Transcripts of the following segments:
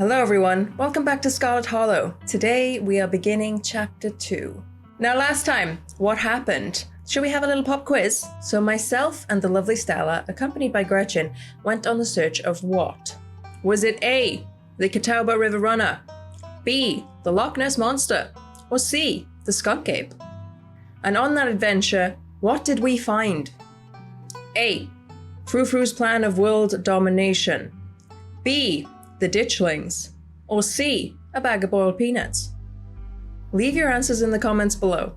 Hello everyone, welcome back to Scarlet Hollow. Today we are beginning chapter 2. Now last time, what happened? Should we have a little pop quiz? So myself and the lovely Stella, accompanied by Gretchen, went on the search of what? Was it A, the Catawba River Runner, B, the Loch Ness Monster, or C, the Skunk Ape? And on that adventure, what did we find? A, Frou-Frou's plan of world domination, B, the ditchlings, or C, a bag of boiled peanuts? Leave your answers in the comments below.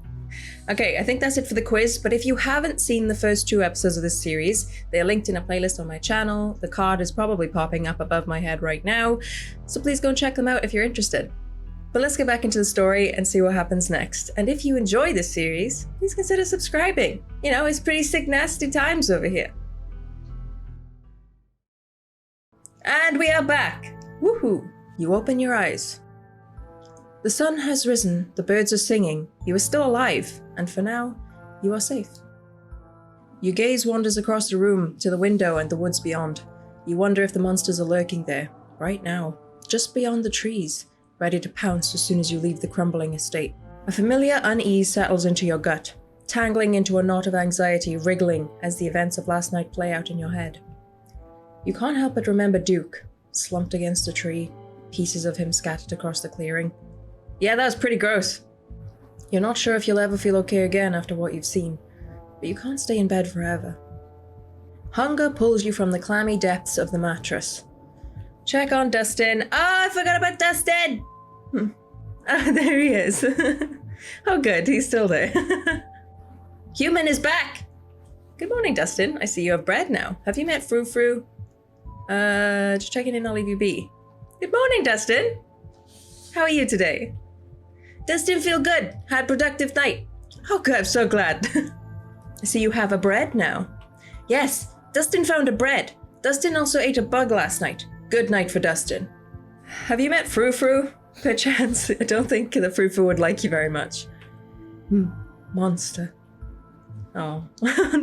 Okay, I think that's it for the quiz, but if you haven't seen the first 2 episodes of this series, they're linked in a playlist on my channel. The card is probably popping up above my head right now, so please go and check them out if you're interested. But let's get back into the story and see what happens next. And if you enjoy this series, please consider subscribing. You know, it's pretty sick nasty times over here. And we are back! Woohoo! You open your eyes. The sun has risen, the birds are singing, you are still alive, and for now, you are safe. Your gaze wanders across the room to the window and the woods beyond. You wonder if the monsters are lurking there, right now, just beyond the trees, ready to pounce as soon as you leave the crumbling estate. A familiar unease settles into your gut, tangling into a knot of anxiety wriggling as the events of last night play out in your head. You can't help but remember Duke, slumped against a tree, pieces of him scattered across the clearing. Yeah, that was pretty gross. You're not sure if you'll ever feel okay again after what you've seen, but you can't stay in bed forever. Hunger pulls you from the clammy depths of the mattress. Check on Dustin. I forgot about Dustin! There he is. Oh good, he's still there. Human is back! Good morning, Dustin. I see you have bread now. Have you met Frou-Frou? Just checking in, I'll leave you be. Good morning, Dustin. How are you today? Dustin, feel good. Had productive night. Oh good, I'm so glad. I see you have a bread now. Yes, Dustin found a bread. Dustin also ate a bug last night. Good night for Dustin. Have you met Frou-Frou? Perchance. I don't think the Frou-Frou would like you very much. Monster. Oh,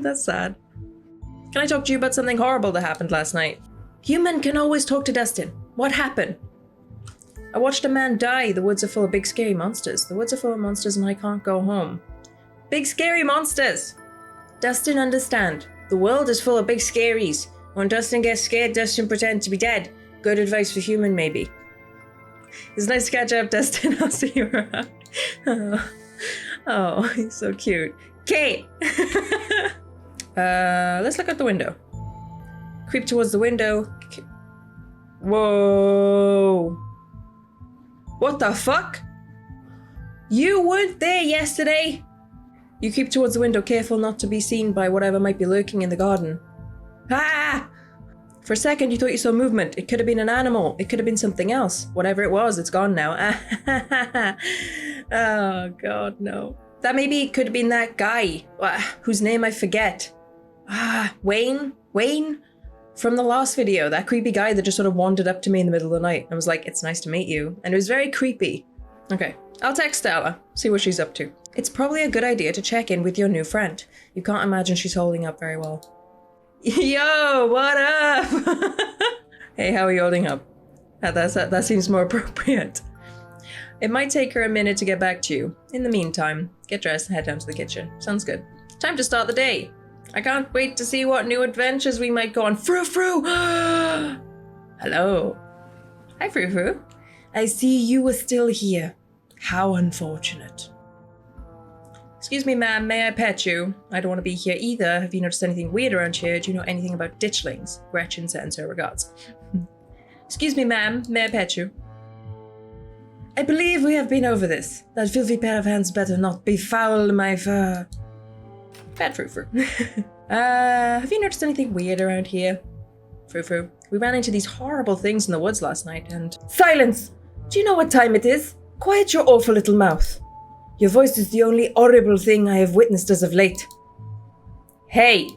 that's sad. Can I talk to you about something horrible that happened last night? Human can always talk to Dustin. What happened? I watched a man die. The woods are full of big scary monsters. The woods are full of monsters and I can't go home. Big scary monsters! Dustin, understand. The world is full of big scaries. When Dustin gets scared, Dustin pretends to be dead. Good advice for Human, maybe. It's nice to catch up, Dustin. I'll see you around. Oh, he's so cute. Kate! Let's look out the window. Creep towards the window. Whoa! What the fuck? You weren't there yesterday! You creep towards the window, careful not to be seen by whatever might be lurking in the garden. Ah! For a second you thought you saw movement. It could have been an animal. It could have been something else. Whatever it was, it's gone now. Oh god, no. That maybe could have been that guy, whose name I forget. Wayne? Wayne? From the last video, that creepy guy that just sort of wandered up to me in the middle of the night and was like, it's nice to meet you. And it was very creepy. Okay, I'll text Stella, see what she's up to. It's probably a good idea to check in with your new friend. You can't imagine she's holding up very well. Yo, what up? Hey, how are you holding up? That seems more appropriate. It might take her a minute to get back to you. In the meantime, get dressed and head down to the kitchen. Sounds good. Time to start the day. I can't wait to see what new adventures we might go on. Frou-Frou! Hello. Hi, Frou-Frou. I see you were still here. How unfortunate. Excuse me, ma'am, may I pet you? I don't want to be here either. Have you noticed anything weird around here? Do you know anything about ditchlings? Gretchen sends her regards. Excuse me, ma'am, may I pet you? I believe we have been over this. That filthy pair of hands better not befoul my fur. Bad Frou-Frou. Have you noticed anything weird around here? Frou-Frou, we ran into these horrible things in the woods last night and... Silence! Do you know what time it is? Quiet your awful little mouth. Your voice is the only horrible thing I have witnessed as of late. Hey!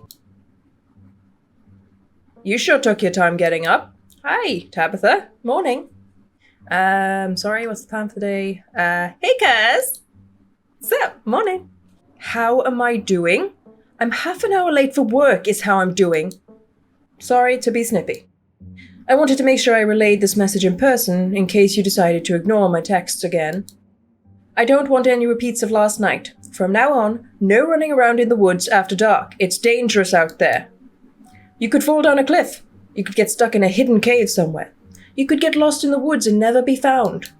You sure took your time getting up. Hi, Tabitha. Morning. Sorry, what's the plan for the day? Hey, cuz! What's up? Morning. How am I doing? I'm half an hour late for work is how I'm doing. Sorry to be snippy. I wanted to make sure I relayed this message in person, in case you decided to ignore my texts again. I don't want any repeats of last night. From now on, no running around in the woods after dark. It's dangerous out there. You could fall down a cliff. You could get stuck in a hidden cave somewhere. You could get lost in the woods and never be found.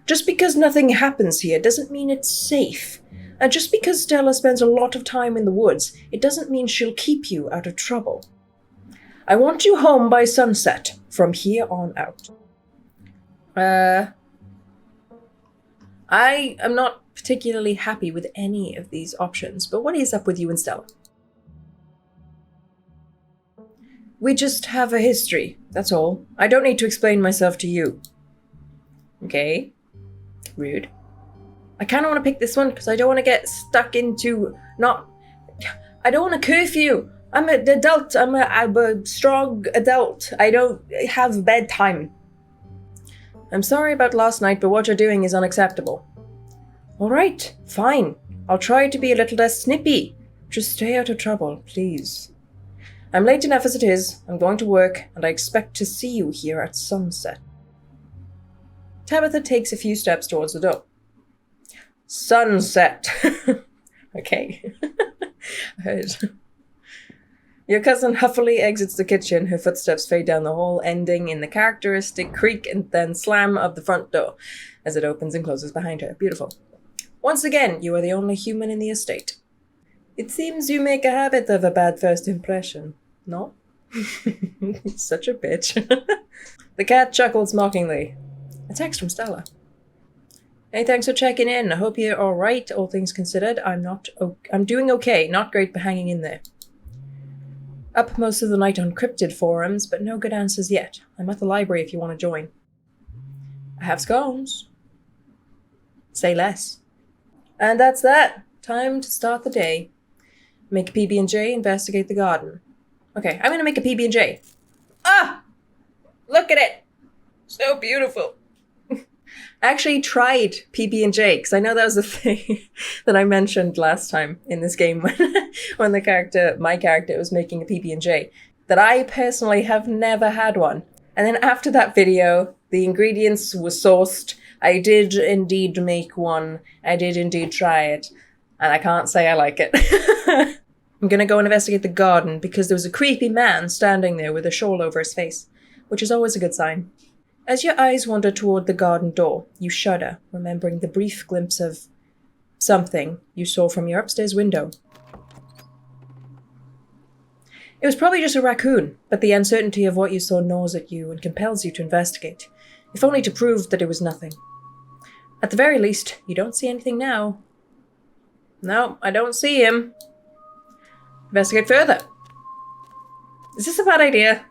Just because nothing happens here doesn't mean it's safe. And just because Stella spends a lot of time in the woods, it doesn't mean she'll keep you out of trouble. I want you home by sunset, from here on out. I am not particularly happy with any of these options, but what is up with you and Stella? We just have a history, that's all. I don't need to explain myself to you. Okay. Rude. I kind of want to pick this one because I don't want to get stuck into I don't want to curfew. I'm an adult. I'm a strong adult. I don't have bedtime. I'm sorry about last night, but what you're doing is unacceptable. All right, fine. I'll try to be a little less snippy. Just stay out of trouble, please. I'm late enough as it is. I'm going to work, and I expect to see you here at sunset. Tabitha takes a few steps towards the door. Sunset. Okay. I heard. Your cousin huffily exits the kitchen. Her footsteps fade down the hall, ending in the characteristic creak and then slam of the front door as it opens and closes behind her. Beautiful. Once again, you are the only human in the estate. It seems you make a habit of a bad first impression, no? Such a bitch. The cat chuckles mockingly. A text from Stella. Hey, thanks for checking in. I hope you're alright, all things considered. I'm doing okay. Not great, but hanging in there. Up most of the night on cryptid forums, but no good answers yet. I'm at the library if you want to join. I have scones. Say less. And that's that. Time to start the day. Make a PB&J, investigate the garden. Okay, I'm gonna make a PB&J. Ah! Look at it! So beautiful. I actually tried PB&J, because I know that was a thing that I mentioned last time in this game when my character was making a PB&J, that I personally have never had one. And then after that video, the ingredients were sourced. I did indeed make one. I did indeed try it. And I can't say I like it. I'm gonna go and investigate the garden because there was a creepy man standing there with a shawl over his face, which is always a good sign. As your eyes wander toward the garden door, you shudder, remembering the brief glimpse of something you saw from your upstairs window. It was probably just a raccoon, but the uncertainty of what you saw gnaws at you and compels you to investigate, if only to prove that it was nothing. At the very least, you don't see anything now. No, I don't see him. Investigate further. Is this a bad idea?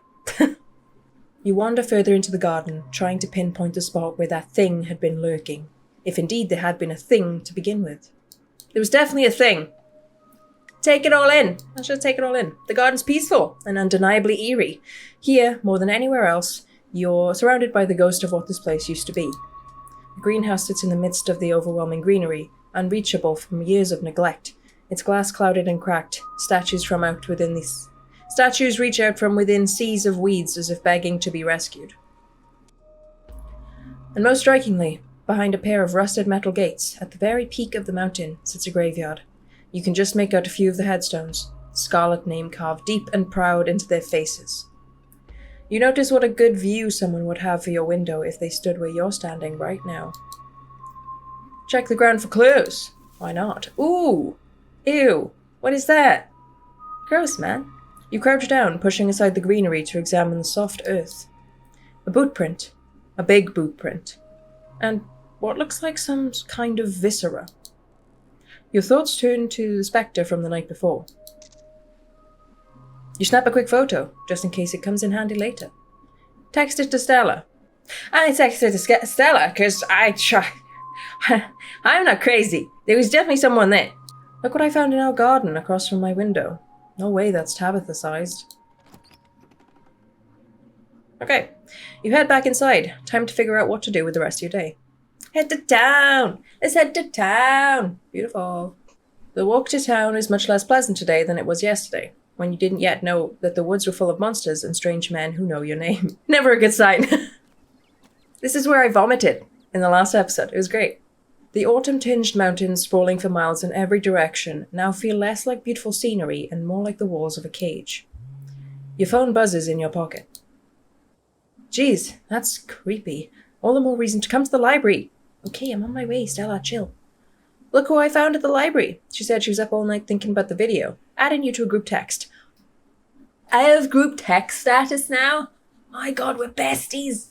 You wander further into the garden, trying to pinpoint the spot where that thing had been lurking, if indeed there had been a thing to begin with. There was definitely a thing. Take it all in. Let's just take it all in. The garden's peaceful and undeniably eerie. Here, more than anywhere else, you're surrounded by the ghost of what this place used to be. The greenhouse sits in the midst of the overwhelming greenery, unreachable from years of neglect. Its glass clouded and cracked. Statues reach out from within seas of weeds as if begging to be rescued. And most strikingly, behind a pair of rusted metal gates, at the very peak of the mountain, sits a graveyard. You can just make out a few of the headstones, the scarlet name carved deep and proud into their faces. You notice what a good view someone would have for your window if they stood where you're standing right now. Check the ground for clues. Why not? Ooh! Ew! What is that? Gross, man. You crouch down, pushing aside the greenery to examine the soft earth. A boot print. A big boot print. And what looks like some kind of viscera. Your thoughts turn to the spectre from the night before. You snap a quick photo, just in case it comes in handy later. Text it to Stella. I texted to Stella, because I'm not crazy. There was definitely someone there. Look what I found in our garden across from my window. No way that's Tabitha-sized. Okay, you head back inside. Time to figure out what to do with the rest of your day. Head to town! Let's head to town! Beautiful. The walk to town is much less pleasant today than it was yesterday. when you didn't yet know that the woods were full of monsters and strange men who know your name. Never a good sign. This is where I vomited in the last episode. It was great. The autumn-tinged mountains sprawling for miles in every direction now feel less like beautiful scenery and more like the walls of a cage. Your phone buzzes in your pocket. Geez, that's creepy. All the more reason to come to the library. Okay, I'm on my way, Stella, chill. Look who I found at the library. She said she was up all night thinking about the video. Adding you to a group text. I have group text status now? My god, we're besties.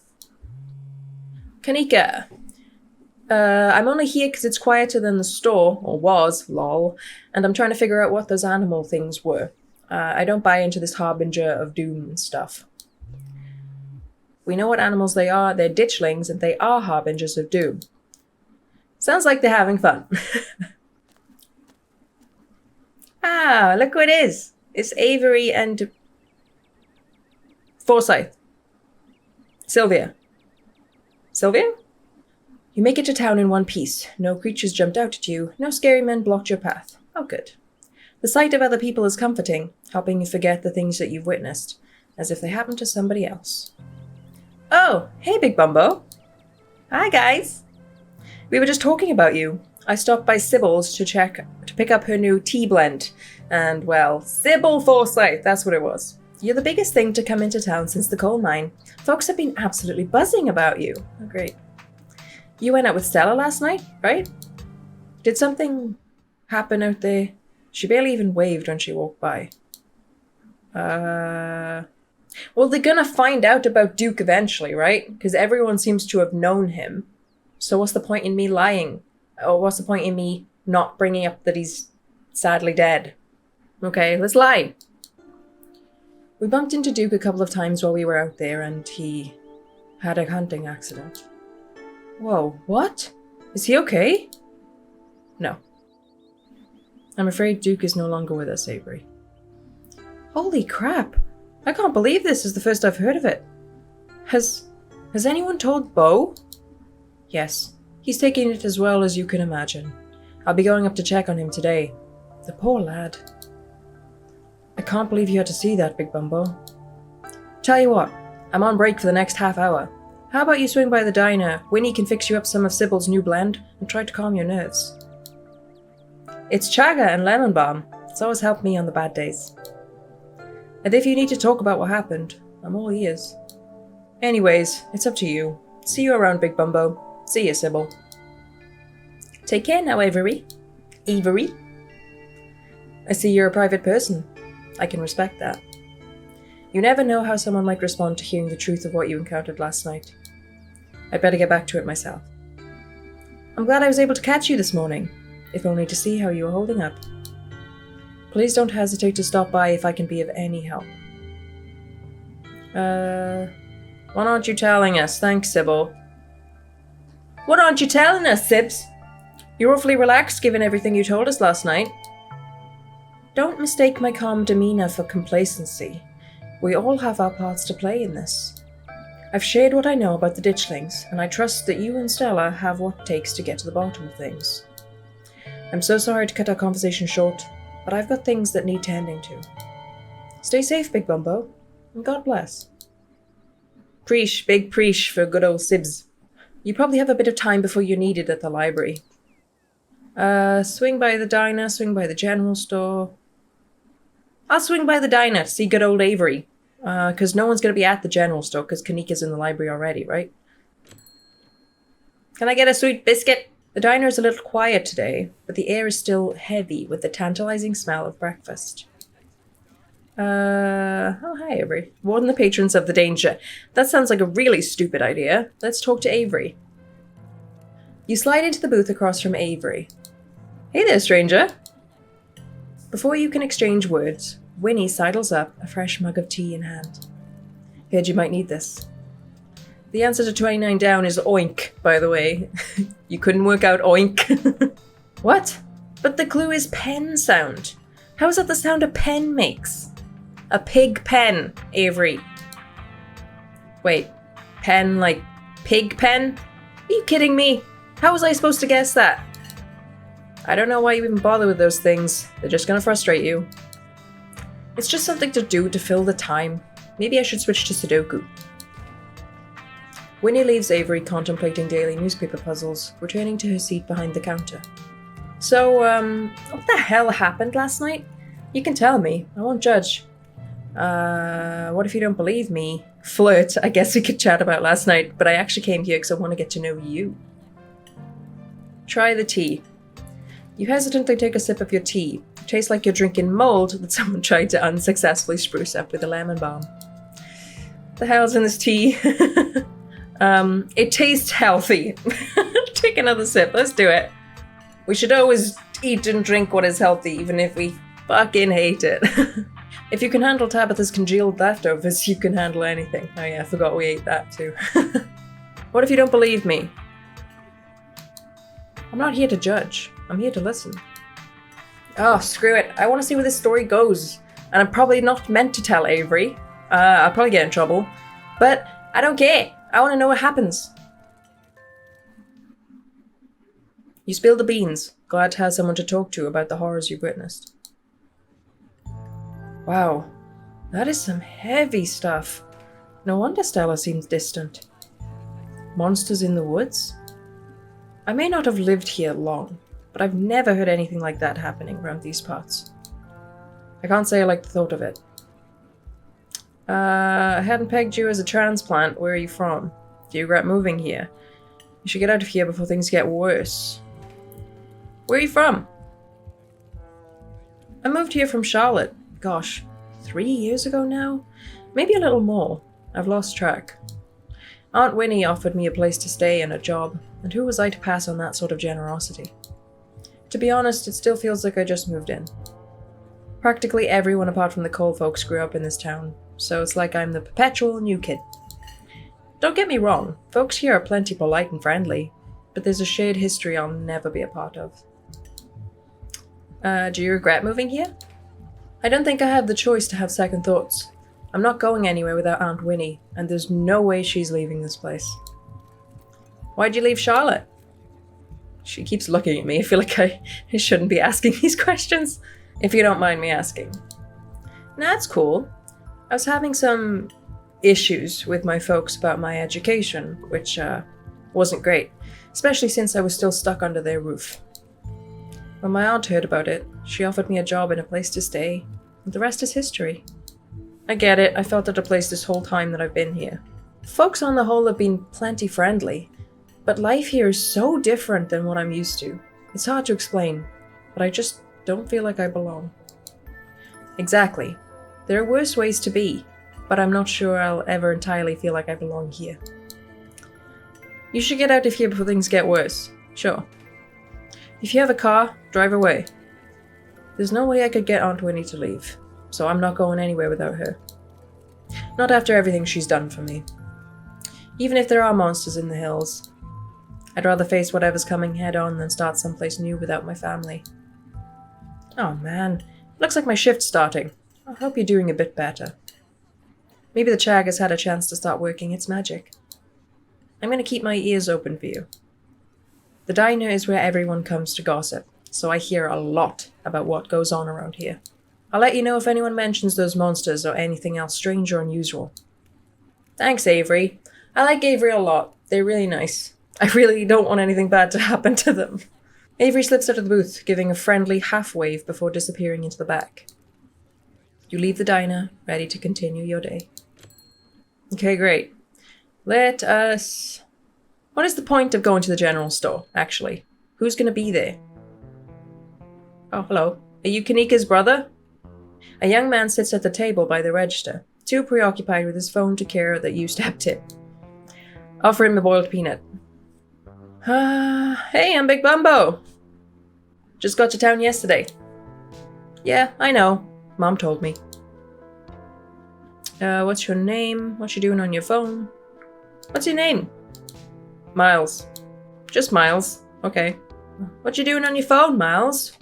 Kanika. I'm only here because it's quieter than the store, or was, lol, and I'm trying to figure out what those animal things were. I don't buy into this harbinger of doom and stuff. We know what animals they are. They're ditchlings, and they are harbingers of doom. Sounds like they're having fun. Ah, look who it is. It's Avery and Forsyth. Sylvia. Sylvia? You make it to town in one piece. No creatures jumped out at you. No scary men blocked your path. Oh, good. The sight of other people is comforting, helping you forget the things that you've witnessed, as if they happened to somebody else. Oh, hey, Big Bumbo. Hi, guys. We were just talking about you. I stopped by Sybil's to pick up her new tea blend. And, well, Sybil Forsyth, that's what it was. You're the biggest thing to come into town since the coal mine. Folks have been absolutely buzzing about you. Oh, great. You went out with Stella last night, right? Did something happen out there? She barely even waved when she walked by. Well, they're gonna find out about Duke eventually, right? Because everyone seems to have known him. So what's the point in me lying? Or what's the point in me not bringing up that he's sadly dead? Okay, let's lie. We bumped into Duke a couple of times while we were out there, and he had a hunting accident. Whoa, what? Is he okay? No. I'm afraid Duke is no longer with us, Avery. Holy crap! I can't believe this is the first I've heard of it. Has anyone told Beau? Yes, he's taking it as well as you can imagine. I'll be going up to check on him today. The poor lad. I can't believe you had to see that, Big Bumbo. Tell you what, I'm on break for the next half hour. How about you swing by the diner? Winnie can fix you up some of Sybil's new blend and try to calm your nerves. It's chaga and lemon balm. It's always helped me on the bad days. And if you need to talk about what happened, I'm all ears. Anyways, it's up to you. See you around, Big Bumbo. See you, Sybil. Take care now, Avery. Avery? I see you're a private person. I can respect that. You never know how someone might respond to hearing the truth of what you encountered last night. I'd better get back to it myself. I'm glad I was able to catch you this morning, if only to see how you were holding up. Please don't hesitate to stop by if I can be of any help. What aren't you telling us? Thanks, Sybil. What aren't you telling us, Sibs? You're awfully relaxed given everything you told us last night. Don't mistake my calm demeanor for complacency. We all have our parts to play in this. I've shared what I know about the ditchlings, and I trust that you and Stella have what it takes to get to the bottom of things. I'm so sorry to cut our conversation short, but I've got things that need tending to. Stay safe, Big Bumbo, and God bless. Preesh, big preesh for good old Sibs. You probably have a bit of time before you're needed at the library. Swing by the diner, swing by the general store. I'll swing by the diner to see good old Avery. Because no one's going to be at the general store because Kanika's in the library already, right? Can I get a sweet biscuit? The diner is a little quiet today, but the air is still heavy with the tantalizing smell of breakfast. Oh, hi, Avery. Warn the patrons of the danger. That sounds like a really stupid idea. Let's talk to Avery. You slide into the booth across from Avery. Hey there, stranger. Before you can exchange words, Winnie sidles up, a fresh mug of tea in hand. Heard you might need this. The answer to 29 down is oink, by the way. You couldn't work out oink. What? But the clue is pen sound. How is that the sound a pen makes? A pig pen, Avery. Wait, pen like pig pen? Are you kidding me? How was I supposed to guess that? I don't know why you even bother with those things. They're just gonna frustrate you. It's just something to do to fill the time. Maybe I should switch to Sudoku. Winnie leaves Avery contemplating daily newspaper puzzles, returning to her seat behind the counter. So, what the hell happened last night? You can tell me. I won't judge. What if you don't believe me? Flirt, I guess we could chat about last night, but I actually came here because I want to get to know you. Try the tea. You hesitantly take a sip of your tea. It tastes like you're drinking mold that someone tried to unsuccessfully spruce up with a lemon balm. The hell's in this tea? It tastes healthy. Take another sip, let's do it. We should always eat and drink what is healthy, even if we fucking hate it. If you can handle Tabitha's congealed leftovers, you can handle anything. Oh yeah, I forgot we ate that too. What if you don't believe me? I'm not here to judge. I'm here to listen. Oh, screw it. I want to see where this story goes. And I'm probably not meant to tell Avery. I'll probably get in trouble. But I don't care. I want to know what happens. You spilled the beans. Glad to have someone to talk to about the horrors you've witnessed. Wow. That is some heavy stuff. No wonder Stella seems distant. Monsters in the woods? I may not have lived here long, but I've never heard anything like that happening around these parts. I can't say I like the thought of it. I hadn't pegged you as a transplant. Where are you from? Do you regret moving here? You should get out of here before things get worse. Where are you from? I moved here from Charlotte. Gosh, 3 years ago now? Maybe a little more. I've lost track. Aunt Winnie offered me a place to stay and a job, and who was I to pass on that sort of generosity? To be honest, it still feels like I just moved in. Practically everyone apart from the Cole folks grew up in this town, so it's like I'm the perpetual new kid. Don't get me wrong, folks here are plenty polite and friendly, but there's a shared history I'll never be a part of. Do you regret moving here? I don't think I have the choice to have second thoughts. I'm not going anywhere without Aunt Winnie, and there's no way she's leaving this place. Why'd you leave Charlotte? She keeps looking at me. I feel like I shouldn't be asking these questions, if you don't mind me asking. That's cool. I was having some issues with my folks about my education, which wasn't great, especially since I was still stuck under their roof. When my aunt heard about it, she offered me a job and a place to stay, and the rest is history. I get it, I felt at a place this whole time that I've been here. Folks on the whole have been plenty friendly, but life here is so different than what I'm used to. It's hard to explain, but I just don't feel like I belong. Exactly. There are worse ways to be, but I'm not sure I'll ever entirely feel like I belong here. You should get out of here before things get worse. Sure. If you have a car, drive away. There's no way I could get Aunt Winnie to leave, so I'm not going anywhere without her. Not after everything she's done for me. Even if there are monsters in the hills, I'd rather face whatever's coming head on than start someplace new without my family. Oh man, looks like my shift's starting. I hope you're doing a bit better. Maybe the Chag has had a chance to start working its magic. I'm going to keep my ears open for you. The diner is where everyone comes to gossip, so I hear a lot about what goes on around here. I'll let you know if anyone mentions those monsters or anything else strange or unusual. Thanks, Avery. I like Avery a lot. They're really nice. I really don't want anything bad to happen to them. Avery slips out of the booth, giving a friendly half-wave before disappearing into the back. You leave the diner, ready to continue your day. Okay, great. Let us... What is the point of going to the general store, actually? Who's going to be there? Oh, hello. Are you Kanika's brother? A young man sits at the table by the register, too preoccupied with his phone to care that you stepped in. Offer him a boiled peanut. Hey, I'm Big Bumbo. Just got to town yesterday. Yeah, I know. Mom told me. What's your name? What you doing on your phone? What's your name? Miles. Just Miles. Okay. What you doing on your phone, Miles?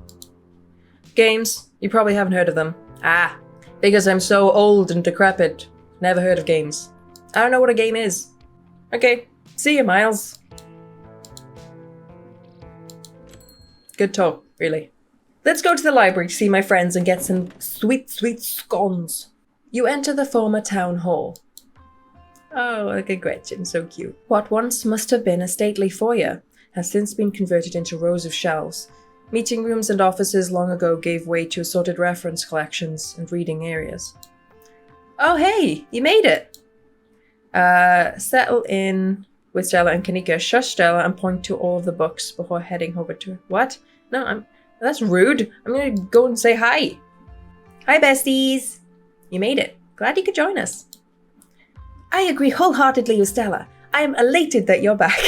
Games. You probably haven't heard of them. Ah, because I'm so old and decrepit. Never heard of games. I don't know what a game is. Okay. See you, Miles. Good talk, really. Let's go to the library to see my friends and get some sweet, sweet scones. You enter the former town hall. Oh, look at Gretchen, so cute. What once must have been a stately foyer has since been converted into rows of shelves. Meeting rooms and offices long ago gave way to assorted reference collections and reading areas. Oh hey, you made it! Settle in with Stella and Kanika. Shush Stella and point to all of the books before heading over to her. What? No, that's rude. I'm gonna go and say hi. Hi besties! You made it. Glad you could join us. I agree wholeheartedly with Stella. I am elated that you're back.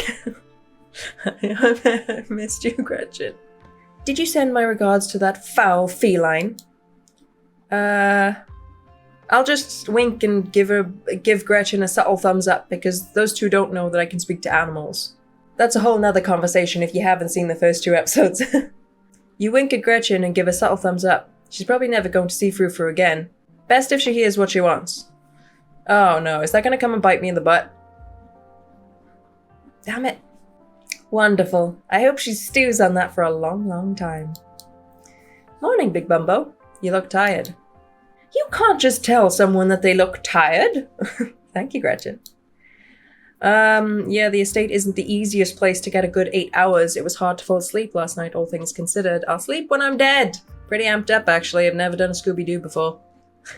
I missed you, Gretchen. Did you send my regards to that foul feline? I'll just wink and give Gretchen a subtle thumbs up because those two don't know that I can speak to animals. That's a whole nother conversation if you haven't seen the first 2 episodes. You wink at Gretchen and give a subtle thumbs up. She's probably never going to see Frou-Frou again. Best if she hears what she wants. Oh no, is that going to come and bite me in the butt? Damn it. Wonderful. I hope she stews on that for a long, long time. Morning, Big Bumbo. You look tired. You can't just tell someone that they look tired. Thank you, Gretchen. Yeah, the estate isn't the easiest place to get a good 8 hours. It was hard to fall asleep last night, all things considered. I'll sleep when I'm dead. Pretty amped up, actually. I've never done a Scooby-Doo before.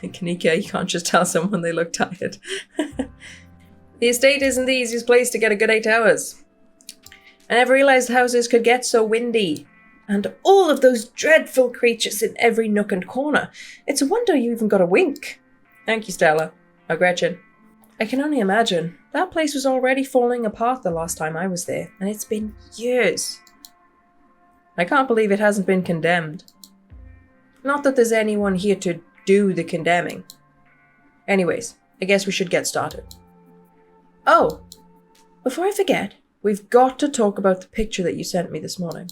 Kanika, you can't just tell someone they look tired. The estate isn't the easiest place to get a good 8 hours. I never realized houses could get so windy. And all of those dreadful creatures in every nook and corner. It's a wonder you even got a wink. Thank you, Stella. Oh, Gretchen. I can only imagine. That place was already falling apart the last time I was there, and it's been years. I can't believe it hasn't been condemned. Not that there's anyone here to do the condemning. Anyways, I guess we should get started. Oh, before I forget, we've got to talk about the picture that you sent me this morning.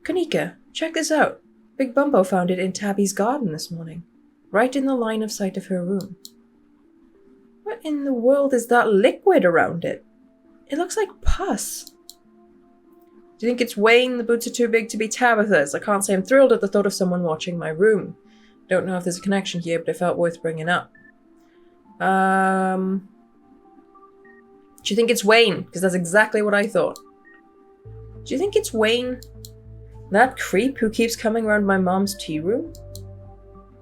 Kanika, check this out. Big Bumbo found it in Tabby's garden this morning, right in the line of sight of her room. What in the world is that liquid around it? It looks like pus. Do you think it's Wayne? The boots are too big to be Tabitha's. I can't say I'm thrilled at the thought of someone watching my room. Don't know if there's a connection here, but it felt worth bringing up. Do you think it's Wayne? Because that's exactly what I thought. Do you think it's Wayne? That creep who keeps coming around my mom's tea room?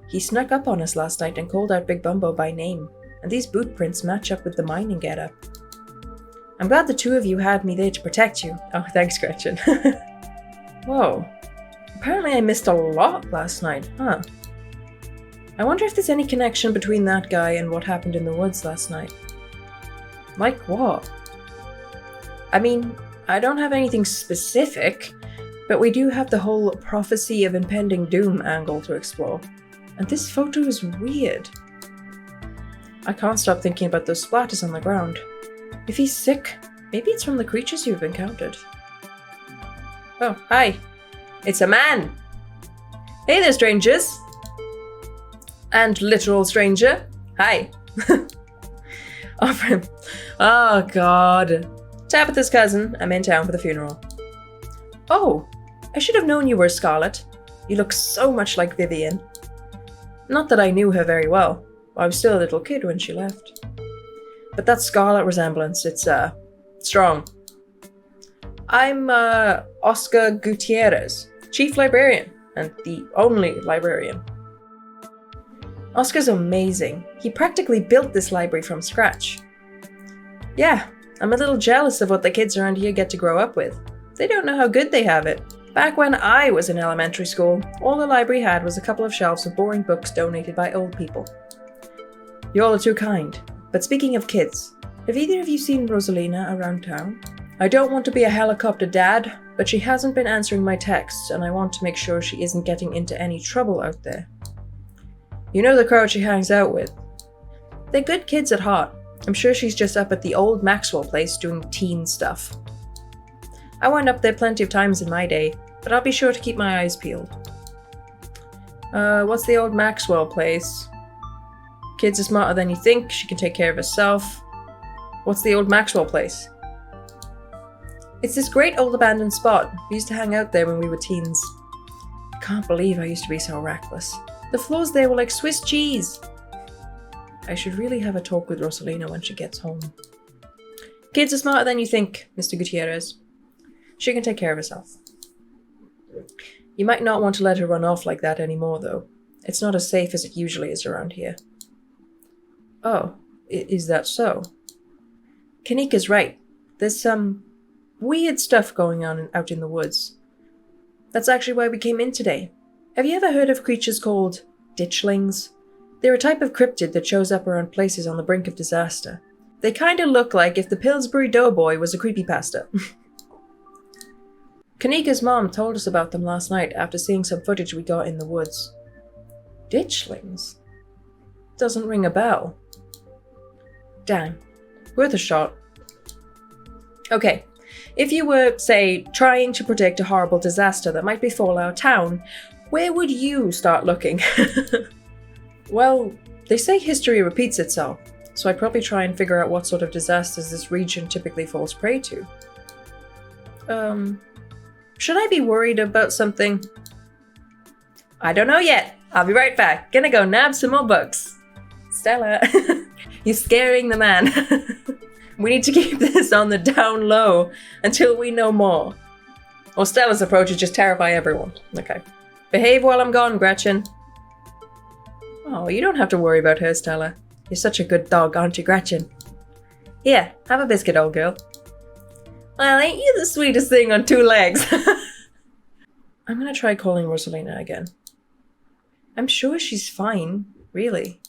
He snuck up on us last night and called out Big Bumbo by name, and these boot prints match up with the mining getup. I'm glad the two of you had me there to protect you. Oh, thanks, Gretchen. Whoa. Apparently I missed a lot last night, huh? I wonder if there's any connection between that guy and what happened in the woods last night. Like what? I mean, I don't have anything specific, but we do have the whole prophecy of impending doom angle to explore. And this photo is weird. I can't stop thinking about those splatters on the ground. If he's sick, maybe it's from the creatures you've encountered. Oh, hi. It's a man! Hey there, strangers! And literal stranger. Hi. Offer him. Oh, God. Tabitha's cousin. I'm in town for the funeral. Oh, I should have known you were Scarlet. You look so much like Vivian. Not that I knew her very well. I was still a little kid when she left. But that Scarlet resemblance, it's, strong. I'm, Oscar Gutierrez, Chief Librarian, and the only librarian. Oscar's amazing. He practically built this library from scratch. Yeah, I'm a little jealous of what the kids around here get to grow up with. They don't know how good they have it. Back when I was in elementary school, all the library had was a couple of shelves of boring books donated by old people. You all are too kind. But speaking of kids, have either of you seen Rosalina around town? I don't want to be a helicopter dad, but she hasn't been answering my texts, and I want to make sure she isn't getting into any trouble out there. You know the crowd she hangs out with. They're good kids at heart. I'm sure she's just up at the old Maxwell place doing teen stuff. I went up there plenty of times in my day, but I'll be sure to keep my eyes peeled. What's the old Maxwell place? Kids are smarter than you think, she can take care of herself. What's the old Maxwell place? It's this great old abandoned spot. We used to hang out there when we were teens. Can't believe I used to be so reckless. The floors there were like Swiss cheese. I should really have a talk with Rosalina when she gets home. Kids are smarter than you think, Mr. Gutierrez. She can take care of herself. You might not want to let her run off like that anymore, though. It's not as safe as it usually is around here. Oh, is that so? Kanika's right. There's some weird stuff going on out in the woods. That's actually why we came in today. Have you ever heard of creatures called ditchlings? They're a type of cryptid that shows up around places on the brink of disaster. They kinda look like if the Pillsbury Doughboy was a creepypasta. Kanika's mom told us about them last night after seeing some footage we got in the woods. Ditchlings? Doesn't ring a bell. Damn. Worth a shot. Okay. If you were, say, trying to predict a horrible disaster that might befall our town, where would you start looking? Well, they say history repeats itself, so I'd probably try and figure out what sort of disasters this region typically falls prey to. Should I be worried about something? I don't know yet. I'll be right back. Gonna go nab some more books. Stella, you're scaring the man. We need to keep this on the down low until we know more. Or Stella's approach is just terrify everyone. Okay. Behave while I'm gone, Gretchen. Oh, you don't have to worry about her, Stella. You're such a good dog, aren't you, Gretchen? Here, have a biscuit, old girl. Well, ain't you the sweetest thing on two legs? I'm gonna try calling Rosalina again. I'm sure she's fine, really.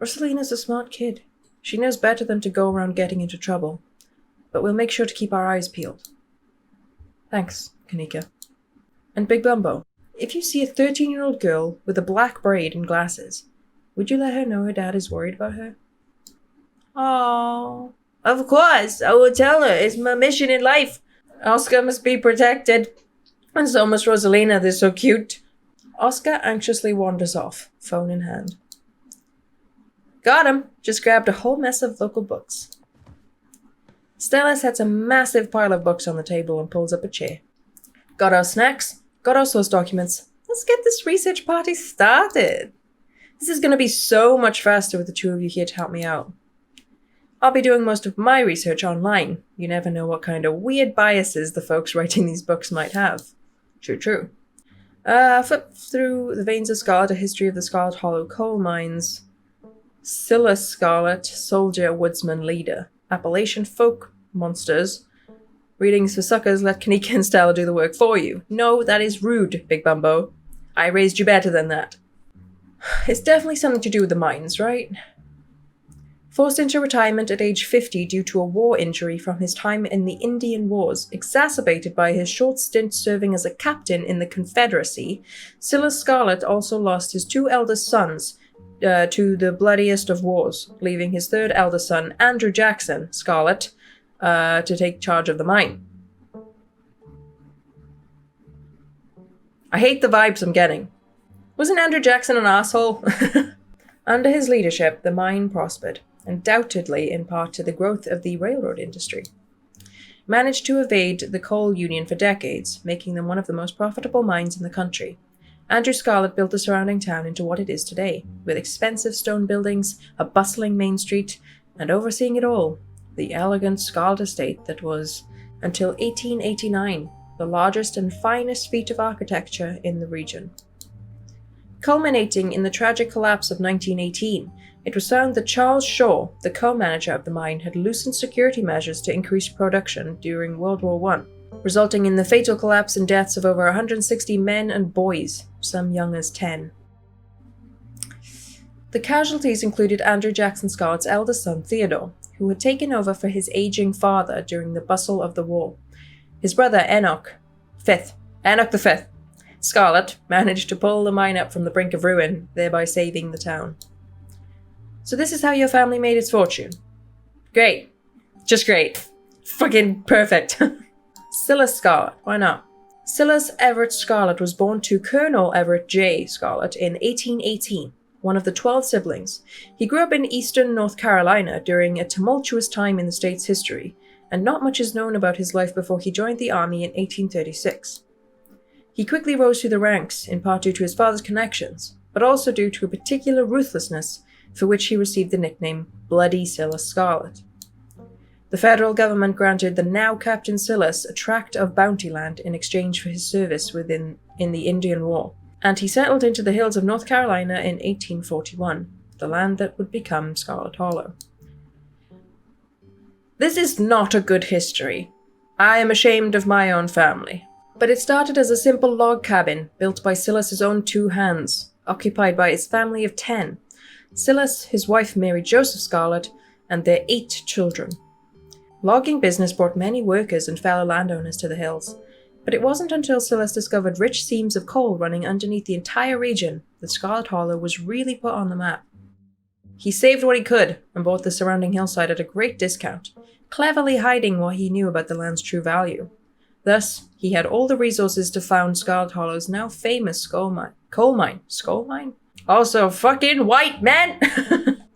Rosalina's a smart kid. She knows better than to go around getting into trouble. But we'll make sure to keep our eyes peeled. Thanks, Kanika. And Big Bumbo, if you see a 13-year-old girl with a black braid and glasses, would you let her know her dad is worried about her? Oh, of course, I will tell her. It's my mission in life. Oscar must be protected. And so must Rosalina, they're so cute. Oscar anxiously wanders off, phone in hand. Got him. Just grabbed a whole mess of local books. Stella sets a massive pile of books on the table and pulls up a chair. Got our snacks? Got our source documents. Let's get this research party started. This is going to be so much faster with the two of you here to help me out. I'll be doing most of my research online. You never know what kind of weird biases the folks writing these books might have. True. Flip through The Veins of Scarlet, A History of the Scarlet Hollow Coal Mines. Scylla Scarlet, Soldier, Woodsman, Leader. Appalachian Folk, Monsters. Readings for suckers, let Kanika and Stella do the work for you. No, that is rude, Big Bumbo. I raised you better than that. It's definitely something to do with the mines, right? Forced into retirement at age 50 due to a war injury from his time in the Indian Wars, exacerbated by his short stint serving as a captain in the Confederacy, Scylla Scarlet also lost his two eldest sons to the bloodiest of wars, leaving his third eldest son, Andrew Jackson Scarlet, to take charge of the mine. I hate the vibes I'm getting. Wasn't Andrew Jackson an asshole? Under his leadership, the mine prospered, undoubtedly in part to the growth of the railroad industry. Managed to evade the coal union for decades, making them one of the most profitable mines in the country. Andrew Scarlet built the surrounding town into what it is today, with expensive stone buildings, a bustling main street, and overseeing it all, the elegant Scarlet estate that was, until 1889, the largest and finest feat of architecture in the region. Culminating in the tragic collapse of 1918, it was found that Charles Shaw, the co-manager of the mine, had loosened security measures to increase production during World War I, resulting in the fatal collapse and deaths of over 160 men and boys, some young as 10. The casualties included Andrew Jackson Scarlet's eldest son, Theodore, who had taken over for his aging father during the bustle of the war. His brother, Enoch V. Scarlet, managed to pull the mine up from the brink of ruin, thereby saving the town. So this is how your family made its fortune. Great. Just great. Fucking perfect. Scylla Scarlet, why not? Silas Everett Scarlet was born to Colonel Everett J. Scarlet in 1818, one of the 12 siblings. He grew up in eastern North Carolina during a tumultuous time in the state's history, and not much is known about his life before he joined the army in 1836. He quickly rose through the ranks, in part due to his father's connections, but also due to a particular ruthlessness for which he received the nickname Bloody Silas Scarlet. The federal government granted the now Captain Silas a tract of bounty land in exchange for his service in the Indian War, and he settled into the hills of North Carolina in 1841, the land that would become Scarlet Hollow. This is not a good history. I am ashamed of my own family. But it started as a simple log cabin built by Silas's own 2 hands, occupied by his family of 10. Silas, his wife Mary Joseph Scarlet, and their 8 children. Logging business brought many workers and fellow landowners to the hills, but it wasn't until Silas discovered rich seams of coal running underneath the entire region that Scarlet Hollow was really put on the map. He saved what he could and bought the surrounding hillside at a great discount, cleverly hiding what he knew about the land's true value. Thus, he had all the resources to found Scarlet Hollow's now famous coal mine? Also fucking white, man!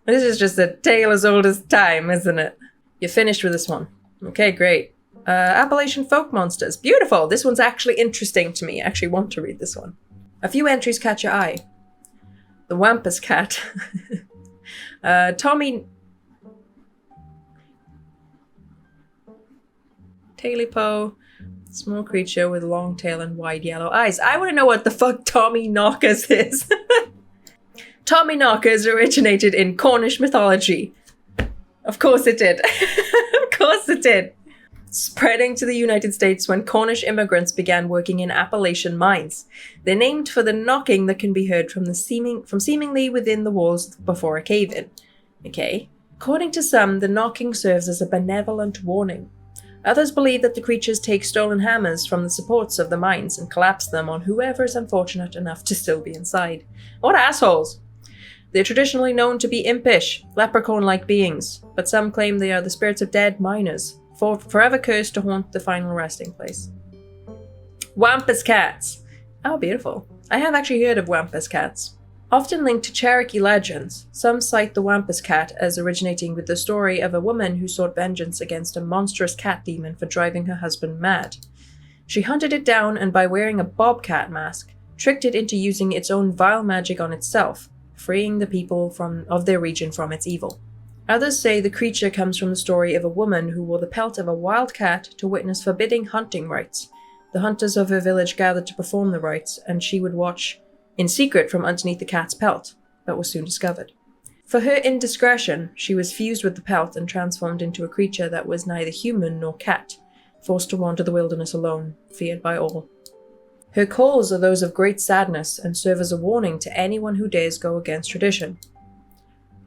This is just a tale as old as time, isn't it? You're finished with this one. Okay, great. Appalachian folk monsters. Beautiful! This one's actually interesting to me. I actually want to read this one. A few entries catch your eye. The Wampus Cat. Tommy... Tailipo. Small creature with a long tail and wide yellow eyes. I want to know what the fuck Tommy Knockers is. Tommy Knockers originated in Cornish mythology. Of course it did. Of course it did. Spreading to the United States when Cornish immigrants began working in Appalachian mines. They're named for the knocking that can be heard from seemingly within the walls before a cave-in. Okay. According to some, the knocking serves as a benevolent warning. Others believe that the creatures take stolen hammers from the supports of the mines and collapse them on whoever is unfortunate enough to still be inside. What assholes! They're traditionally known to be impish, leprechaun-like beings, but some claim they are the spirits of dead miners, forever cursed to haunt the final resting place. Wampus cats! Oh, beautiful. I have actually heard of Wampus cats. Often linked to Cherokee legends, some cite the Wampus cat as originating with the story of a woman who sought vengeance against a monstrous cat demon for driving her husband mad. She hunted it down and by wearing a bobcat mask, tricked it into using its own vile magic on itself, freeing the people of their region from its evil. Others say the creature comes from the story of a woman who wore the pelt of a wild cat to witness forbidding hunting rites. The hunters of her village gathered to perform the rites, and she would watch in secret from underneath the cat's pelt, but was soon discovered. For her indiscretion, she was fused with the pelt and transformed into a creature that was neither human nor cat, forced to wander the wilderness alone, feared by all. Her calls are those of great sadness and serve as a warning to anyone who dares go against tradition.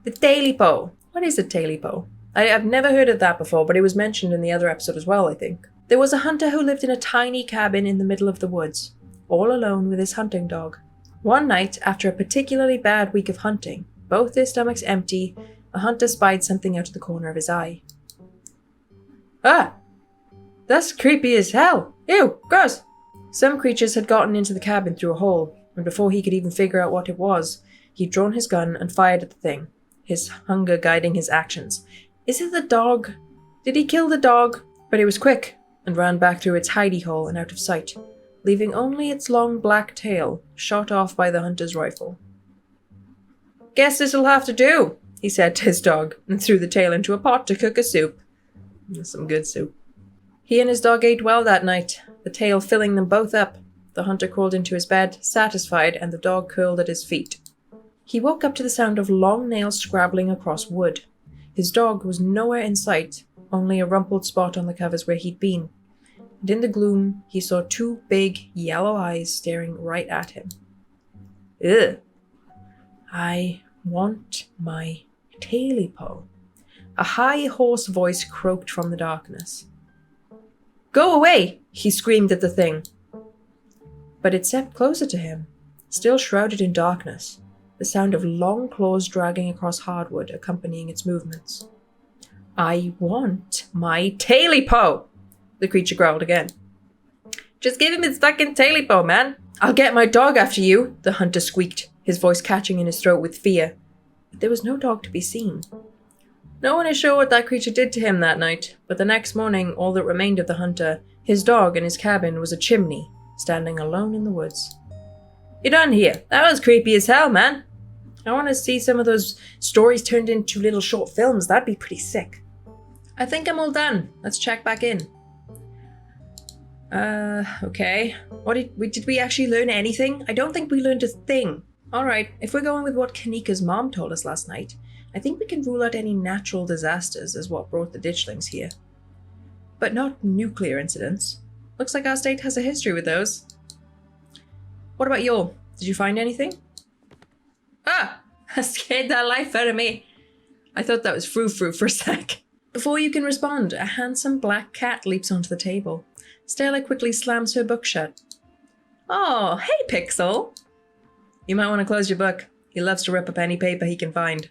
The Tailipo. What is a Tailipo? I've never heard of that before, but it was mentioned in the other episode as well, I think. There was a hunter who lived in a tiny cabin in the middle of the woods, all alone with his hunting dog. One night, after a particularly bad week of hunting, both their stomachs empty, a hunter spied something out of the corner of his eye. Ah! That's creepy as hell! Ew! Gross! Some creatures had gotten into the cabin through a hole, and before he could even figure out what it was, he'd drawn his gun and fired at the thing, his hunger guiding his actions. Is it the dog? Did he kill the dog? But it was quick, and ran back through its hidey hole and out of sight, leaving only its long black tail, shot off by the hunter's rifle. Guess this'll have to do, he said to his dog, and threw the tail into a pot to cook a soup. Some good soup. He and his dog ate well that night, the tail filling them both up. The hunter crawled into his bed, satisfied, and the dog curled at his feet. He woke up to the sound of long nails scrabbling across wood. His dog was nowhere in sight, only a rumpled spot on the covers where he'd been. And in the gloom, he saw 2 big, yellow eyes staring right at him. Ugh. I want my Tailipo. A high, hoarse voice croaked from the darkness. Go away! He screamed at the thing. But it stepped closer to him, still shrouded in darkness, the sound of long claws dragging across hardwood accompanying its movements. I want my Tailipo! The creature growled again. Just give him his fucking Tailipo, man! I'll get my dog after you, the hunter squeaked, his voice catching in his throat with fear. But there was no dog to be seen. No one is sure what that creature did to him that night, but the next morning all that remained of the hunter, his dog and his cabin, was a chimney, standing alone in the woods. "You done here? That was creepy as hell, man. I want to see some of those stories turned into little short films. That'd be pretty sick." "I think I'm all done. Let's check back in." Okay. Did we actually learn anything? I don't think we learned a thing. Alright, if we're going with what Kanika's mom told us last night, I think we can rule out any natural disasters as what brought the ditchlings here. But not nuclear incidents. Looks like our state has a history with those. What about y'all? Did you find anything? Ah! That scared the life out of me. I thought that was frou-frou for a sec. Before you can respond, a handsome black cat leaps onto the table. Stella quickly slams her book shut. "Oh, hey, Pixel." "You might want to close your book. He loves to rip up any paper he can find."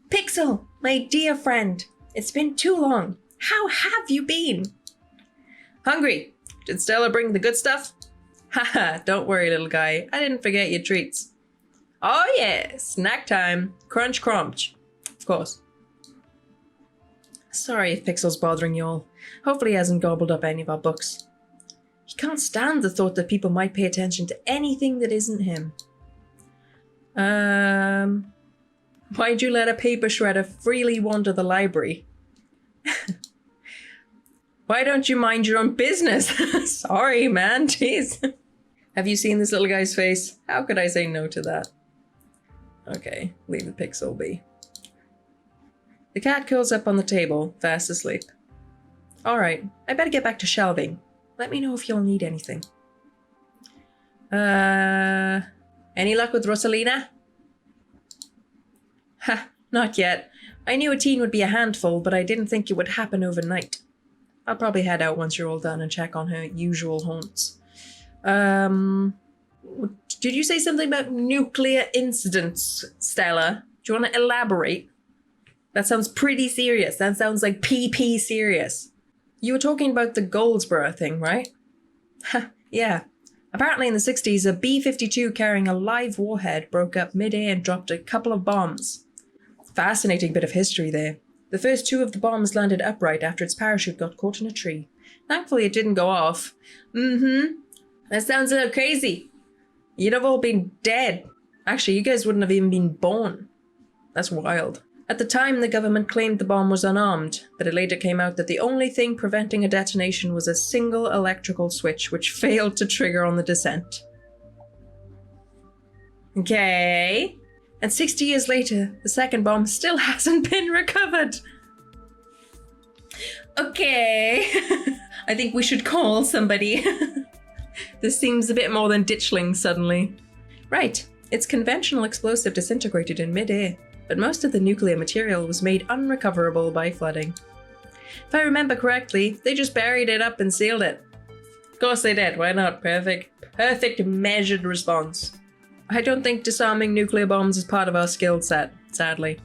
"Pixel, my dear friend, it's been too long. How have you been?" "Hungry. Did Stella bring the good stuff?" "Haha, don't worry, little guy. I didn't forget your treats." "Oh yeah, snack time. Crunch crunch." "Of course." "Sorry if Pixel's bothering y'all. Hopefully he hasn't gobbled up any of our books. He can't stand the thought that people might pay attention to anything that isn't him." Why'd you let a paper shredder freely wander the library?" "Why don't you mind your own business?" "Sorry, man, jeez." "Have you seen this little guy's face? How could I say no to that?" Okay, leave the Pixel be. The cat curls up on the table, fast asleep. Alright, I better get back to shelving. Let me know if you'll need anything. Any luck with Rosalina? Ha, not yet. I knew a teen would be a handful, but I didn't think it would happen overnight. I'll probably head out once you're all done and check on her usual haunts. Did you say something about nuclear incidents, Stella? Do you want to elaborate? That sounds pretty serious. That sounds like PP serious. You were talking about the Goldsboro thing, right? Yeah. Apparently in the 60s, a B-52 carrying a live warhead broke up mid-air and dropped a couple of bombs. Fascinating bit of history there. The first two of the bombs landed upright after its parachute got caught in a tree. Thankfully, it didn't go off. That sounds a little crazy. You'd have all been dead. Actually, you guys wouldn't have even been born. That's wild. At the time, the government claimed the bomb was unarmed, but it later came out that the only thing preventing a detonation was a single electrical switch, which failed to trigger on the descent. Okay. And 60 years later, the second bomb still hasn't been recovered. Okay. I think we should call somebody. This seems a bit more than ditchling suddenly. Right. Its conventional explosive disintegrated in mid-air, but most of the nuclear material was made unrecoverable by flooding. If I remember correctly, they just buried it up and sealed it. Of course they did, why not? Perfect measured response. I don't think disarming nuclear bombs is part of our skill set, sadly.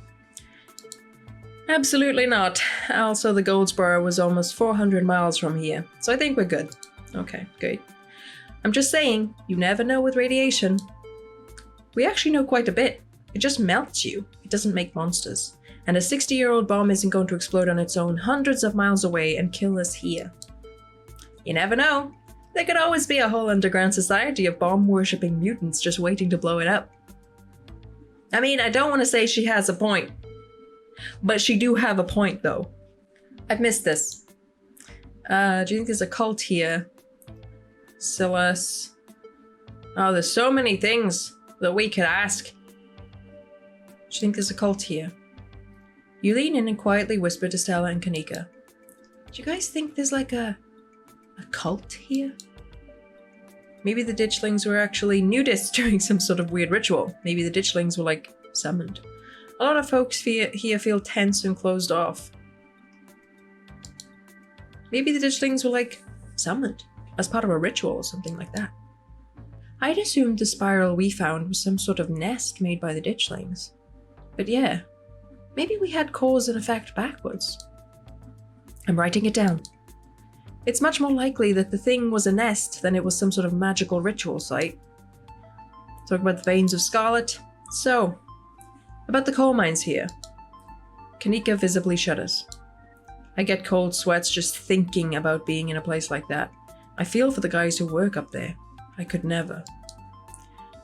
Absolutely not. Also, the Goldsboro was almost 400 miles from here, so I think we're good. Okay, good. I'm just saying, you never know with radiation. We actually know quite a bit. It just melts you. It doesn't make monsters. And a 60-year-old bomb isn't going to explode on its own hundreds of miles away and kill us here. You never know. There could always be a whole underground society of bomb-worshipping mutants just waiting to blow it up. I mean, I don't want to say she has a point. But she do have a point, though. I've missed this. Do you think there's a cult here? Silas. Oh, there's so many things that we could ask. Do you think there's a cult here? You lean in and quietly whisper to Stella and Kanika. Do you guys think there's like a cult here? Maybe the ditchlings were actually nudists during some sort of weird ritual. Maybe the ditchlings were like summoned. A lot of folks here feel tense and closed off. Maybe the ditchlings were like summoned as part of a ritual or something like that. I'd assumed the spiral we found was some sort of nest made by the ditchlings. But yeah, maybe we had cause and effect backwards. I'm writing it down. It's much more likely that the thing was a nest than it was some sort of magical ritual site. Talk about the veins of Scarlet. So, about the coal mines here. Kanika visibly shudders. I get cold sweats just thinking about being in a place like that. I feel for the guys who work up there. I could never.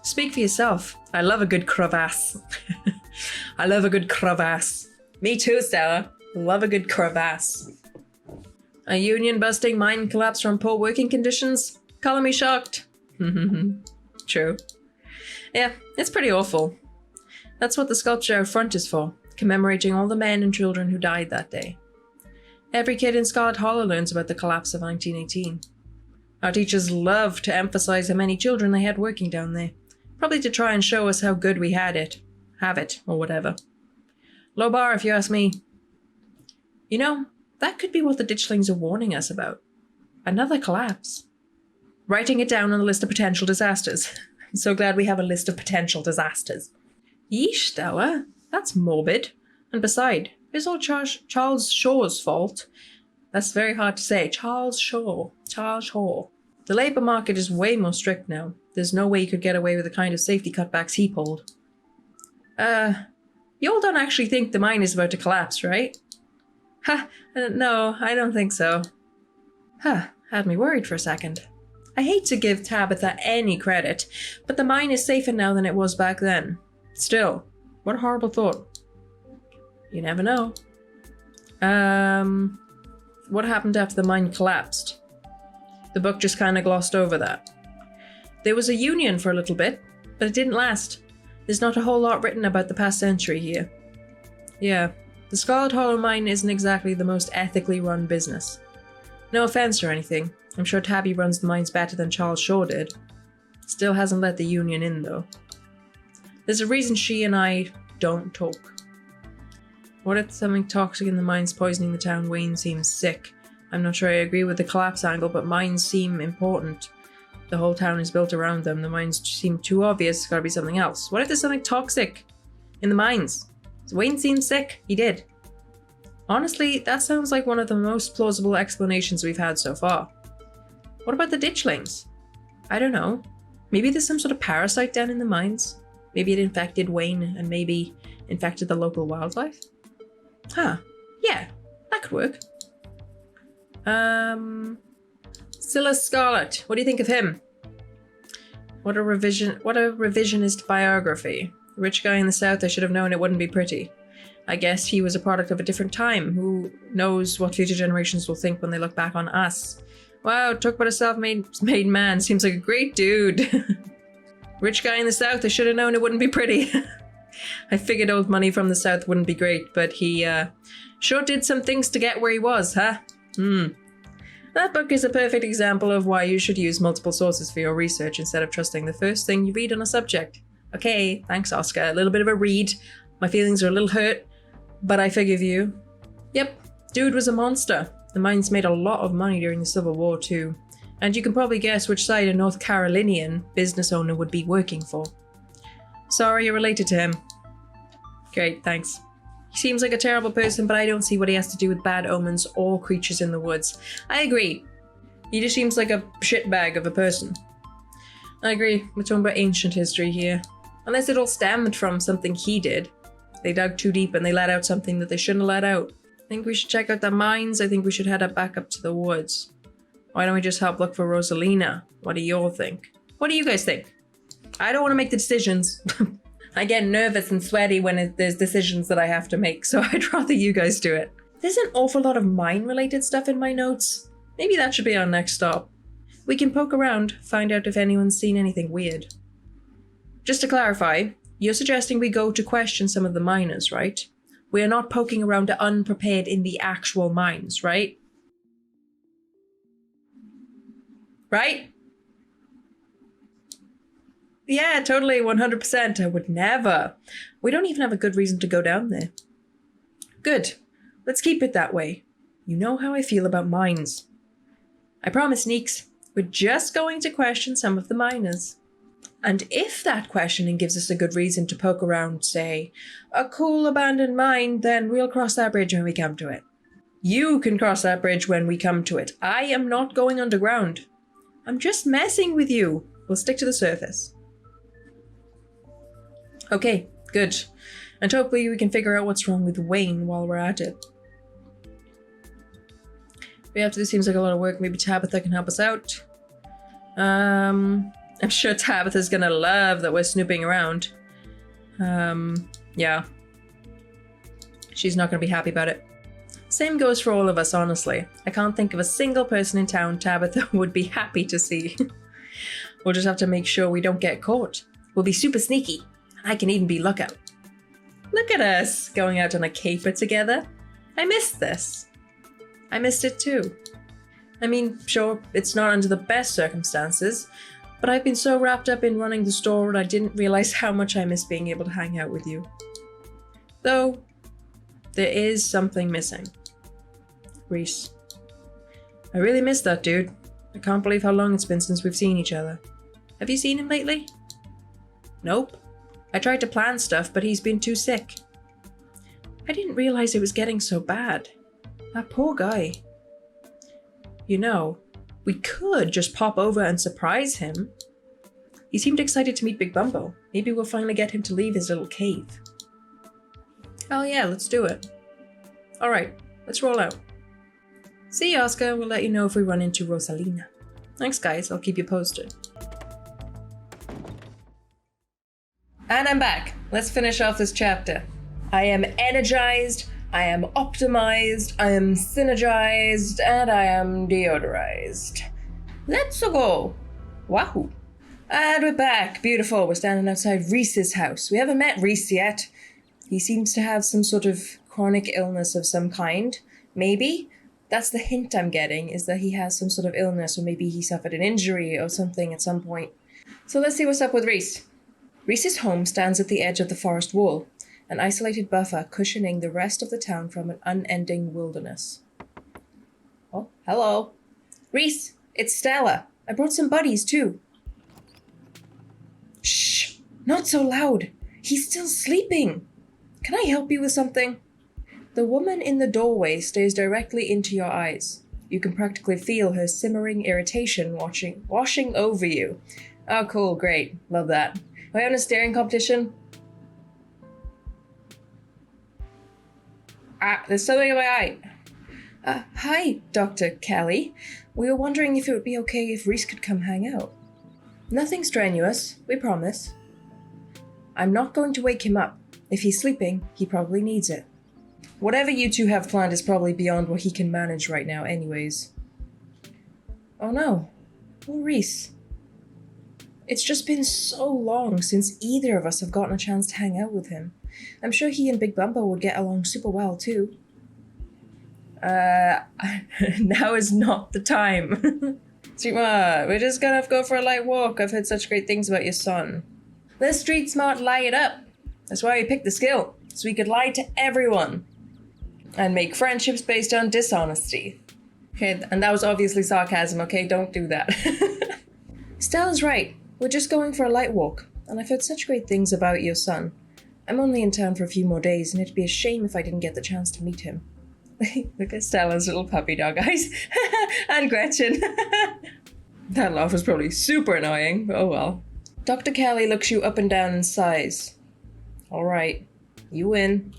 Speak for yourself. I love a good crevasse. I love a good crevasse. Me too, Stella. Love a good crevasse. A union busting mine collapse from poor working conditions? Color me shocked. True. Yeah, it's pretty awful. That's what the sculpture out front is for, commemorating all the men and children who died that day. Every kid in Scarlet Hollow learns about the collapse of 1918. Our teachers love to emphasize how many children they had working down there, probably to try and show us how good we had it. Have it, or whatever. Low bar, if you ask me. You know, that could be what the ditchlings are warning us about. Another collapse. Writing it down on the list of potential disasters. I'm so glad we have a list of potential disasters. Yeesh, Stella. That's morbid. And beside, it's all Charles Shaw's fault. That's very hard to say. Charles Shaw. Charles Shaw. The labour market is way more strict now. There's no way you could get away with the kind of safety cutbacks he pulled. You all don't actually think the mine is about to collapse, right? Ha! No, I don't think so. Huh, had me worried for a second. I hate to give Tabitha any credit, but the mine is safer now than it was back then. Still, what a horrible thought. You never know. What happened after the mine collapsed? The book just kind of glossed over that. There was a union for a little bit, but it didn't last. There's not a whole lot written about the past century here. Yeah, the Scarlet Hollow mine isn't exactly the most ethically run business. No offense or anything. I'm sure Tabby runs the mines better than Charles Shaw did. Still hasn't let the union in, though. There's a reason she and I don't talk. What if something toxic in the mines poisoning the town? Wayne seems sick. I'm not sure I agree with the collapse angle, but mines seem important. The whole town is built around them. The mines seem too obvious. It's gotta be something else. What if there's something toxic in the mines? Wayne seems sick. He did. Honestly, that sounds like one of the most plausible explanations we've had so far. What about the ditchlings? I don't know. Maybe there's some sort of parasite down in the mines. Maybe it infected Wayne and maybe infected the local wildlife. Huh. Yeah, that could work. Silas Scarlet, what do you think of him? What a revisionist biography. Rich guy in the south, I should have known it wouldn't be pretty. I guess he was a product of a different time. Who knows what future generations will think when they look back on us. Wow, talk about a self-made man. Seems like a great dude. Rich guy in the south, I should have known it wouldn't be pretty. I figured old money from the south wouldn't be great, but he sure did some things to get where he was, huh? That book is a perfect example of why you should use multiple sources for your research instead of trusting the first thing you read on a subject. Okay, thanks Oscar. A little bit of a read. My feelings are a little hurt, but I forgive you. Yep, dude was a monster. The mines made a lot of money during the Civil War too. And you can probably guess which side a North Carolinian business owner would be working for. Sorry you're related to him. Great, thanks. He seems like a terrible person, but I don't see what he has to do with bad omens or creatures in the woods. I agree. He just seems like a shitbag of a person. I agree. We're talking about ancient history here. Unless it all stemmed from something he did. They dug too deep and they let out something that they shouldn't have let out. I think we should check out the mines. I think we should head back up to the woods. Why don't we just help look for Rosalina? What do you all think? What do you guys think? I don't want to make the decisions. I get nervous and sweaty when there's decisions that I have to make, so I'd rather you guys do it. There's an awful lot of mine-related stuff in my notes. Maybe that should be our next stop. We can poke around, find out if anyone's seen anything weird. Just to clarify, you're suggesting we go to question some of the miners, right? We are not poking around unprepared in the actual mines, right? Right? Yeah, totally, 100%. I would never. We don't even have a good reason to go down there. Good. Let's keep it that way. You know how I feel about mines. I promise, Neeks, we're just going to question some of the miners. And if that questioning gives us a good reason to poke around, say, a cool abandoned mine, then we'll cross that bridge when we come to it. You can cross that bridge when we come to it. I am not going underground. I'm just messing with you. We'll stick to the surface. Okay, good. And hopefully we can figure out what's wrong with Wayne while we're at it. But after this seems like a lot of work, maybe Tabitha can help us out. I'm sure Tabitha's gonna love that we're snooping around. Yeah. She's not gonna be happy about it. Same goes for all of us, honestly. I can't think of a single person in town Tabitha would be happy to see. We'll just have to make sure we don't get caught. We'll be super sneaky. I can even be lookout. Look at us going out on a caper together. I missed this. I missed it too. I mean, sure, it's not under the best circumstances, but I've been so wrapped up in running the store that I didn't realize how much I missed being able to hang out with you. Though, there is something missing. Reese. I really miss that dude. I can't believe how long it's been since we've seen each other. Have you seen him lately? Nope. I tried to plan stuff, but he's been too sick. I didn't realize it was getting so bad. That poor guy. You know, we could just pop over and surprise him. He seemed excited to meet Big Bumbo. Maybe we'll finally get him to leave his little cave. Oh yeah, let's do it. Alright, let's roll out. See you, Oscar. We'll let you know if we run into Rosalina. Thanks, guys. I'll keep you posted. And I'm back. Let's finish off this chapter. I am energized, I am optimized, I am synergized, and I am deodorized. Let's go. Wahoo. And we're back. Beautiful. We're standing outside Reese's house. We haven't met Reese yet. He seems to have some sort of chronic illness of some kind. Maybe. That's the hint I'm getting, is that he has some sort of illness, or maybe he suffered an injury or something at some point. So let's see what's up with Reese. Reese's home stands at the edge of the forest wall, an isolated buffer cushioning the rest of the town from an unending wilderness. Oh, hello. Reese, it's Stella. I brought some buddies, too. Shh, not so loud. He's still sleeping. Can I help you with something? The woman in the doorway stares directly into your eyes. You can practically feel her simmering irritation washing over you. Oh, cool, great. Love that. Are we on a staring competition? There's something in my eye. Hi, Dr. Kelly. We were wondering if it would be okay if Reese could come hang out. Nothing strenuous, we promise. I'm not going to wake him up. If he's sleeping, he probably needs it. Whatever you two have planned is probably beyond what he can manage right now anyways. Oh no. Poor Reese. It's just been so long since either of us have gotten a chance to hang out with him. I'm sure he and Big Bumbo would get along super well too. Now is not the time. Sweetheart, we're just gonna go for a light walk. I've heard such great things about your son. Let's street smart lie it up. That's why we picked the skill, so we could lie to everyone. And make friendships based on dishonesty. Okay, and that was obviously sarcasm, okay? Don't do that. Stella's right. We're just going for a light walk, and I've heard such great things about your son. I'm only in town for a few more days, and it'd be a shame if I didn't get the chance to meet him. Look at Stella's little puppy dog eyes. And Gretchen. That laugh was probably super annoying, but oh well. Dr. Kelly looks you up and down and sighs. Alright, you win.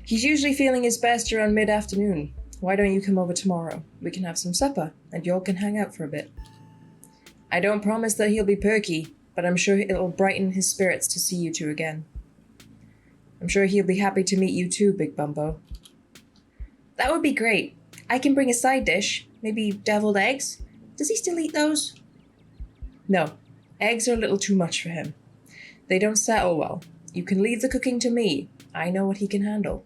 He's usually feeling his best around mid-afternoon. Why don't you come over tomorrow? We can have some supper, and y'all can hang out for a bit. I don't promise that he'll be perky, but I'm sure it'll brighten his spirits to see you two again. I'm sure he'll be happy to meet you too, Big Bumbo. That would be great. I can bring a side dish, maybe deviled eggs. Does he still eat those? No, eggs are a little too much for him. They don't settle well. You can leave the cooking to me. I know what he can handle.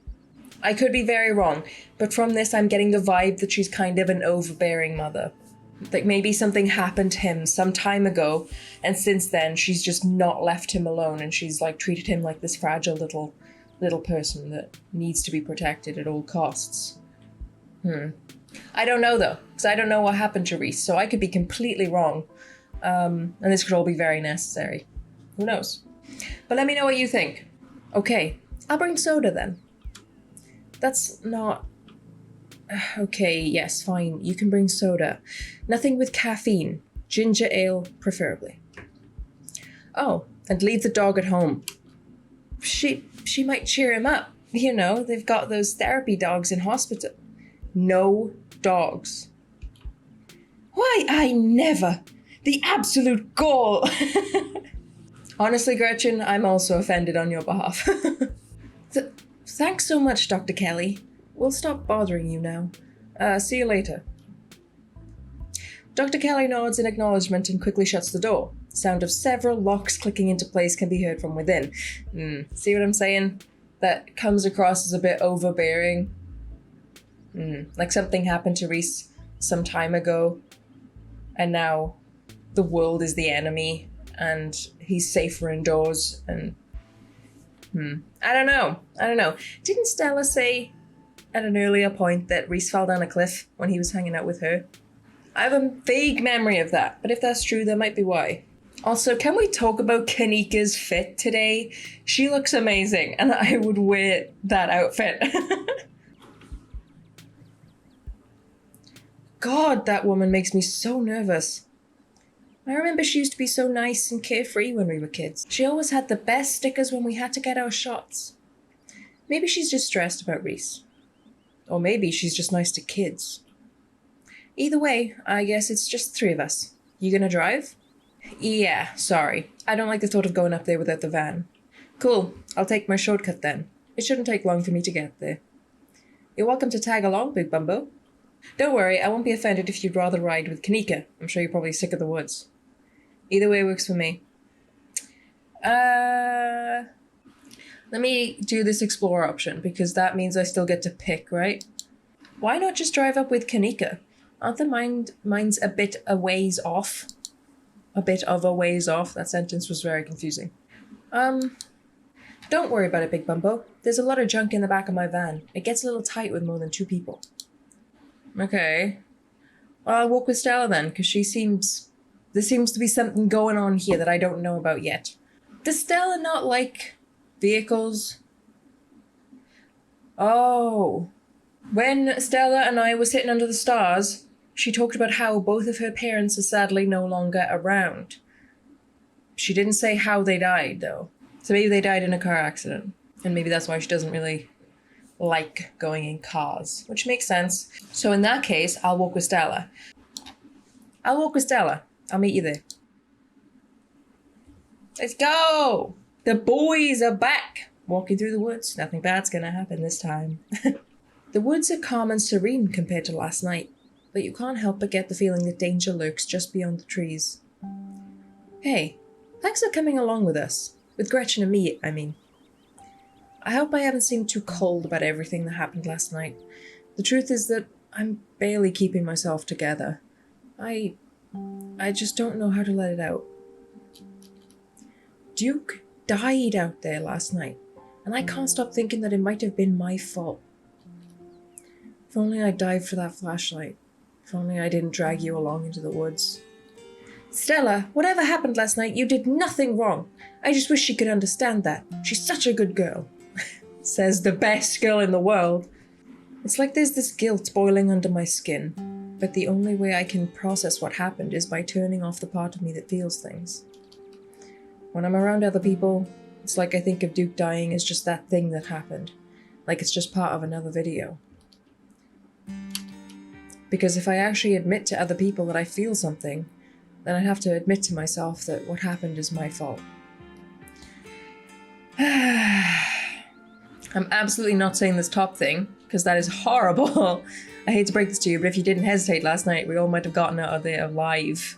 I could be very wrong, but from this I'm getting the vibe that she's kind of an overbearing mother. Like maybe something happened to him some time ago, and since then she's just not left him alone, and she's like treated him like this fragile little person that needs to be protected at all costs. I don't know though, because I don't know what happened to Reese, so I could be completely wrong. And this could all be very necessary. Who knows? But let me know what you think. Okay, I'll bring soda then. That's not... Okay, yes, fine. You can bring soda. Nothing with caffeine. Ginger ale, preferably. Oh, and leave the dog at home. She might cheer him up. You know, they've got those therapy dogs in hospital. No dogs. Why, I never. The absolute gall. Honestly, Gretchen, I'm also offended on your behalf. Thanks so much, Dr. Kelly. We'll stop bothering you now. See you later. Dr. Kelly nods in acknowledgement and quickly shuts the door. The sound of several locks clicking into place can be heard from within. See what I'm saying? That comes across as a bit overbearing. Like something happened to Reese some time ago, and now the world is the enemy, and he's safer indoors, and... I don't know. Didn't Stella say at an earlier point that Reese fell down a cliff when he was hanging out with her? I have a vague memory of that, but if that's true, that might be why. Also, can we talk about Kanika's fit today? She looks amazing, and I would wear that outfit. God, that woman makes me so nervous. I remember she used to be so nice and carefree when we were kids. She always had the best stickers when we had to get our shots. Maybe she's just stressed about Reese. Or maybe she's just nice to kids. Either way, I guess it's just the three of us. You gonna drive? Yeah, sorry. I don't like the thought of going up there without the van. Cool, I'll take my shortcut then. It shouldn't take long for me to get there. You're welcome to tag along, Big Bumbo. Don't worry, I won't be offended if you'd rather ride with Kanika. I'm sure you're probably sick of the woods. Either way works for me. Let me do this Explorer option, because that means I still get to pick, right? Why not just drive up with Kanika? Aren't the mines a bit a ways off? A bit of a ways off? That sentence was very confusing. Don't worry about it, Big Bumbo. There's a lot of junk in the back of my van. It gets a little tight with more than 2 people. Okay. Well, I'll walk with Stella then, because there seems to be something going on here that I don't know about yet. Does Stella not like vehicles? Oh. When Stella and I were sitting under the stars, she talked about how both of her parents are sadly no longer around. She didn't say how they died, though. So maybe they died in a car accident. And maybe that's why she doesn't really like going in cars, which makes sense. So in that case, I'll walk with Stella. I'll meet you there. Let's go! The boys are back! Walking through the woods. Nothing bad's gonna happen this time. The woods are calm and serene compared to last night, but you can't help but get the feeling that danger lurks just beyond the trees. Hey, thanks for coming along with us. With Gretchen and me, I mean. I hope I haven't seemed too cold about everything that happened last night. The truth is that I'm barely keeping myself together. I just don't know how to let it out. Duke died out there last night, and I can't stop thinking that it might have been my fault. If only I dived for that flashlight. If only I didn't drag you along into the woods. Stella, whatever happened last night, you did nothing wrong. I just wish she could understand that. She's such a good girl. Says the best girl in the world. It's like there's this guilt boiling under my skin, but the only way I can process what happened is by turning off the part of me that feels things. When I'm around other people, it's like I think of Duke dying as just that thing that happened, like it's just part of another video. Because if I actually admit to other people that I feel something, then I'd have to admit to myself that what happened is my fault. I'm absolutely not saying this top thing, because that is horrible. I hate to break this to you, but if you didn't hesitate last night, we all might have gotten out of there alive.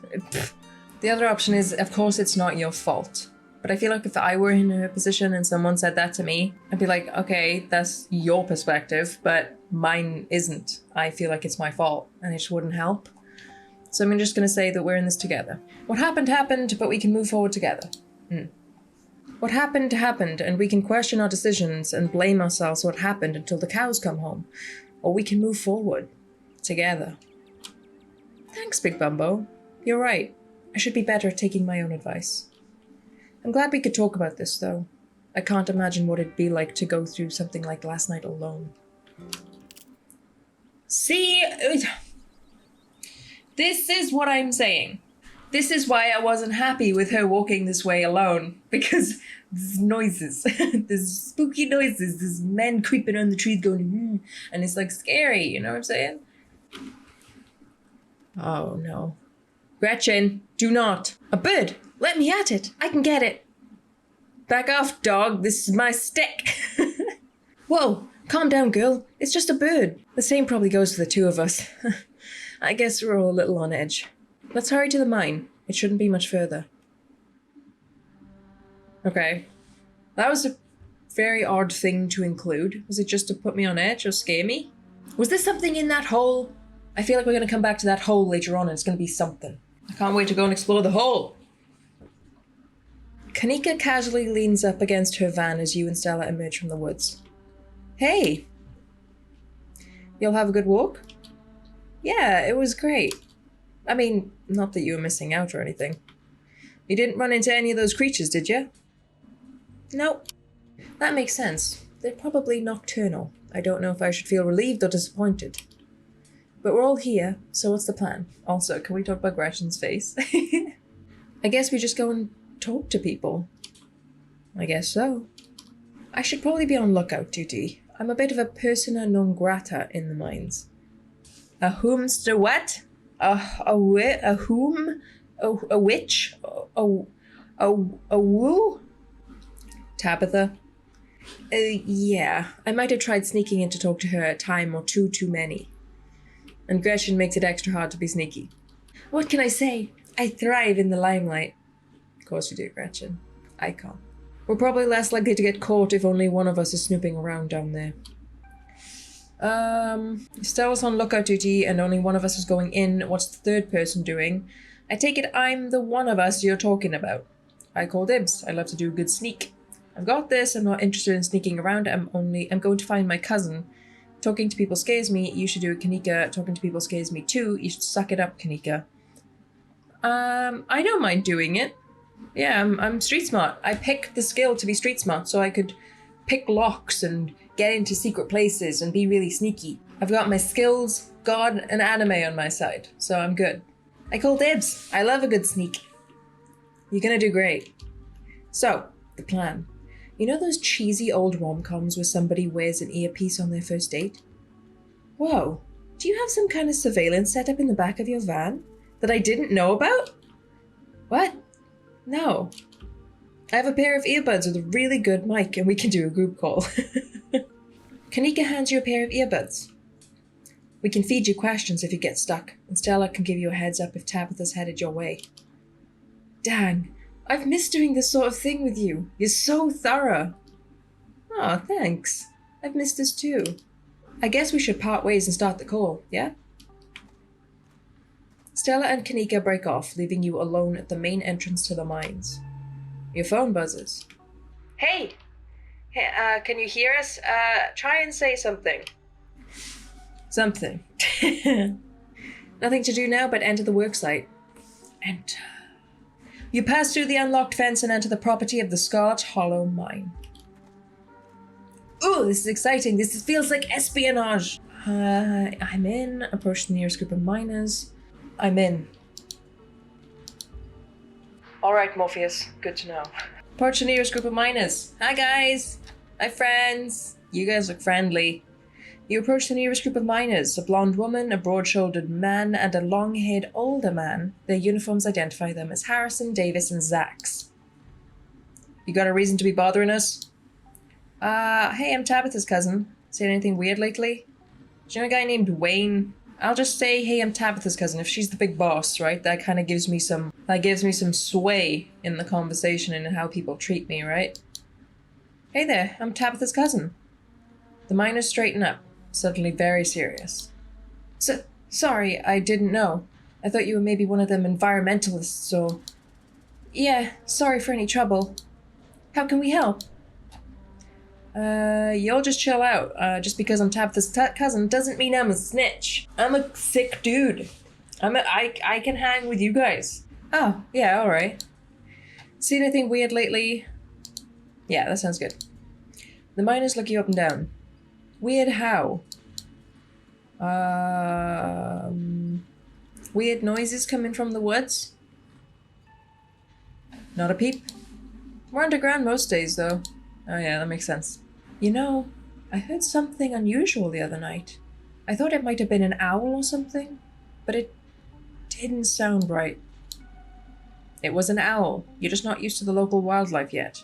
The other option is, of course, it's not your fault. But I feel like if I were in her position and someone said that to me, I'd be like, okay, that's your perspective, but mine isn't. I feel like it's my fault, and it just wouldn't help. So I'm just going to say that we're in this together. What happened, happened, but we can move forward together. What happened, happened, and we can question our decisions and blame ourselves for what happened until the cows come home. Or we can move forward. Together. Thanks, Big Bumbo. You're right. I should be better at taking my own advice. I'm glad we could talk about this, though. I can't imagine what it'd be like to go through something like last night alone. See? This is what I'm saying. This is why I wasn't happy with her walking this way alone. Because there's noises. There's spooky noises. There's men creeping on the trees going, and it's like scary, you know what I'm saying? Oh no. Gretchen, do not. A bird! Let me at it! I can get it! Back off, dog. This is my stick. Whoa! Calm down, girl. It's just a bird. The same probably goes for the two of us. I guess we're all a little on edge. Let's hurry to the mine. It shouldn't be much further. Okay. That was a very odd thing to include. Was it just to put me on edge or scare me? Was there something in that hole? I feel like we're going to come back to that hole later on and it's going to be something. I can't wait to go and explore the hole. Kanika casually leans up against her van as you and Stella emerge from the woods. Hey! You'll have a good walk? Yeah, it was great. I mean, not that you were missing out or anything. You didn't run into any of those creatures, did you? Nope. That makes sense. They're probably nocturnal. I don't know if I should feel relieved or disappointed. But we're all here, so what's the plan? Also, can we talk about Gretchen's face? I guess we just go and talk to people. I guess so. I should probably be on lookout duty. I'm a bit of a persona non grata in the mines. A whomster what? A whom? A witch? A woo? Tabitha? Yeah. I might have tried sneaking in to talk to her a time or two too many. And Gretchen makes it extra hard to be sneaky. What can I say? I thrive in the limelight. Of course you do, Gretchen. Icon. We're probably less likely to get caught if only one of us is snooping around down there. Stella's on lookout duty and only one of us is going in. What's the third person doing? I take it I'm the one of us you're talking about. I call dibs. I love to do a good sneak. I've got this. I'm not interested in sneaking around. I'm going to find my cousin. Talking to people scares me. You should do it, Kanika. Talking to people scares me too. You should suck it up, Kanika. I don't mind doing it. Yeah, I'm street smart. I picked the skill to be street smart so I could pick locks and get into secret places and be really sneaky. I've got my skills, God, and anime on my side, so I'm good. I call dibs. I love a good sneak. You're gonna do great. So, the plan. You know those cheesy old rom-coms where somebody wears an earpiece on their first date? Whoa, do you have some kind of surveillance set up in the back of your van that I didn't know about? What? No. I have a pair of earbuds with a really good mic and we can do a group call. Kanika hands you a pair of earbuds. We can feed you questions if you get stuck, and Stella can give you a heads up if Tabitha's headed your way. Dang, I've missed doing this sort of thing with you. You're so thorough. Aw, thanks. I've missed this too. I guess we should part ways and start the call, yeah? Stella and Kanika break off, leaving you alone at the main entrance to the mines. Your phone buzzes. Hey! Hey, can you hear us? Try and say something. Something. Nothing to do now but enter the worksite. Enter. You pass through the unlocked fence and enter the property of the Scarlet Hollow mine. Ooh, this is exciting. This feels like espionage. I'm in. Approach the nearest group of miners. I'm in. Alright, Morpheus. Good to know. Approach the nearest group of miners. Hi, guys. Hi, friends. You guys look friendly. You approach the nearest group of miners. A blonde woman, a broad-shouldered man, and a long-haired older man. Their uniforms identify them as Harrison, Davis, and Zax. You got a reason to be bothering us? Hey, I'm Tabitha's cousin. Seen anything weird lately? Do you know a guy named Wayne? I'll just say, hey, I'm Tabitha's cousin. If she's the big boss, right? That kind of gives me some sway in the conversation and how people treat me, right? Hey there, I'm Tabitha's cousin. The miners straighten up, suddenly very serious. Sorry, I didn't know. I thought you were maybe one of them environmentalists or... Yeah, sorry for any trouble. How can we help? Y'all just chill out. Just because I'm Tabitha's cousin doesn't mean I'm a snitch. I'm a sick dude. I can hang with you guys. Oh, yeah, alright. See anything weird lately? Yeah, that sounds good. The miners look you up and down. Weird how? Weird noises coming from the woods? Not a peep. We're underground most days, though. Oh yeah, that makes sense. You know, I heard something unusual the other night. I thought it might have been an owl or something, but it didn't sound right. It was an owl. You're just not used to the local wildlife yet.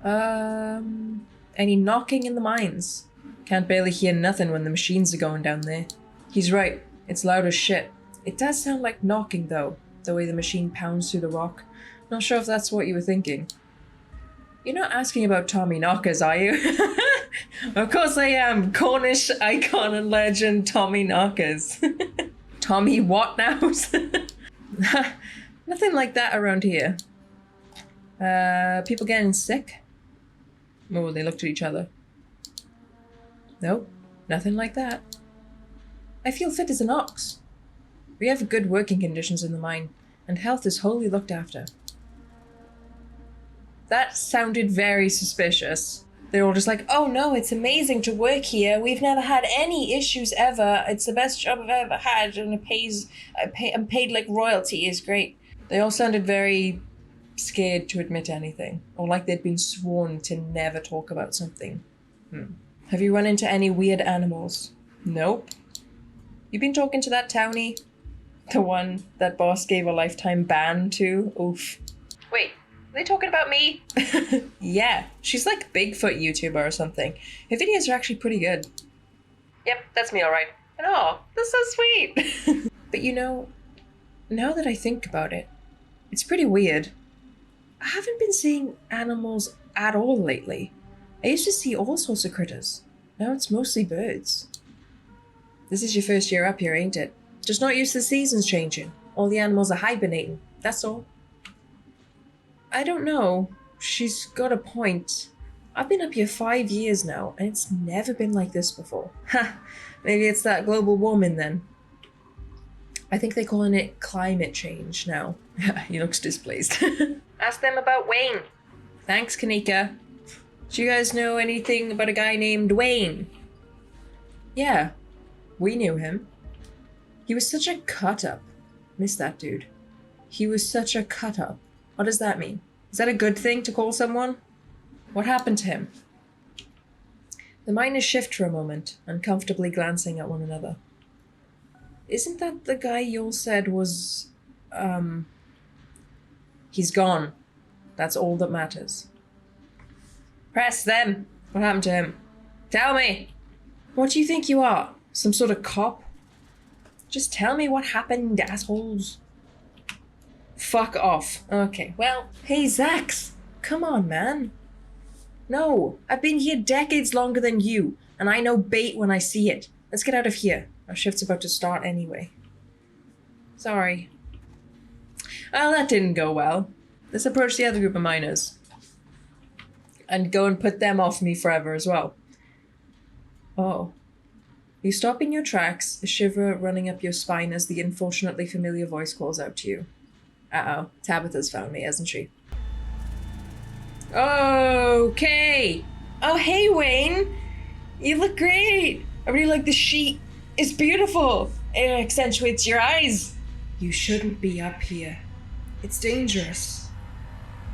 Any knocking in the mines? Can't barely hear nothing when the machines are going down there. He's right. It's loud as shit. It does sound like knocking, though, the way the machine pounds through the rock. Not sure if that's what you were thinking. You're not asking about Tommy Knockers, are you? Of course I am. Cornish icon and legend Tommy Knockers. Tommy what now? Nothing like that around here. People getting sick? Oh, they looked at each other. Nope, nothing like that. I feel fit as an ox. We have good working conditions in the mine, and health is wholly looked after. That sounded very suspicious. They're all just like, oh no, it's amazing to work here. We've never had any issues ever. It's the best job I've ever had, and I'm paid like royalty. Is great. They all sounded very scared to admit anything, or like they'd been sworn to never talk about something. Have you run into any weird animals? Nope. You been talking to that townie? The one that boss gave a lifetime ban to? Oof. Wait, are they talking about me? Yeah, she's like a Bigfoot YouTuber or something. Her videos are actually pretty good. Yep, that's me alright. And oh, that's so sweet. But you know, now that I think about it, it's pretty weird. I haven't been seeing animals at all lately. I used to see all sorts of critters. Now it's mostly birds. This is your first year up here, ain't it? Just not used to the seasons changing. All the animals are hibernating, that's all. I don't know. She's got a point. I've been up here 5 years now, and it's never been like this before. Ha! Maybe it's that global warming then. I think they're calling it climate change now. He looks displeased. Ask them about Wayne. Thanks, Kanika. Do you guys know anything about a guy named Wayne? Yeah, we knew him. He was such a cut-up. Miss that dude. He was such a cut-up. What does that mean? Is that a good thing to call someone? What happened to him? The miners shift for a moment, uncomfortably glancing at one another. Isn't that the guy you all said was, He's gone. That's all that matters. Press them. What happened to him? Tell me. What do you think you are? Some sort of cop? Just tell me what happened, assholes. Fuck off. Okay, well, hey, Zax. Come on, man. No, I've been here decades longer than you, and I know bait when I see it. Let's get out of here. Our shift's about to start anyway. Sorry. Well, that didn't go well. Let's approach the other group of miners. And go and put them off me forever as well. Oh. You stop in your tracks, a shiver running up your spine as the unfortunately familiar voice calls out to you. Uh-oh, Tabitha's found me, hasn't she? Okay. Oh, hey, Wayne. You look great. I really like the sheet. It's beautiful. It accentuates your eyes. You shouldn't be up here. It's dangerous.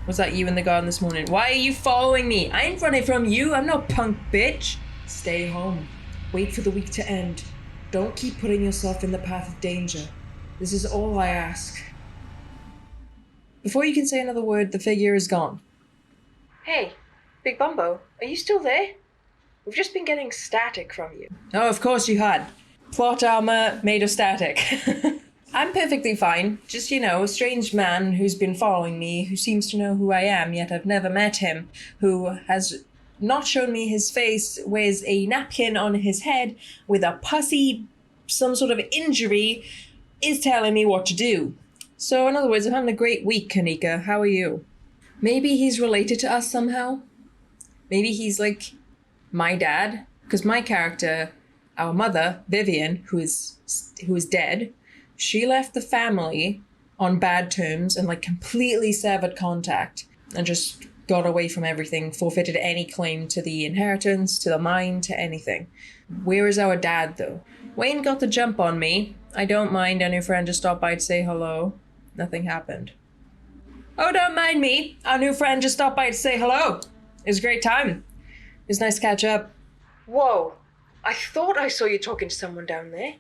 Was that you in the garden this morning? Why are you following me? I ain't running from you. I'm no punk bitch. Stay home. Wait for the week to end. Don't keep putting yourself in the path of danger. This is all I ask. Before you can say another word, the figure is gone. Hey, Big Bumbo, are you still there? We've just been getting static from you. Oh, of course you had. Plot armor made of static. I'm perfectly fine. Just, a strange man who's been following me, who seems to know who I am, yet I've never met him, who has not shown me his face, wears a napkin on his head with a pussy, some sort of injury, is telling me what to do. So, in other words, I'm having a great week, Kanika. How are you? Maybe he's related to us somehow? Maybe he's like my dad? Because my character, our mother, Vivian, who is dead, she left the family on bad terms and like completely severed contact and just got away from everything, forfeited any claim to the inheritance, to the mine, to anything. Where is our dad, though? Wayne got the jump on me. I don't mind. Our new friend just stopped by to say hello. Nothing happened. Oh, don't mind me. Our new friend just stopped by to say hello. It was a great time. It was nice to catch up. Whoa. I thought I saw you talking to someone down there.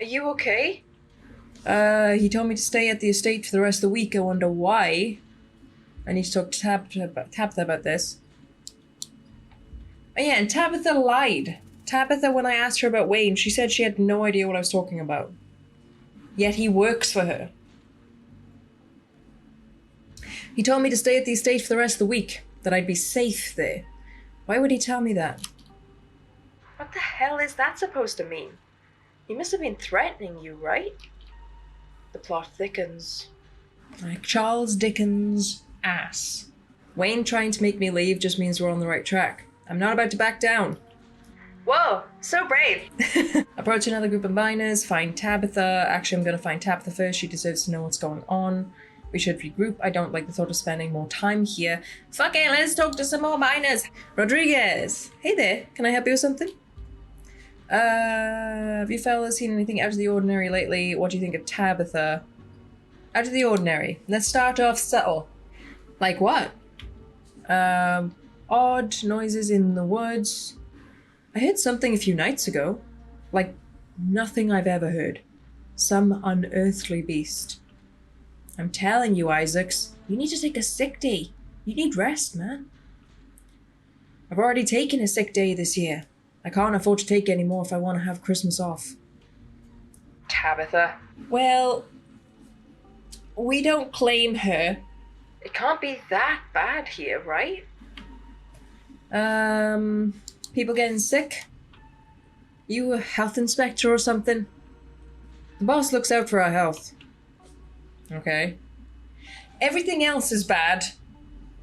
Are you okay? He told me to stay at the estate for the rest of the week. I wonder why. I need to talk to Tabitha about this. Oh yeah, and Tabitha lied. Tabitha, when I asked her about Wayne, she said she had no idea what I was talking about. Yet he works for her. He told me to stay at the estate for the rest of the week, that I'd be safe there. Why would he tell me that? What the hell is that supposed to mean? He must have been threatening you, right? The plot thickens. Like Charles Dickens' ass. Wayne trying to make me leave just means we're on the right track. I'm not about to back down. Whoa, so brave. Approach another group of miners, find Tabitha. Actually, I'm gonna find Tabitha first. She deserves to know what's going on. We should regroup. I don't like the thought of spending more time here. Fuck it, let's talk to some more miners. Rodriguez. Hey there, can I help you with something? Have you fellas seen anything out of the ordinary lately? What do you think of Tabitha? Out of the ordinary. Let's start off subtle. Like what? Odd noises in the woods. I heard something a few nights ago. Like nothing I've ever heard. Some unearthly beast. I'm telling you, Isaacs, you need to take a sick day. You need rest, man. I've already taken a sick day this year. I can't afford to take any more if I want to have Christmas off. Tabitha. Well, we don't claim her. It can't be that bad here, right? People getting sick? You a health inspector or something? The boss looks out for our health. Okay. Everything else is bad,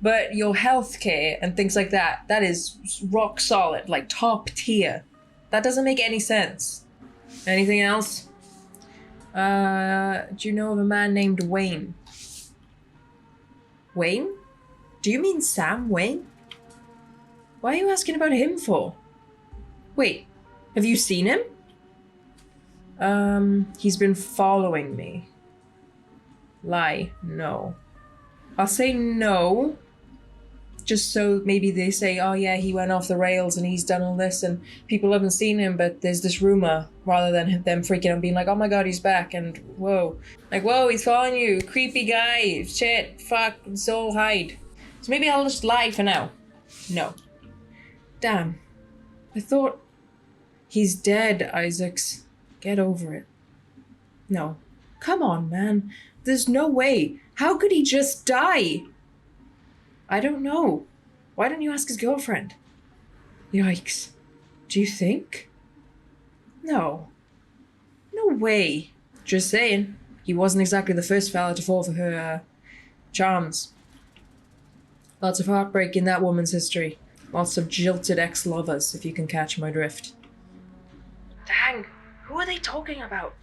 but your healthcare and things like that, that is rock solid, like top tier. That doesn't make any sense. Anything else? Do you know of a man named Wayne? Wayne? Do you mean Sam Wayne? Why are you asking about him for? Wait, have you seen him? He's been following me. Lie, no. I'll say no, just so maybe they say, oh yeah, he went off the rails and he's done all this and people haven't seen him, but there's this rumor, rather than them freaking out being like, oh my god, he's back, and whoa. Like, whoa, he's following you, creepy guy, shit, fuck, soul hide. So maybe I'll just lie for now. No. Damn. I thought... He's dead, Isaacs. Get over it. No. Come on, man. There's no way. How could he just die? I don't know. Why don't you ask his girlfriend? Yikes. Do you think? No. No way. Just saying. He wasn't exactly the first fella to fall for her, charms. Lots of heartbreak in that woman's history. Lots of jilted ex-lovers, if you can catch my drift. Dang. Who are they talking about?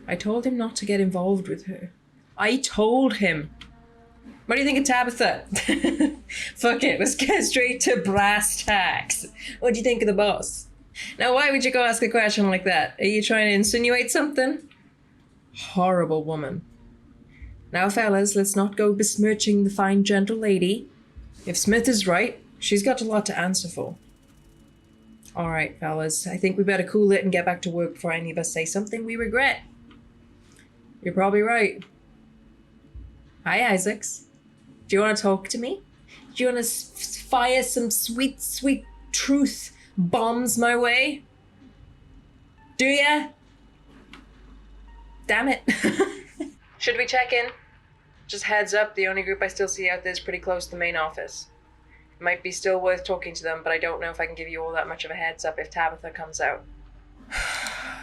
I told him not to get involved with her. I told him. What do you think of Tabitha? Fuck it, let's get straight to brass tacks. What do you think of the boss? Now, why would you go ask a question like that? Are you trying to insinuate something? Horrible woman. Now, fellas, let's not go besmirching the fine, gentle lady. If Smith is right, she's got a lot to answer for. All right, fellas, I think we better cool it and get back to work before any of us say something we regret. You're probably right. Hi, Isaacs. Do you want to talk to me? Do you want to fire some sweet, sweet truth bombs my way? Do ya? Damn it. Should we check in? Just heads up, the only group I still see out there is pretty close to the main office. It might be still worth talking to them, but I don't know if I can give you all that much of a heads up if Tabitha comes out.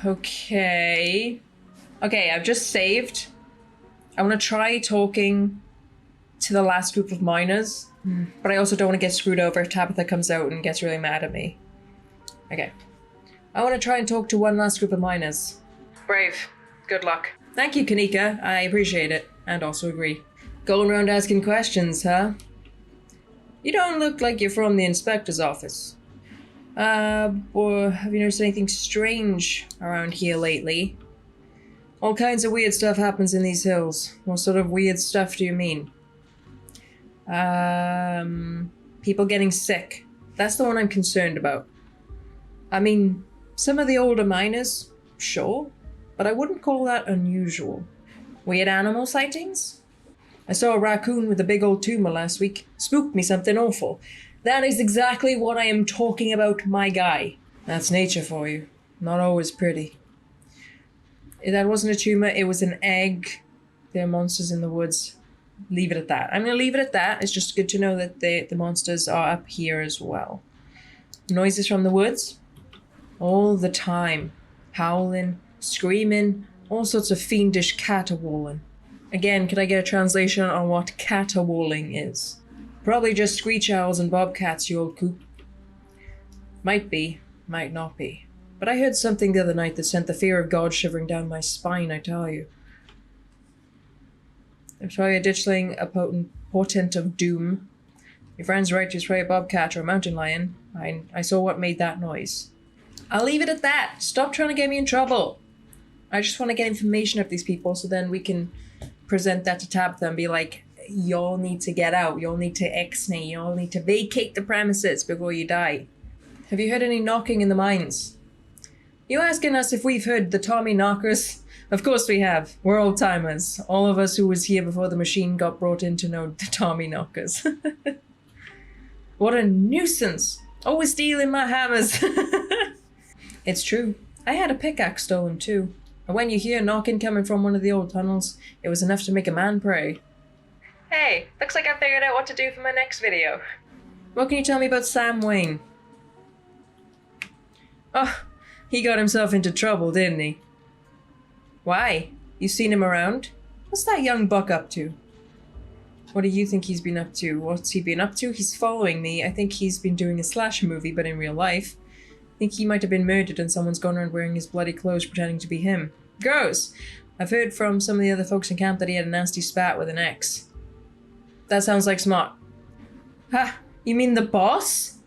Okay, I've just saved. I want to try talking to the last group of miners, but I also don't want to get screwed over if Tabitha comes out and gets really mad at me. Okay. I want to try and talk to one last group of miners. Brave. Good luck. Thank you, Kanika. I appreciate it. And also agree. Going around asking questions, huh? You don't look like you're from the inspector's office. Or have you noticed anything strange around here lately? All kinds of weird stuff happens in these hills. What sort of weird stuff do you mean? People getting sick. That's the one I'm concerned about. I mean, some of the older miners, sure, but I wouldn't call that unusual. Weird animal sightings? I saw a raccoon with a big old tumor last week. Spooked me something awful. That is exactly what I am talking about, my guy. That's nature for you. Not always pretty. That wasn't a tumor, it was an egg. There are monsters in the woods. Leave it at that. I'm going to leave it at that. It's just good to know that the monsters are up here as well. Noises from the woods? All the time. Howling, screaming, all sorts of fiendish caterwauling. Again, could I get a translation on what caterwauling is? Probably just screech owls and bobcats, you old coop. Might be, might not be. But I heard something the other night that sent the fear of God shivering down my spine, I tell you. If probably a ditchling, a portent of doom. Your friend's right to spray a bobcat or a mountain lion. I saw what made that noise. I'll leave it at that. Stop trying to get me in trouble. I just want to get information of these people so then we can present that to Tabitha and be like, y'all need to get out. Y'all need to ex-nay. Y'all need to vacate the premises before you die. Have you heard any knocking in the mines? You asking us if we've heard the Tommy knockers? Of course we have. We're old timers. All of us who was here before the machine got brought in to know the Tommy knockers. What a nuisance. Always stealing my hammers. It's true. I had a pickaxe stolen too. And when you hear knocking coming from one of the old tunnels, it was enough to make a man pray. Hey, looks like I figured out what to do for my next video. What can you tell me about Sam Wayne? Oh, he got himself into trouble, didn't he? Why? You seen him around? What's that young buck up to? What do you think he's been up to? What's he been up to? He's following me. I think he's been doing a slasher movie, but in real life. I think he might have been murdered and someone's gone around wearing his bloody clothes pretending to be him. Gross! I've heard from some of the other folks in camp that he had a nasty spat with an ex. That sounds like smart. Ha! You mean the boss?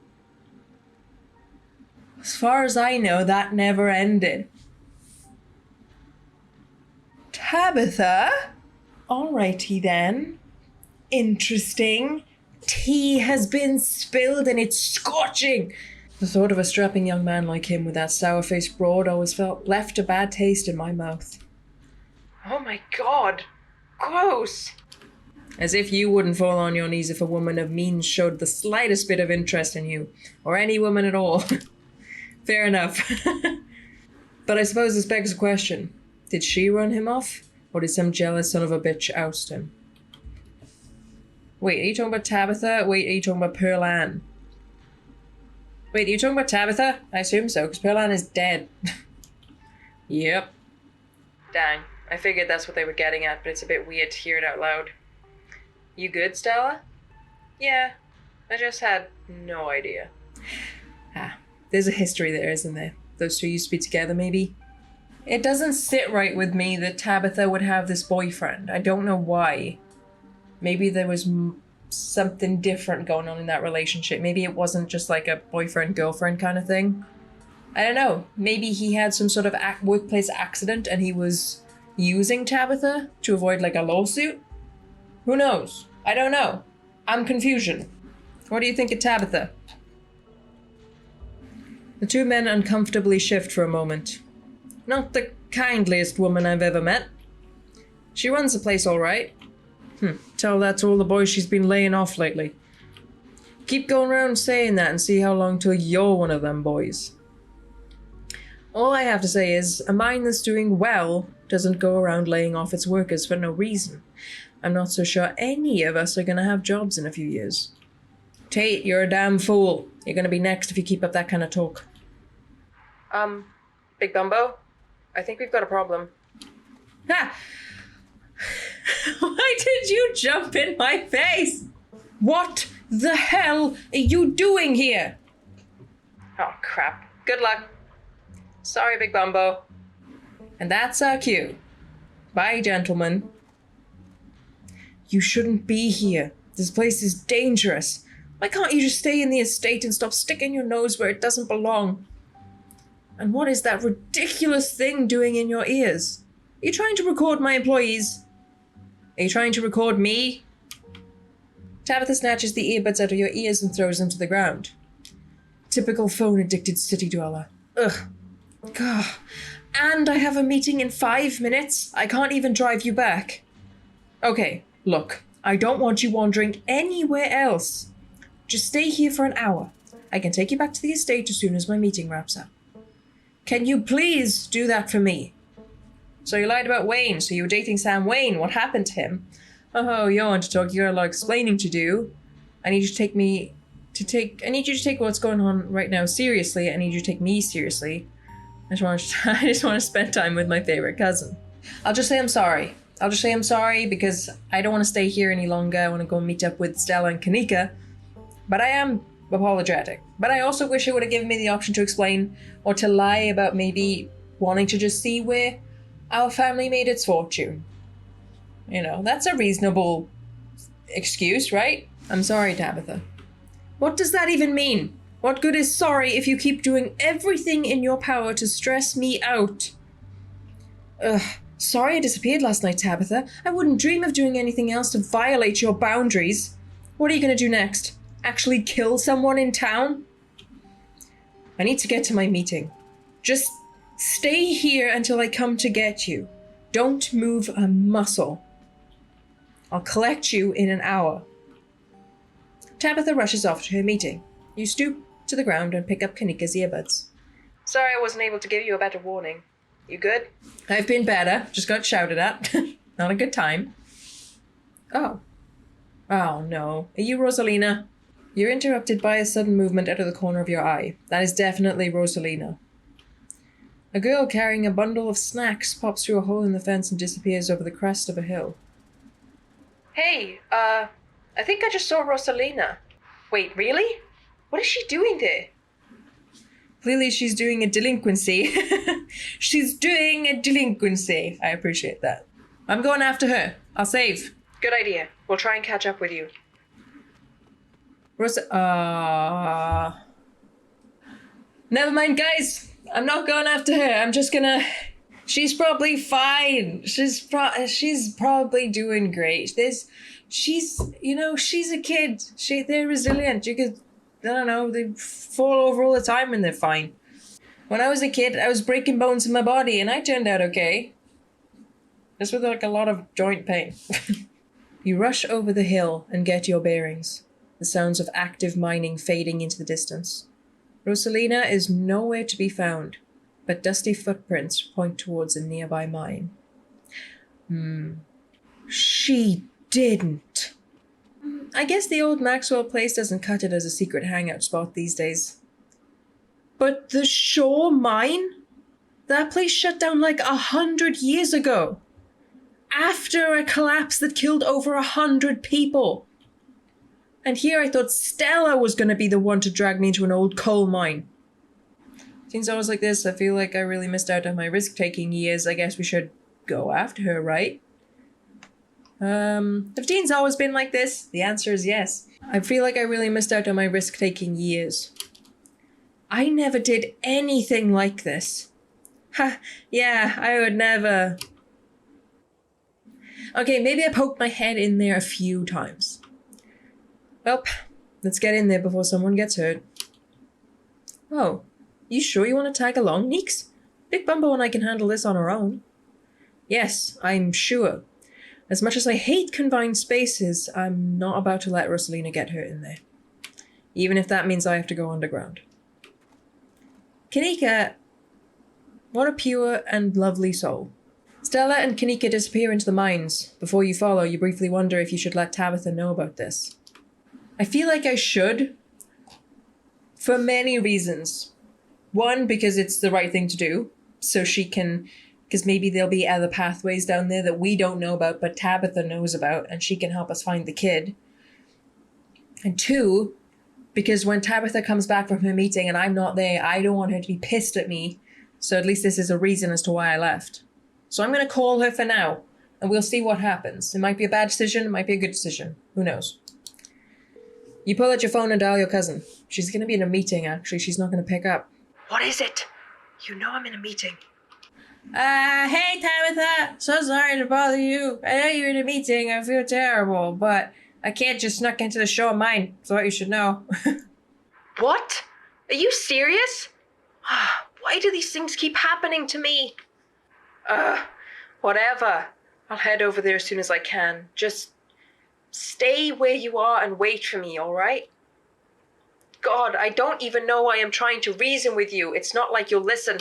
As far as I know, that never ended. Tabitha? Alrighty then. Interesting. Tea has been spilled and it's scorching. The thought of a strapping young man like him with that sour-faced broad always left a bad taste in my mouth. Oh my god. Gross. As if you wouldn't fall on your knees if a woman of means showed the slightest bit of interest in you. Or any woman at all. Fair enough. But I suppose this begs a question. Did she run him off? Or did some jealous son of a bitch oust him? Wait, are you talking about Tabitha? Wait, are you talking about Pearl Ann? Wait, are you talking about Tabitha? I assume so, because Pearl Ann is dead. Yep. Dang, I figured that's what they were getting at, but it's a bit weird to hear it out loud. You good, Stella? Yeah, I just had no idea. Ah, there's a history there, isn't there? Those two used to be together, maybe? It doesn't sit right with me that Tabitha would have this boyfriend. I don't know why. Maybe there was something different going on in that relationship. Maybe it wasn't just like a boyfriend-girlfriend kind of thing. I don't know. Maybe he had some sort of workplace accident and he was using Tabitha to avoid like a lawsuit? Who knows? I don't know. I'm confusion. What do you think of Tabitha? The two men uncomfortably shift for a moment. Not the kindliest woman I've ever met. She runs the place all right. Tell that to all the boys she's been laying off lately. Keep going around saying that and see how long till you're one of them boys. All I have to say is, a mine that's doing well doesn't go around laying off its workers for no reason. I'm not so sure any of us are gonna have jobs in a few years. Tate, you're a damn fool. You're gonna be next if you keep up that kind of talk. Big Bumbo? I think we've got a problem. Ha! Why did you jump in my face? What the hell are you doing here? Oh, crap. Good luck. Sorry, Big Bumbo. And that's our cue. Bye, gentlemen. You shouldn't be here. This place is dangerous. Why can't you just stay in the estate and stop sticking your nose where it doesn't belong? And what is that ridiculous thing doing in your ears? Are you trying to record my employees? Are you trying to record me? Tabitha snatches the earbuds out of your ears and throws them to the ground. Typical phone-addicted city dweller. Ugh. God, And I have a meeting in 5 minutes. I can't even drive you back. Okay, look, I don't want you wandering anywhere else. Just stay here for an hour. I can take you back to the estate as soon as my meeting wraps up. Can you please do that for me? So you lied about Wayne, so you were dating Sam Wayne. What happened to him? Oh, you want to talk, you got a lot of explaining to do. I need you to take what's going on right now seriously. I need you to take me seriously. I just want to spend time with my favorite cousin. I'll just say I'm sorry. Because I don't want to stay here any longer. I want to go meet up with Stella and Kanika. But I am apologetic. But I also wish it would have given me the option to explain or to lie about maybe wanting to just see where our family made its fortune. You know, that's a reasonable excuse, right? I'm sorry, Tabitha. What does that even mean? What good is sorry if you keep doing everything in your power to stress me out? Sorry I disappeared last night, Tabitha. I wouldn't dream of doing anything else to violate your boundaries. What are you going to do next? Actually kill someone in town? I need to get to my meeting. Just stay here until I come to get you. Don't move a muscle. I'll collect you in an hour. Tabitha rushes off to her meeting. You stoop to the ground and pick up Kanika's earbuds. Sorry I wasn't able to give you a better warning. You good? I've been better. Just got shouted at. Not a good time. Oh. Oh no. Are you Rosalina? You're interrupted by a sudden movement out of the corner of your eye. That is definitely Rosalina. A girl carrying a bundle of snacks pops through a hole in the fence and disappears over the crest of a hill. Hey, I think I just saw Rosalina. Wait, really? What is she doing there? Clearly she's doing a delinquency. She's doing a delinquency. I appreciate that. I'm going after her. I'll save. Good idea. We'll try and catch up with you. Never mind, guys. I'm not going after her. I'm just gonna... She's probably fine. She's probably doing great. She's a kid. They're resilient. You could... I don't know, they fall over all the time and they're fine. When I was a kid, I was breaking bones in my body and I turned out okay. Just with like a lot of joint pain. You rush over the hill and get your bearings, the sounds of active mining fading into the distance. Rosalina is nowhere to be found, but dusty footprints point towards a nearby mine. She didn't. I guess the old Maxwell place doesn't cut it as a secret hangout spot these days. But the Shore Mine? That place shut down like 100 years ago. After a collapse that killed over 100 people. And here I thought Stella was going to be the one to drag me into an old coal mine. Since I was like this, I feel like I really missed out on my risk-taking years. I guess we should go after her, right? Have teens always been like this? The answer is yes. I feel like I really missed out on my risk-taking years. I never did anything like this. Ha, yeah, I would never. Okay, maybe I poked my head in there a few times. Well, let's get in there before someone gets hurt. Oh, you sure you want to tag along, Neeks? Big Bumbo and I can handle this on our own. Yes, I'm sure. As much as I hate confined spaces, I'm not about to let Rosalina get hurt in there. Even if that means I have to go underground. Kanika, what a pure and lovely soul. Stella and Kanika disappear into the mines. Before you follow, you briefly wonder if you should let Tabitha know about this. I feel like I should. For many reasons. One, because it's the right thing to do. So she can... Because maybe there'll be other pathways down there that we don't know about, but Tabitha knows about, and she can help us find the kid. And two, because when Tabitha comes back from her meeting and I'm not there, I don't want her to be pissed at me. So at least this is a reason as to why I left. So I'm going to call her for now, and we'll see what happens. It might be a bad decision, it might be a good decision. Who knows? You pull out your phone and dial your cousin. She's going to be in a meeting, actually. She's not going to pick up. What is it? You know I'm in a meeting. Hey Tabitha, so sorry to bother you. I know you're in a meeting, I feel terrible, but I can't just snuck into the Shore Mine. That's what you should know. What? Are you serious? Why do these things keep happening to me? Whatever. I'll head over there as soon as I can. Just stay where you are and wait for me, alright? God, I don't even know why I'm trying to reason with you. It's not like you'll listen.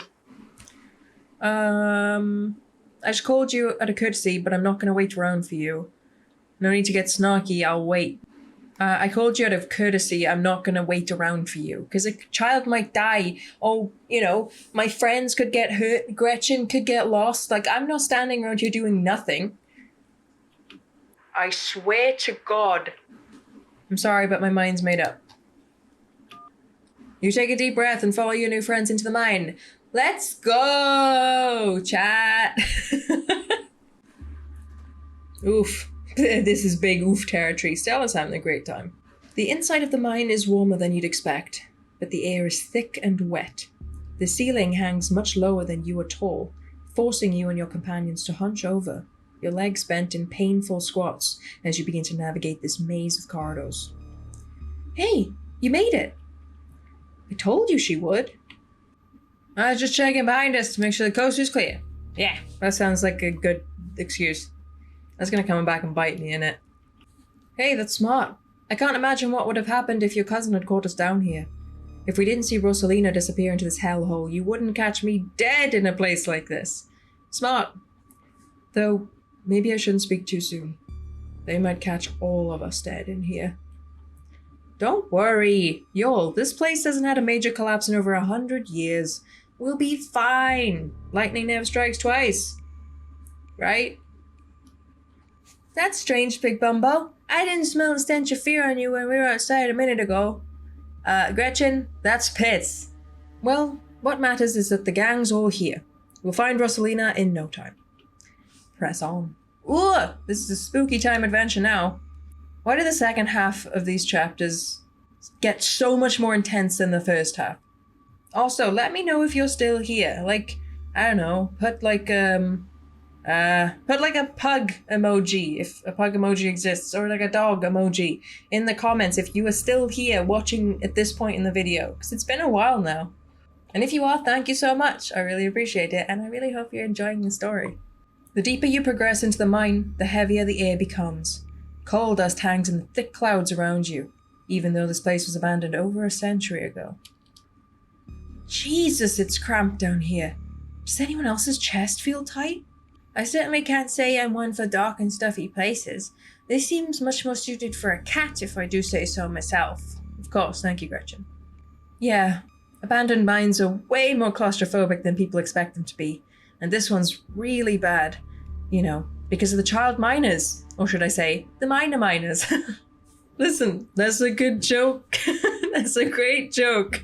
I just called you out of courtesy, but I'm not going to wait around for you. No need to get snarky, I'll wait. I called you out of courtesy, I'm not going to wait around for you. Because a child might die. Oh, you know, my friends could get hurt, Gretchen could get lost. Like, I'm not standing around here doing nothing. I swear to God. I'm sorry, but my mind's made up. You take a deep breath and follow your new friends into the mine. Let's go, chat. Oof. This is big oof territory. Stella's having a great time. The inside of the mine is warmer than you'd expect, but the air is thick and wet. The ceiling hangs much lower than you are tall, forcing you and your companions to hunch over, your legs bent in painful squats as you begin to navigate this maze of corridors. Hey, you made it. I told you she would. I was just checking behind us to make sure the coast was clear. Yeah, that sounds like a good excuse. That's gonna come back and bite me, innit? Hey, that's smart. I can't imagine what would have happened if your cousin had caught us down here. If we didn't see Rosalina disappear into this hellhole, you wouldn't catch me dead in a place like this. Smart. Though, maybe I shouldn't speak too soon. They might catch all of us dead in here. Don't worry. Y'all, this place hasn't had a major collapse in over 100 years. We'll be fine. Lightning never strikes twice. Right? That's strange, Big Bumbo. I didn't smell the stench of fear on you when we were outside a minute ago. Gretchen, that's piss. Well, what matters is that the gang's all here. We'll find Rosalina in no time. Press on. Ooh, this is a spooky time adventure now. Why do the second half of these chapters get so much more intense than the first half? Also, let me know if you're still here. Like, I don't know, put like a pug emoji, if a pug emoji exists, or like a dog emoji in the comments if you are still here watching at this point in the video, because it's been a while now. And if you are, thank you so much. I really appreciate it, and I really hope you're enjoying the story. The deeper you progress into the mine, the heavier the air becomes. Coal dust hangs in thick clouds around you, even though this place was abandoned over a century ago. Jesus, it's cramped down here. Does anyone else's chest feel tight? I certainly can't say I'm one for dark and stuffy places. This seems much more suited for a cat, if I do say so myself. Of course, thank you, Gretchen. Yeah, abandoned mines are way more claustrophobic than people expect them to be, and this one's really bad. You know, because of the child miners. Or should I say, the miners. Listen, that's a good joke. That's a great joke.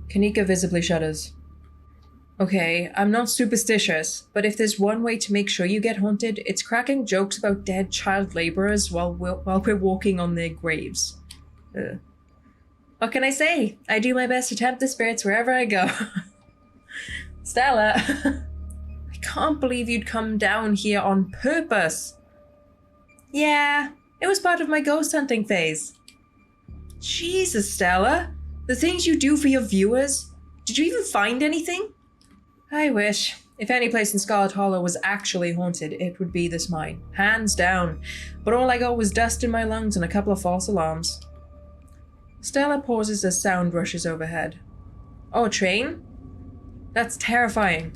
Kanika visibly shudders. Okay, I'm not superstitious, but if there's one way to make sure you get haunted, it's cracking jokes about dead child laborers while we're walking on their graves. What can I say? I do my best to tempt the spirits wherever I go. Stella, I can't believe you'd come down here on purpose. Yeah, it was part of my ghost hunting phase. Jesus, Stella, the things you do for your viewers. Did you even find anything? I wish. If any place in Scarlet Hollow was actually haunted, it would be this mine. Hands down. But all I got was dust in my lungs and a couple of false alarms. Stella pauses as sound rushes overhead. Oh, a train? That's terrifying.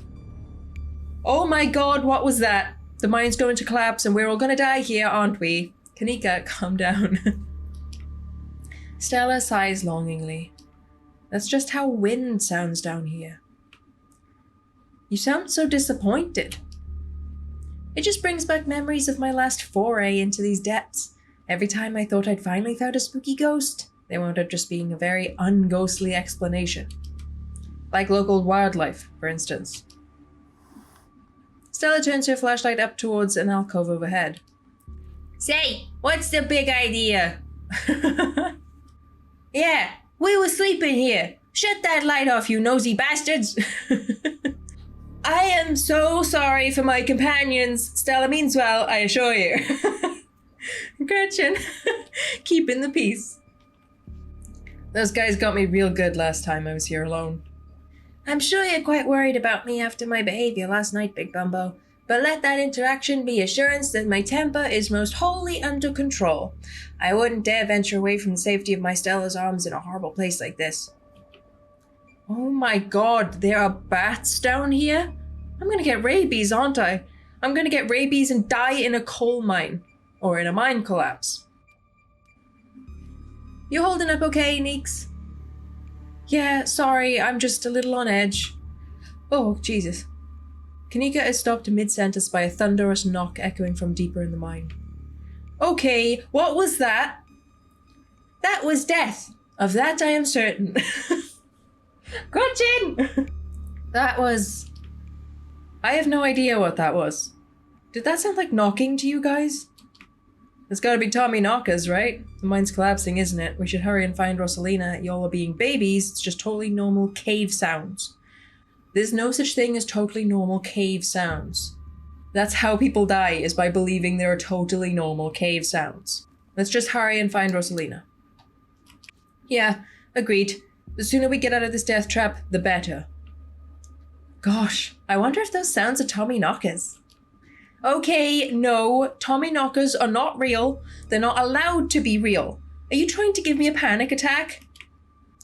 Oh my god, what was that? The mine's going to collapse and we're all gonna die here, aren't we? Kanika, calm down. Stella sighs longingly. That's just how wind sounds down here. You sound so disappointed. It just brings back memories of my last foray into these depths. Every time I thought I'd finally found a spooky ghost, they wound up just being a very unghostly explanation. Like local wildlife, for instance. Stella turns her flashlight up towards an alcove overhead. Say, what's the big idea? Yeah, we were sleeping here. Shut that light off, you nosy bastards. I am so sorry for my companions. Stella means well, I assure you. Gretchen, keeping the peace. Those guys got me real good last time I was here alone. I'm sure you're quite worried about me after my behavior last night, Big Bumbo, but let that interaction be assurance that my temper is most wholly under control. I wouldn't dare venture away from the safety of my Stella's arms in a horrible place like this. Oh my god, there are bats down here? I'm gonna get rabies, aren't I? I'm gonna get rabies and die in a coal mine. Or in a mine collapse. You holding up okay, Neeks? Yeah, sorry, I'm just a little on edge. Oh, Jesus. Kanika is stopped mid-sentence by a thunderous knock echoing from deeper in the mine. Okay, what was that? That was death. Of that I am certain. Gretchen! That was... I have no idea what that was. Did that sound like knocking to you guys? It's gotta be Tommy Knockers, right? The mine's collapsing, isn't it? We should hurry and find Rosalina. Y'all are being babies. It's just totally normal cave sounds. There's no such thing as totally normal cave sounds. That's how people die, is by believing there are totally normal cave sounds. Let's just hurry and find Rosalina. Yeah, agreed. The sooner we get out of this death trap, the better. Gosh, I wonder if those sounds are Tommy Knockers. Okay, no, Tommy Knockers are not real. They're not allowed to be real. Are you trying to give me a panic attack?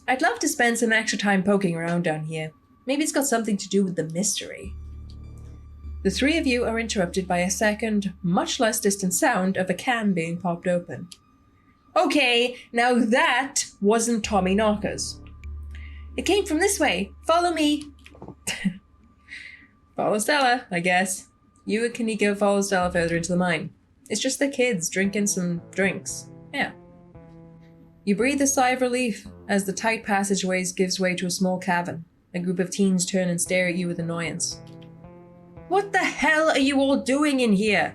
I'd love to spend some extra time poking around down here. Maybe it's got something to do with the mystery. The three of you are interrupted by a second, much less distant sound of a can being popped open. Okay, now that wasn't Tommy Knockers. It came from this way. Follow me. Follow Stella, I guess. You and Kanika follow Stella further into the mine. It's just the kids drinking some drinks. Yeah. You breathe a sigh of relief as the tight passageways gives way to a small cavern. A group of teens turn and stare at you with annoyance. What the hell are you all doing in here?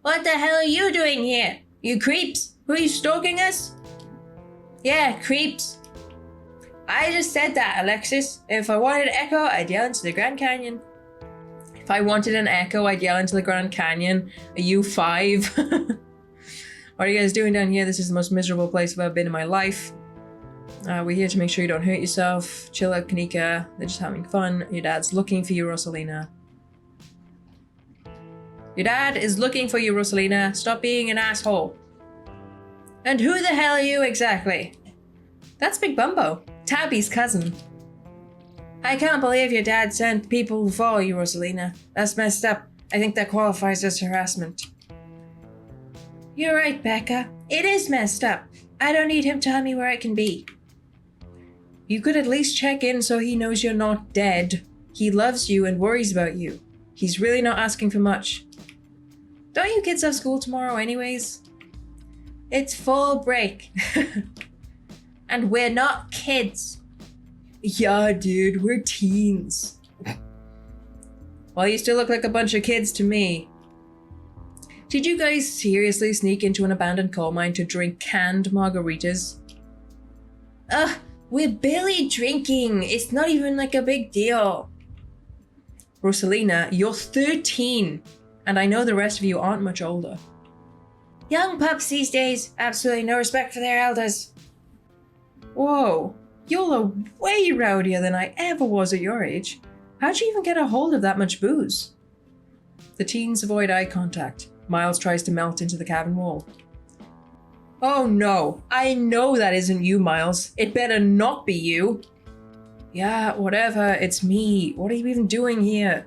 What the hell are you doing here? You creeps? Who are you stalking us? Yeah, creeps. I just said that, Alexis. If I wanted an echo, I'd yell into the Grand Canyon. If I wanted an echo, I'd yell into the Grand Canyon. Are you 5? What are you guys doing down here? This is the most miserable place I've ever been in my life. We're here to make sure you don't hurt yourself. Chill out, Kanika. They're just having fun. Your dad's looking for you, Rosalina. Your dad is looking for you, Rosalina. Stop being an asshole. And who the hell are you exactly? That's Big Bumbo, Tabby's cousin. I can't believe your dad sent people to follow you, Rosalina. That's messed up. I think that qualifies as harassment. You're right, Becca. It is messed up. I don't need him telling me where I can be. You could at least check in so he knows you're not dead. He loves you and worries about you. He's really not asking for much. Don't you kids have school tomorrow anyways? It's fall break. And we're not kids. Yeah, dude, we're teens. Well, you still look like a bunch of kids to me. Did you guys seriously sneak into an abandoned coal mine to drink canned margaritas? Ugh, we're barely drinking. It's not even like a big deal. Rosalina, you're 13, and I know the rest of you aren't much older. Young pups these days, absolutely no respect for their elders. Whoa, you're a way rowdier than I ever was at your age. How'd you even get a hold of that much booze? The teens avoid eye contact. Miles tries to melt into the cabin wall. Oh no, I know that isn't you, Miles. It better not be you. Yeah, whatever, it's me. What are you even doing here?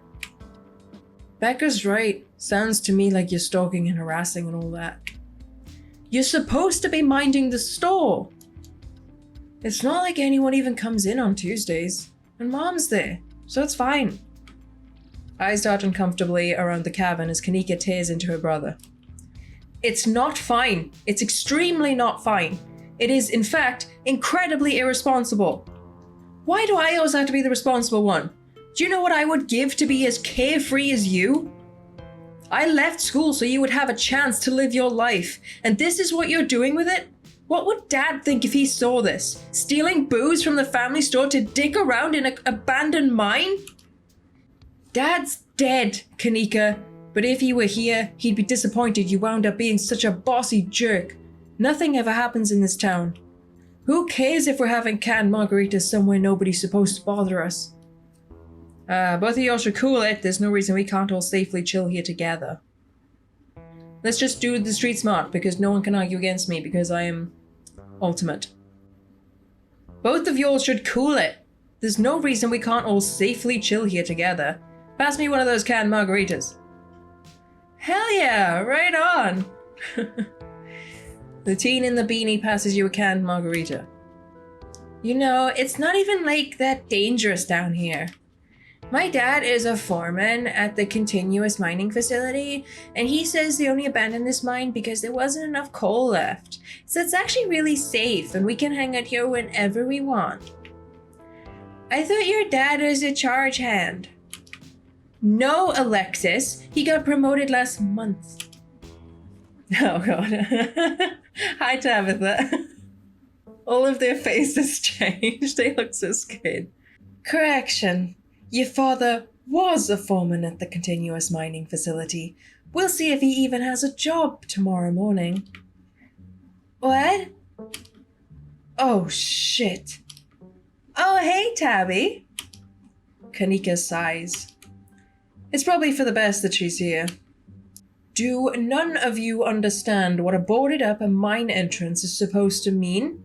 Becca's right. Sounds to me like you're stalking and harassing and all that. You're supposed to be minding the store. It's not like anyone even comes in on Tuesdays. And Mom's there, so it's fine. Eyes dart uncomfortably around the cabin as Kanika tears into her brother. It's not fine. It's extremely not fine. It is, in fact, incredibly irresponsible. Why do I always have to be the responsible one? Do you know what I would give to be as carefree as you? I left school so you would have a chance to live your life, and this is what you're doing with it? What would Dad think if he saw this? Stealing booze from the family store to dick around in an abandoned mine? Dad's dead, Kanika, but if he were here, he'd be disappointed you wound up being such a bossy jerk. Nothing ever happens in this town. Who cares if we're having canned margaritas somewhere nobody's supposed to bother us? Both of y'all should cool it. There's no reason we can't all safely chill here together. Let's just do the street smart, because no one can argue against me, because I am ultimate. Both of y'all should cool it. There's no reason we can't all safely chill here together. Pass me one of those canned margaritas. Hell yeah, right on. The teen in the beanie passes you a canned margarita. You know, it's not even like that dangerous down here. My dad is a foreman at the continuous mining facility, and he says they only abandoned this mine because there wasn't enough coal left. So it's actually really safe, and we can hang out here whenever we want. I thought your dad was a charge hand. No, Alexis. He got promoted last month. Oh, God. Hi, Tabitha. All of their faces changed. They look so scared. Correction. Your father was a foreman at the continuous mining facility. We'll see if he even has a job tomorrow morning. What? Oh, shit. Oh, hey, Tabby. Kanika sighs. It's probably for the best that she's here. Do none of you understand what a boarded up mine entrance is supposed to mean?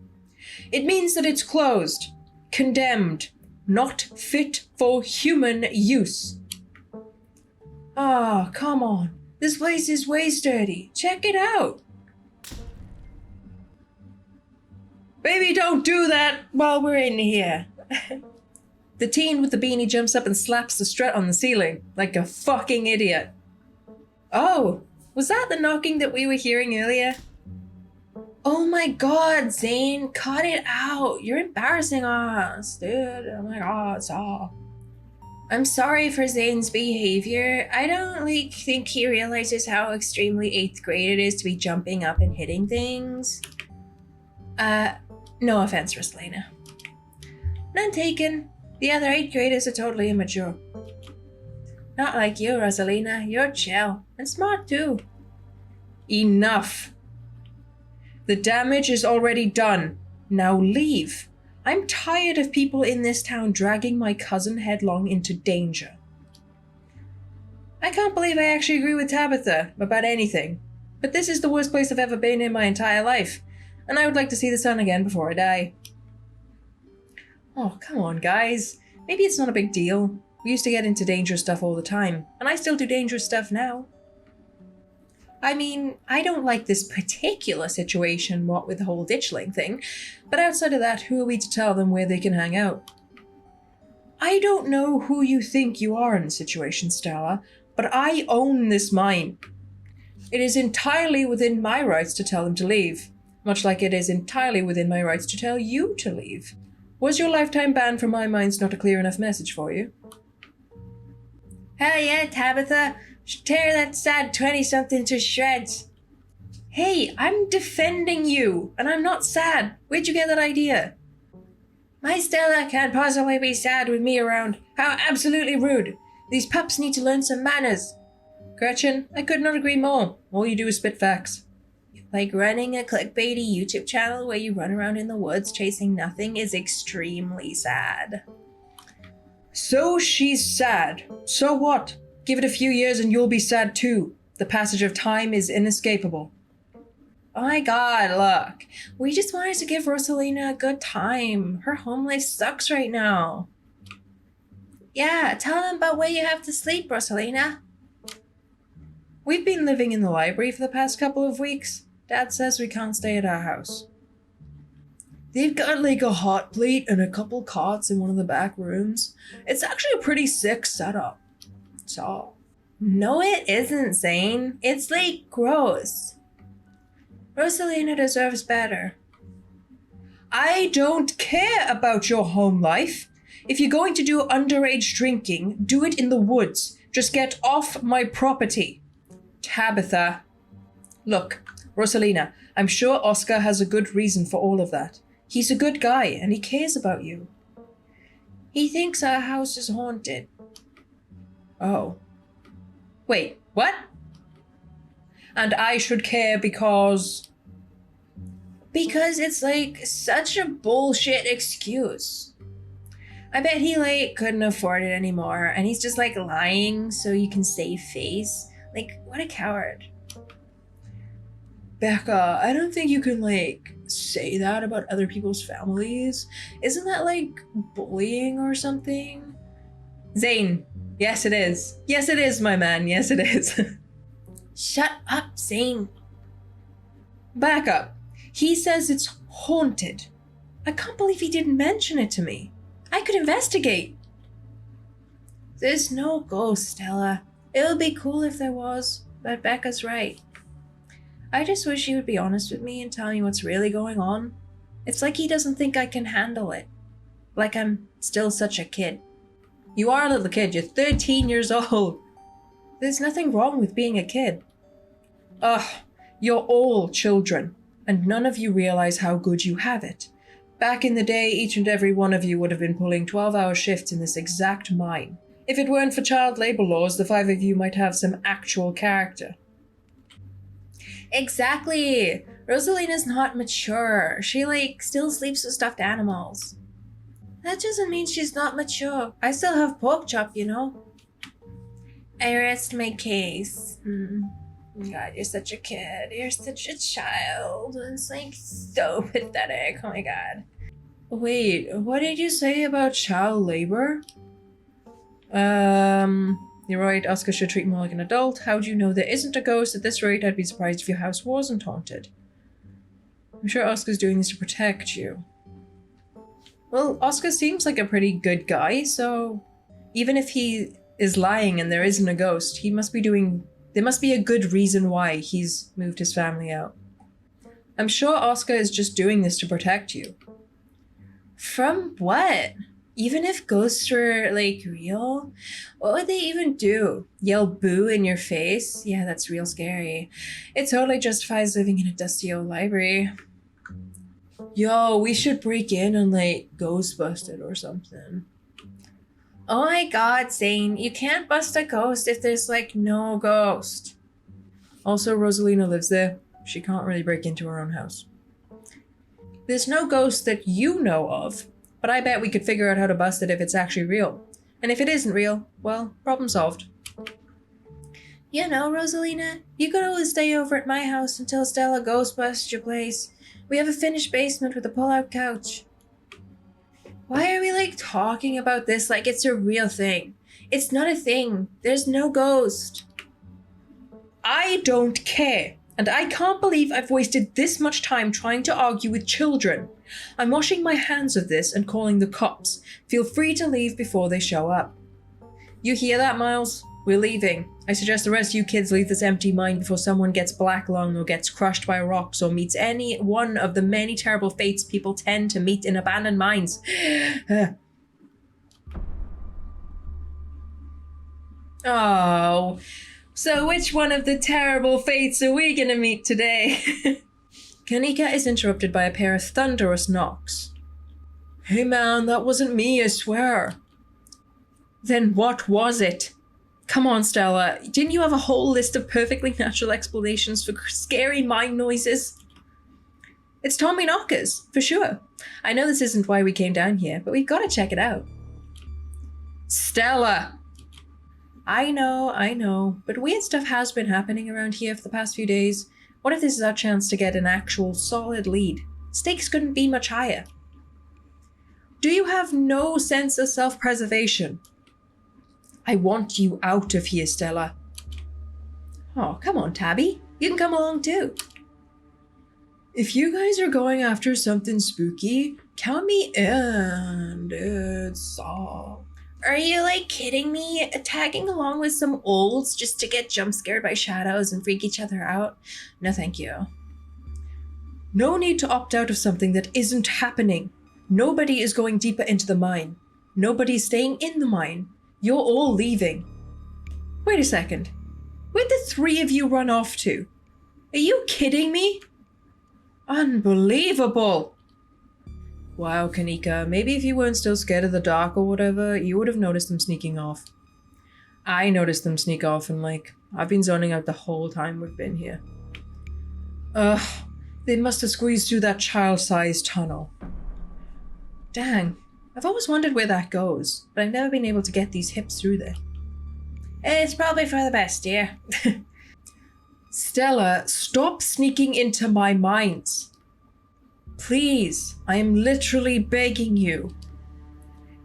It means that it's closed, condemned, not fit for human use. Ah, come on. This place is way dirty. Check it out. Baby, don't do that while we're in here. The teen with the beanie jumps up and slaps the strut on the ceiling like a fucking idiot. Oh, was that the knocking that we were hearing earlier? Oh my god, Zane, cut it out. You're embarrassing us, dude. Oh my god, stop. I'm sorry for Zane's behavior. I don't think he realizes how extremely 8th grade it is to be jumping up and hitting things. No offense, Rosalina. None taken. The other 8th graders are totally immature. Not like you, Rosalina. You're chill. And smart, too. Enough. The damage is already done. Now leave. I'm tired of people in this town dragging my cousin headlong into danger. I can't believe I actually agree with Tabitha about anything. But this is the worst place I've ever been in my entire life. And I would like to see the sun again before I die. Oh, come on, guys. Maybe it's not a big deal. We used to get into dangerous stuff all the time, and I still do dangerous stuff now. I mean, I don't like this particular situation, what with the whole ditchling thing, but outside of that, who are we to tell them where they can hang out? I don't know who you think you are in the situation, Stella, but I own this mine. It is entirely within my rights to tell them to leave, much like it is entirely within my rights to tell you to leave. Was your lifetime ban from my mines not a clear enough message for you? Hell yeah, Tabitha. Should tear that sad 20-something to shreds. Hey, I'm defending you, and I'm not sad. Where'd you get that idea? My Stella can't possibly be sad with me around. How absolutely rude. These pups need to learn some manners. Gretchen, I could not agree more. All you do is spit facts. Like running a clickbaity YouTube channel where you run around in the woods chasing nothing is extremely sad. So she's sad. So what? Give it a few years and you'll be sad too. The passage of time is inescapable. Oh my god, look. We just wanted to give Rosalina a good time. Her home life sucks right now. Yeah, tell them about where you have to sleep, Rosalina. We've been living in the library for the past couple of weeks. Dad says we can't stay at our house. They've got like a hot plate and a couple cots in one of the back rooms. It's actually a pretty sick setup. So. No, it isn't, Zane. It's like gross. Rosalina deserves better. I don't care about your home life. If you're going to do underage drinking, do it in the woods. Just get off my property. Tabitha. Look, Rosalina, I'm sure Oscar has a good reason for all of that. He's a good guy, and he cares about you. He thinks our house is haunted. Oh. Wait, what? And I should care because... Because it's like such a bullshit excuse. I bet he like couldn't afford it anymore and he's just like lying so you can save face. Like, what a coward. Becca, I don't think you can like say that about other people's families. Isn't that like bullying or something? Zane, yes it is. Yes it is, my man, yes it is. Shut up, Zane. Back up. He says it's haunted. I can't believe he didn't mention it to me. I could investigate. There's no ghost, Stella. It would be cool if there was, but Becca's right. I just wish he would be honest with me and tell me what's really going on. It's like he doesn't think I can handle it. Like I'm still such a kid. You are a little kid, you're 13 years old. There's nothing wrong with being a kid. Ugh, you're all children, and none of you realize how good you have it. Back in the day, each and every one of you would have been pulling 12-hour shifts in this exact mine. If it weren't for child labor laws, the 5 of you might have some actual character. Exactly! Rosalina's not mature. She, like, still sleeps with stuffed animals. That doesn't mean she's not mature. I still have pork chop, you know? I rest my case. God, you're such a kid. You're such a child. It's, like, so pathetic. Oh my god. Wait, what did you say about child labor? You're right, Oscar should treat more like an adult. How do you know there isn't a ghost? At this rate, I'd be surprised if your house wasn't haunted. I'm sure Oscar's doing this to protect you. Well, Oscar seems like a pretty good guy, so even if he is lying and there isn't a ghost, he must be doing... There must be a good reason why he's moved his family out. I'm sure Oscar is just doing this to protect you. From what? Even if ghosts were, like, real? What would they even do? Yell boo in your face? Yeah, that's real scary. It totally justifies living in a dusty old library. Yo, we should break in and, like, ghost bust it or something. Oh my god, Zane, you can't bust a ghost if there's, like, no ghost. Also, Rosalina lives there. She can't really break into her own house. There's no ghost that you know of, but I bet we could figure out how to bust it if it's actually real. And if it isn't real, well, problem solved. You know, Rosalina, you could always stay over at my house until Stella ghost busts your place. We have a finished basement with a pull-out couch. Why are we, like, talking about this like it's a real thing? It's not a thing. There's no ghost. I don't care. And I can't believe I've wasted this much time trying to argue with children. I'm washing my hands of this and calling the cops. Feel free to leave before they show up. You hear that, Miles? We're leaving. I suggest the rest of you kids leave this empty mine before someone gets black lung or gets crushed by rocks or meets any one of the many terrible fates people tend to meet in abandoned mines. Oh, so which one of the terrible fates are we gonna meet today? Kanika is interrupted by a pair of thunderous knocks. Hey man, that wasn't me, I swear. Then what was it? Come on, Stella. Didn't you have a whole list of perfectly natural explanations for scary mine noises? It's Tommy Knockers, for sure. I know this isn't why we came down here, but we've got to check it out. Stella! I know, but weird stuff has been happening around here for the past few days. What if this is our chance to get an actual solid lead? Stakes couldn't be much higher. Do you have no sense of self-preservation? I want you out of here, Stella. Oh, come on, Tabby. You can come along too. If you guys are going after something spooky, count me in. It's all. Are you, like, kidding me? Tagging along with some olds just to get jump scared by shadows and freak each other out? No, thank you. No need to opt out of something that isn't happening. Nobody is going deeper into the mine. Nobody's staying in the mine. You're all leaving. Wait a second. Where'd the 3 of you run off to? Are you kidding me? Unbelievable. Wow, Kanika, maybe if you weren't still scared of the dark or whatever, you would have noticed them sneaking off. I noticed them sneak off and, like, I've been zoning out the whole time we've been here. Ugh, They must have squeezed through that child-sized tunnel. Dang, I've always wondered where that goes, but I've never been able to get these hips through there. It's probably for the best, dear. Stella, stop sneaking into my minds. Please, I am literally begging you.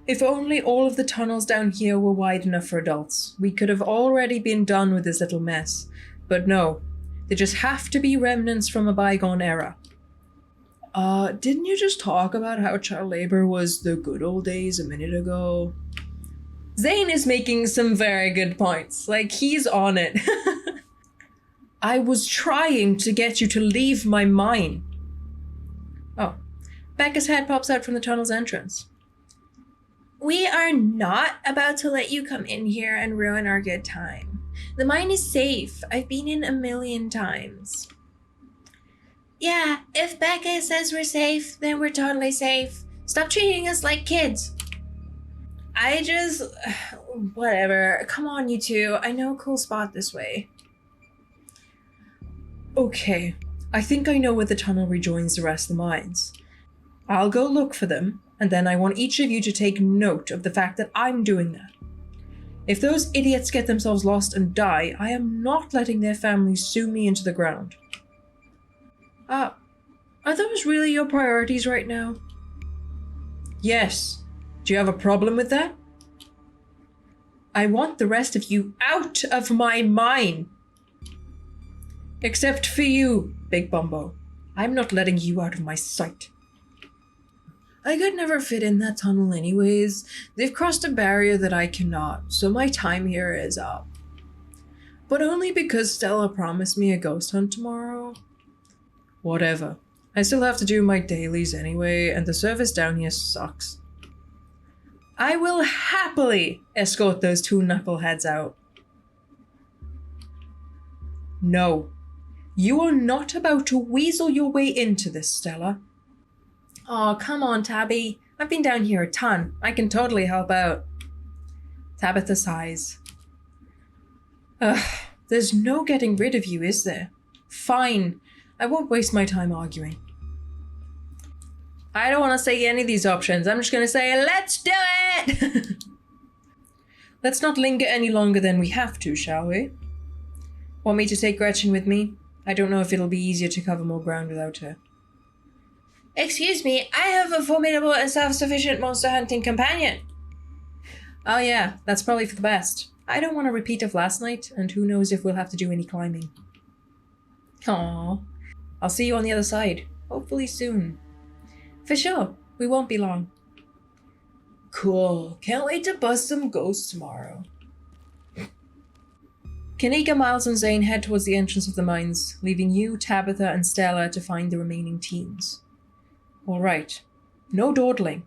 If only all of the tunnels down here were wide enough for adults, we could have already been done with this little mess. But no, they just have to be remnants from a bygone era. Didn't you just talk about how child labor was the good old days a minute ago? Zane is making some very good points. Like, he's on it. I was trying to get you to leave my mind. Oh, Becca's head pops out from the tunnel's entrance. We are not about to let you come in here and ruin our good time. The mine is safe. I've been in a million times. Yeah, if Becca says we're safe, then we're totally safe. Stop treating us like kids. Whatever. Come on, you two. I know a cool spot this way. Okay, I think I know where the tunnel rejoins the rest of the mines. I'll go look for them, and then I want each of you to take note of the fact that I'm doing that. If those idiots get themselves lost and die, I am not letting their families sue me into the ground. Are those really your priorities right now? Yes. Do you have a problem with that? I want the rest of you out of my mine. Except for you, Big Bumbo. I'm not letting you out of my sight. I could never fit in that tunnel anyways. They've crossed a barrier that I cannot, so my time here is up. But only because Stella promised me a ghost hunt tomorrow. Whatever. I still have to do my dailies anyway, and the service down here sucks. I will happily escort those two knuckleheads out. No. You are not about to weasel your way into this, Stella. Aw, come on, Tabby. I've been down here a ton. I can totally help out. Tabitha sighs. Ugh, there's no getting rid of you, is there? Fine. I won't waste my time arguing. I don't want to say any of these options. I'm just going to say, let's do it! Let's not linger any longer than we have to, shall we? Want me to take Gretchen with me? I don't know if it'll be easier to cover more ground without her. Excuse me, I have a formidable and self-sufficient monster hunting companion. Oh yeah, that's probably for the best. I don't want a repeat of last night, and who knows if we'll have to do any climbing. Aww. I'll see you on the other side. Hopefully soon. For sure, we won't be long. Cool. Can't wait to bust some ghosts tomorrow. Kanika, Miles, and Zane head towards the entrance of the mines, leaving you, Tabitha, and Stella to find the remaining teens. All right. No dawdling.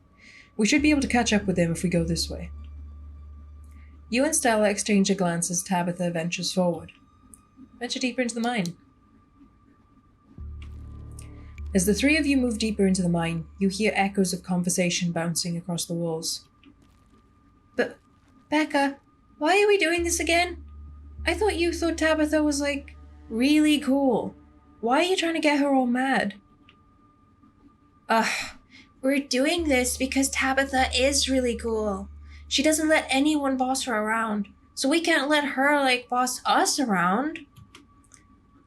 We should be able to catch up with them if we go this way. You and Stella exchange a glance as Tabitha ventures forward. Venture deeper into the mine. As the three of you move deeper into the mine, you hear echoes of conversation bouncing across the walls. But, Becca, why are we doing this again? I thought you thought Tabitha was, like, really cool. Why are you trying to get her all mad? We're doing this because Tabitha is really cool. She doesn't let anyone boss her around, so we can't let her, like, boss us around.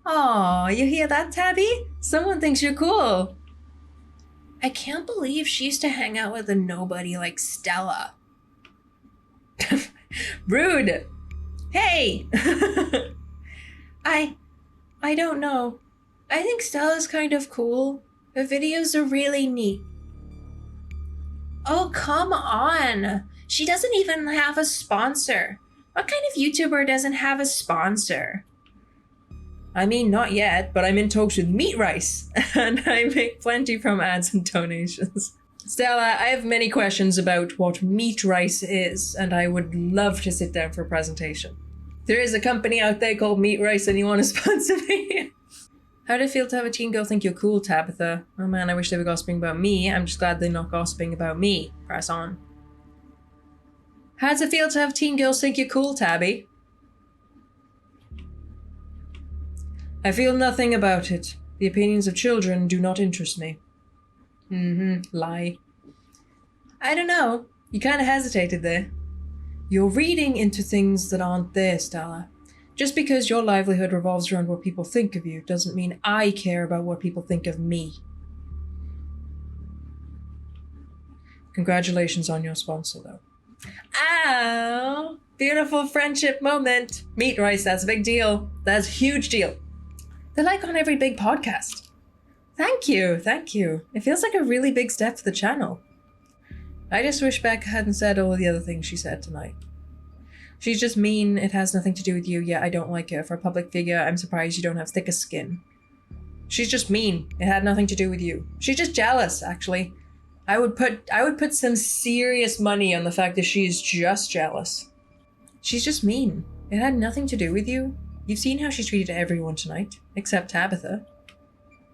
Aw, you hear that, Tabby? Someone thinks you're cool. I can't believe she used to hang out with a nobody like Stella. Rude! Hey! I don't know. I think Stella's kind of cool. Her videos are really neat. Oh, come on! She doesn't even have a sponsor. What kind of YouTuber doesn't have a sponsor? I mean, not yet, but I'm in talks with Meat Rice, and I make plenty from ads and donations. Stella, I have many questions about what Meat Rice is, and I would love to sit down for a presentation. There is a company out there called Meat Rice, and you want to sponsor me? How did it feel to have a teen girl think you're cool, Tabitha? Oh man, I wish they were gossiping about me. I'm just glad they're not gossiping about me. Press on. How does it feel to have teen girls think you're cool, Tabby? I feel nothing about it. The opinions of children do not interest me. Lie. I don't know. You kind of hesitated there. You're reading into things that aren't there, Stella. Just because your livelihood revolves around what people think of you doesn't mean I care about what people think of me. Congratulations on your sponsor, though. Ow! Beautiful friendship moment. Meat rice, that's a big deal. That's a huge deal. They're like on every big podcast. Thank you. It feels like a really big step for the channel. I just wish Becca hadn't said all the other things she said tonight. She's just mean, it has nothing to do with you, yet I don't like her. For a public figure, I'm surprised you don't have thicker skin. She's just mean, it had nothing to do with you. She's just jealous, actually. I would put some serious money on the fact that she's just jealous. She's just mean. It had nothing to do with you. You've seen how she's treated everyone tonight, except Tabitha.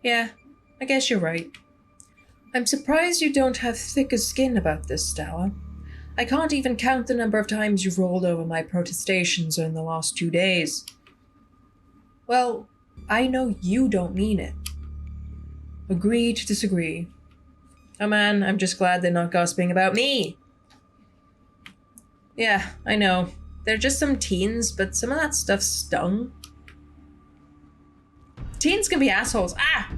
Yeah, I guess you're right. I'm surprised you don't have thicker skin about this, Stella. I can't even count the number of times you've rolled over my protestations in the last 2 days. Well, I know you don't mean it. Agree to disagree. Oh man, I'm just glad they're not gossiping about me. Yeah, I know. They're just some teens, but some of that stuff stung. Teens can be assholes. Ah!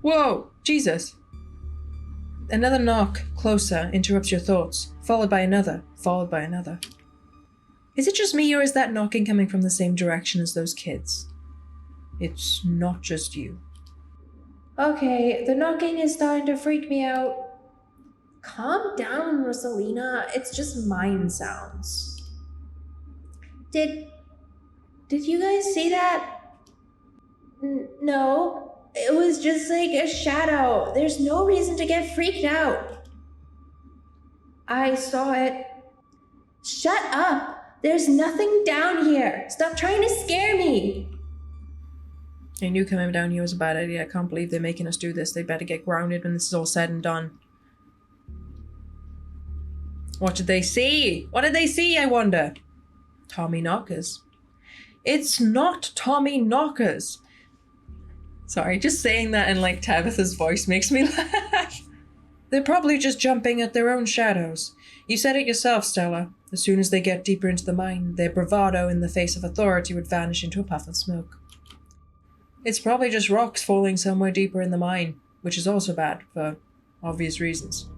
Whoa! Jesus. Another knock, closer, interrupts your thoughts, followed by another, followed by another. Is it just me, or is that knocking coming from the same direction as those kids? It's not just you. Okay, the knocking is starting to freak me out. Calm down, Rosalina. It's just mind sounds. Did you guys see that? No. It was just like a shadow. There's no reason to get freaked out. I saw it. Shut up. There's nothing down here. Stop trying to scare me. I knew coming down here was a bad idea. I can't believe they're making us do this. They better get grounded when this is all said and done. What did they see? What did they see, I wonder? Tommy knockers. It's not Tommy knockers. Sorry, just saying that in like Tabitha's voice makes me laugh. They're probably just jumping at their own shadows. You said it yourself, Stella. As soon as they get deeper into the mine, their bravado in the face of authority would vanish into a puff of smoke. It's probably just rocks falling somewhere deeper in the mine, which is also bad, for obvious reasons.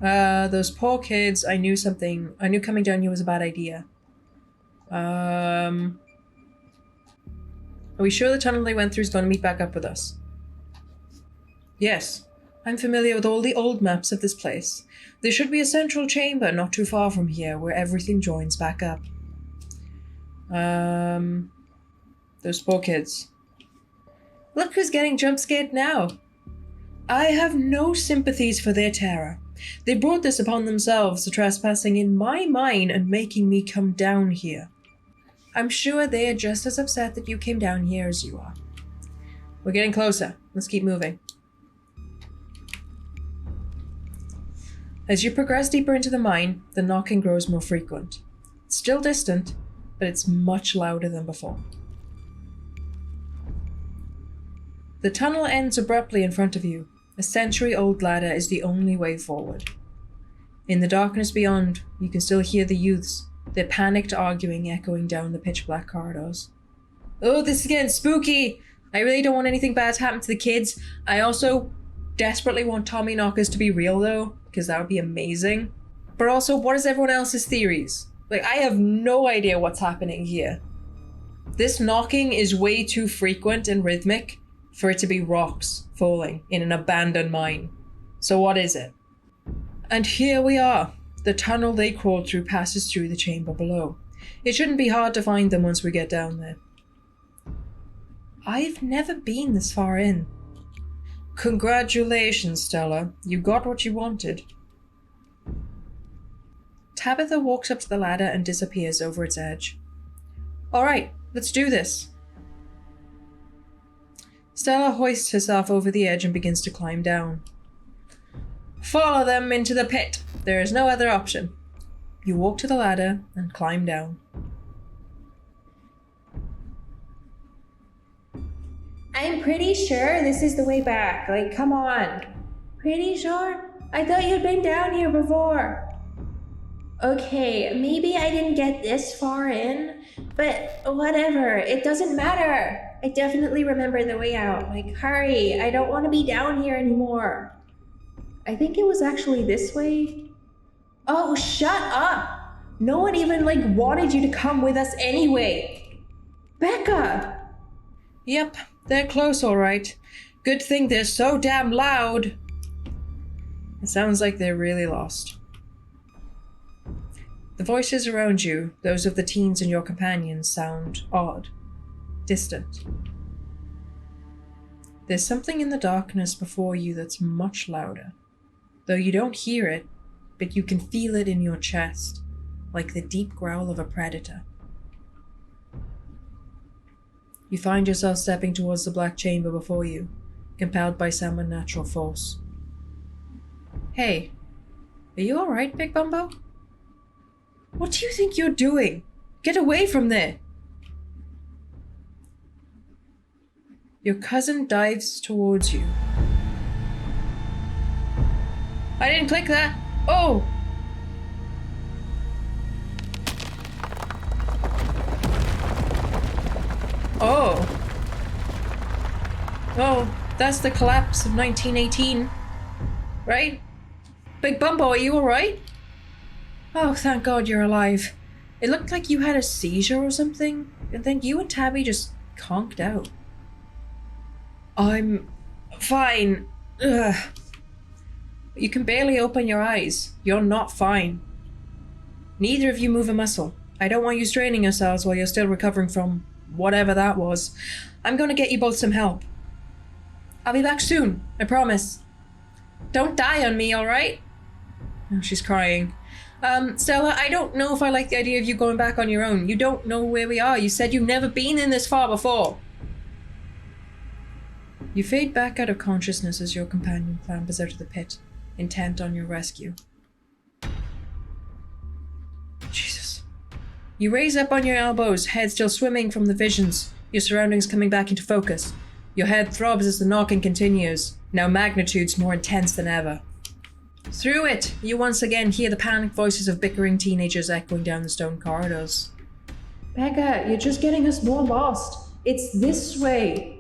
Those poor kids, I knew coming down here was a bad idea. Are we sure the tunnel they went through is going to meet back up with us? Yes. I'm familiar with all the old maps of this place. There should be a central chamber not too far from here where everything joins back up. Those poor kids. Look who's getting jump scared now. I have no sympathies for their terror. They brought this upon themselves, trespassing in my mine and making me come down here. I'm sure they are just as upset that you came down here as you are. We're getting closer. Let's keep moving. As you progress deeper into the mine, the knocking grows more frequent. It's still distant, but it's much louder than before. The tunnel ends abruptly in front of you. A century-old ladder is the only way forward. In the darkness beyond, you can still hear the youths, their panicked arguing echoing down the pitch-black corridors. Oh, this is getting spooky! I really don't want anything bad to happen to the kids. I also desperately want Tommy knockers to be real, though, because that would be amazing. But also, what is everyone else's theories? Like, I have no idea what's happening here. This knocking is way too frequent and rhythmic for it to be rocks falling in an abandoned mine. So what is it? And here we are. The tunnel they crawled through passes through the chamber below. It shouldn't be hard to find them once we get down there. I've never been this far in. Congratulations, Stella. You got what you wanted. Tabitha walks up to the ladder and disappears over its edge. All right, let's do this. Stella hoists herself over the edge and begins to climb down. Follow them into the pit. There is no other option. You walk to the ladder and climb down. I'm pretty sure this is the way back. Like, come on. Pretty sure? I thought you'd been down here before. Okay, maybe I didn't get this far in, but whatever, it doesn't matter. I definitely remember the way out. Like, hurry, I don't want to be down here anymore. I think it was actually this way. Oh, shut up! No one even, wanted you to come with us anyway. Becca! Yep, they're close all right. Good thing they're so damn loud. It sounds like they're really lost. The voices around you, those of the teens and your companions, sound odd, distant. There's something in the darkness before you that's much louder. Though you don't hear it, but you can feel it in your chest, like the deep growl of a predator. You find yourself stepping towards the black chamber before you, compelled by some unnatural force. Hey, are you alright, Big Bumbo? What do you think you're doing? Get away from there! Your cousin dives towards you. I didn't click that! Oh! Oh. Oh, that's the collapse of 1918. Right? Big Bumbo, are you alright? Oh, thank God you're alive. It looked like you had a seizure or something, and then you and Tabby just conked out. I'm fine. Ugh. You can barely open your eyes. You're not fine. Neither of you move a muscle. I don't want you straining yourselves while you're still recovering from whatever that was. I'm gonna get you both some help. I'll be back soon, I promise. Don't die on me, alright? Oh, she's crying. Stella, I don't know if I like the idea of you going back on your own. You don't know where we are. You said you've never been in this far before. You fade back out of consciousness as your companion clambers out of the pit, intent on your rescue. Jesus. You raise up on your elbows, head still swimming from the visions, your surroundings coming back into focus. Your head throbs as the knocking continues, now magnitudes more intense than ever. Through it, you once again hear the panicked voices of bickering teenagers echoing down the stone corridors. Becca, you're just getting us more lost. It's this way.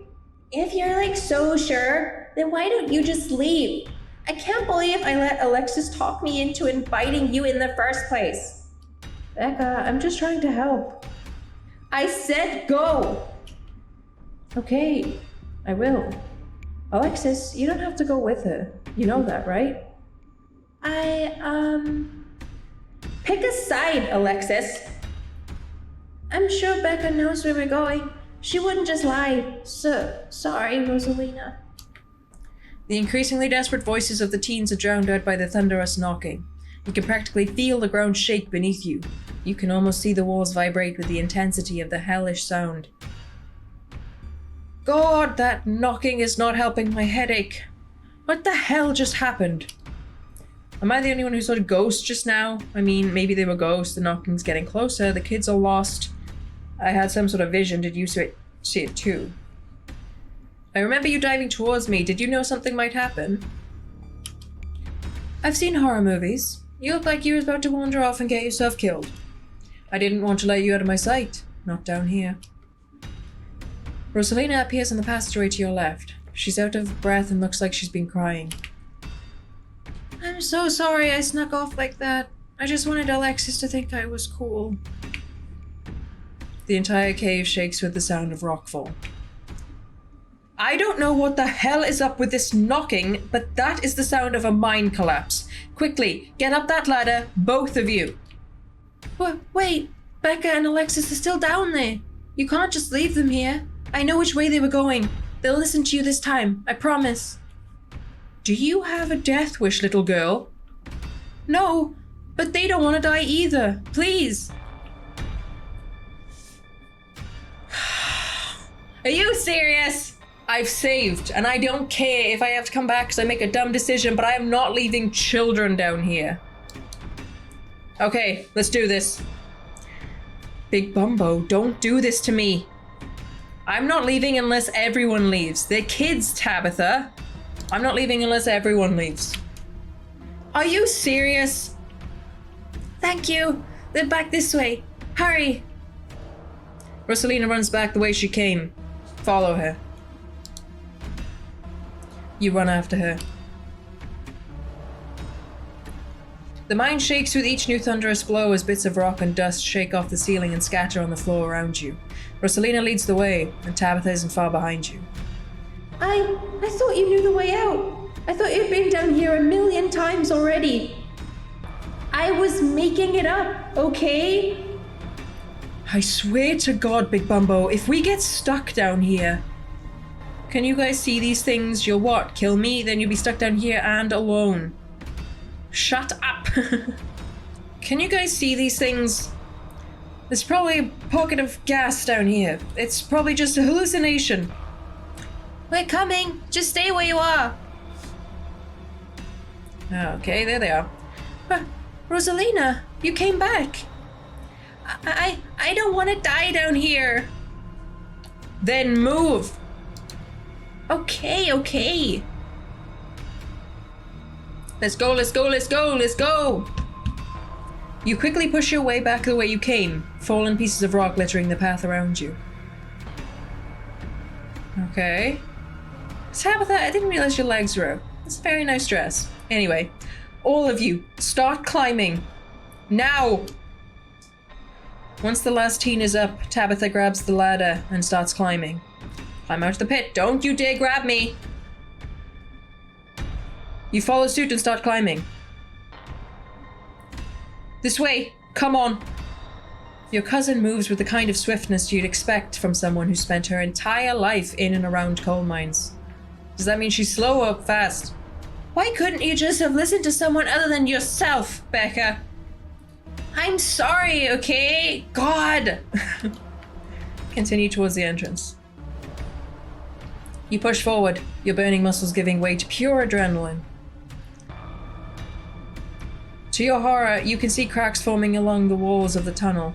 If you're so sure, then why don't you just leave? I can't believe I let Alexis talk me into inviting you in the first place. Becca, I'm just trying to help. I said go! Okay, I will. Alexis, you don't have to go with her. You know that, right? Pick a side, Alexis. I'm sure Becca knows where we're going. She wouldn't just lie. Sorry, Rosalina. The increasingly desperate voices of the teens are drowned out by the thunderous knocking. You can practically feel the ground shake beneath you. You can almost see the walls vibrate with the intensity of the hellish sound. God, that knocking is not helping my headache. What the hell just happened? Am I the only one who saw a ghost just now? I mean, maybe they were ghosts, the knocking's getting closer, the kids are lost. I had some sort of vision, did you see it too? I remember you diving towards me, did you know something might happen? I've seen horror movies. You look like you were about to wander off and get yourself killed. I didn't want to let you out of my sight, not down here. Rosalina appears in the passageway to your left. She's out of breath and looks like she's been crying. I'm so sorry I snuck off like that. I just wanted Alexis to think I was cool. The entire cave shakes with the sound of rockfall. I don't know what the hell is up with this knocking, but that is the sound of a mine collapse. Quickly, get up that ladder, both of you. Wait, Becca and Alexis are still down there. You can't just leave them here. I know which way they were going. They'll listen to you this time, I promise. Do you have a death wish, little girl? No, but they don't want to die either. Please. Are you serious? I've saved, and I don't care if I have to come back because I make a dumb decision, but I am not leaving children down here. Okay, let's do this. Big Bumbo, don't do this to me. I'm not leaving unless everyone leaves. They're kids, Tabitha. I'm not leaving unless everyone leaves. Are you serious? Thank you. They're back this way. Hurry. Rosalina runs back the way she came. Follow her. You run after her. The mine shakes with each new thunderous blow as bits of rock and dust shake off the ceiling and scatter on the floor around you. Rosalina leads the way, and Tabitha isn't far behind you. I thought you knew the way out. I thought you'd been down here 1,000,000 times already. I was making it up, okay? I swear to God, Big Bumbo, if we get stuck down here... Can you guys see these things? You'll what? Kill me? Then you'll be stuck down here and alone. Shut up! Can you guys see these things? There's probably a pocket of gas down here. It's probably just a hallucination. We're coming. Just stay where you are. Okay, there they are. Rosalina, you came back. I don't want to die down here. Then move. Okay. Let's go, let's go, let's go, let's go! You quickly push your way back the way you came, fallen pieces of rock littering the path around you. Okay. Tabitha, I didn't realize your legs were out. That's a very nice dress. Anyway, all of you, start climbing. Now! Once the last teen is up, Tabitha grabs the ladder and starts climbing. Climb out of the pit. Don't you dare grab me! You follow suit and start climbing. This way! Come on! Your cousin moves with the kind of swiftness you'd expect from someone who spent her entire life in and around coal mines. Does that mean she's slow or fast? Why couldn't you just have listened to someone other than yourself, Becca? I'm sorry, okay? God! Continue towards the entrance. You push forward, your burning muscles giving way to pure adrenaline. To your horror, you can see cracks forming along the walls of the tunnel.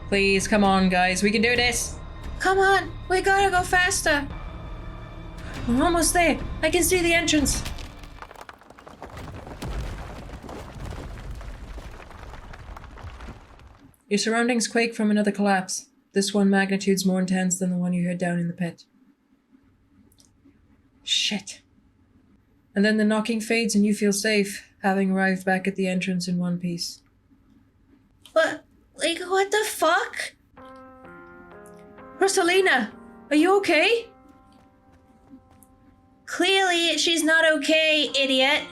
Please, come on, guys. We can do this. Come on. We gotta go faster. We're almost there. I can see the entrance. Your surroundings quake from another collapse. This one magnitude's more intense than the one you heard down in the pit. Shit. And then the knocking fades and you feel safe, having arrived back at the entrance in one piece. What the fuck? Rosalina, are you okay? Clearly, she's not okay, idiot.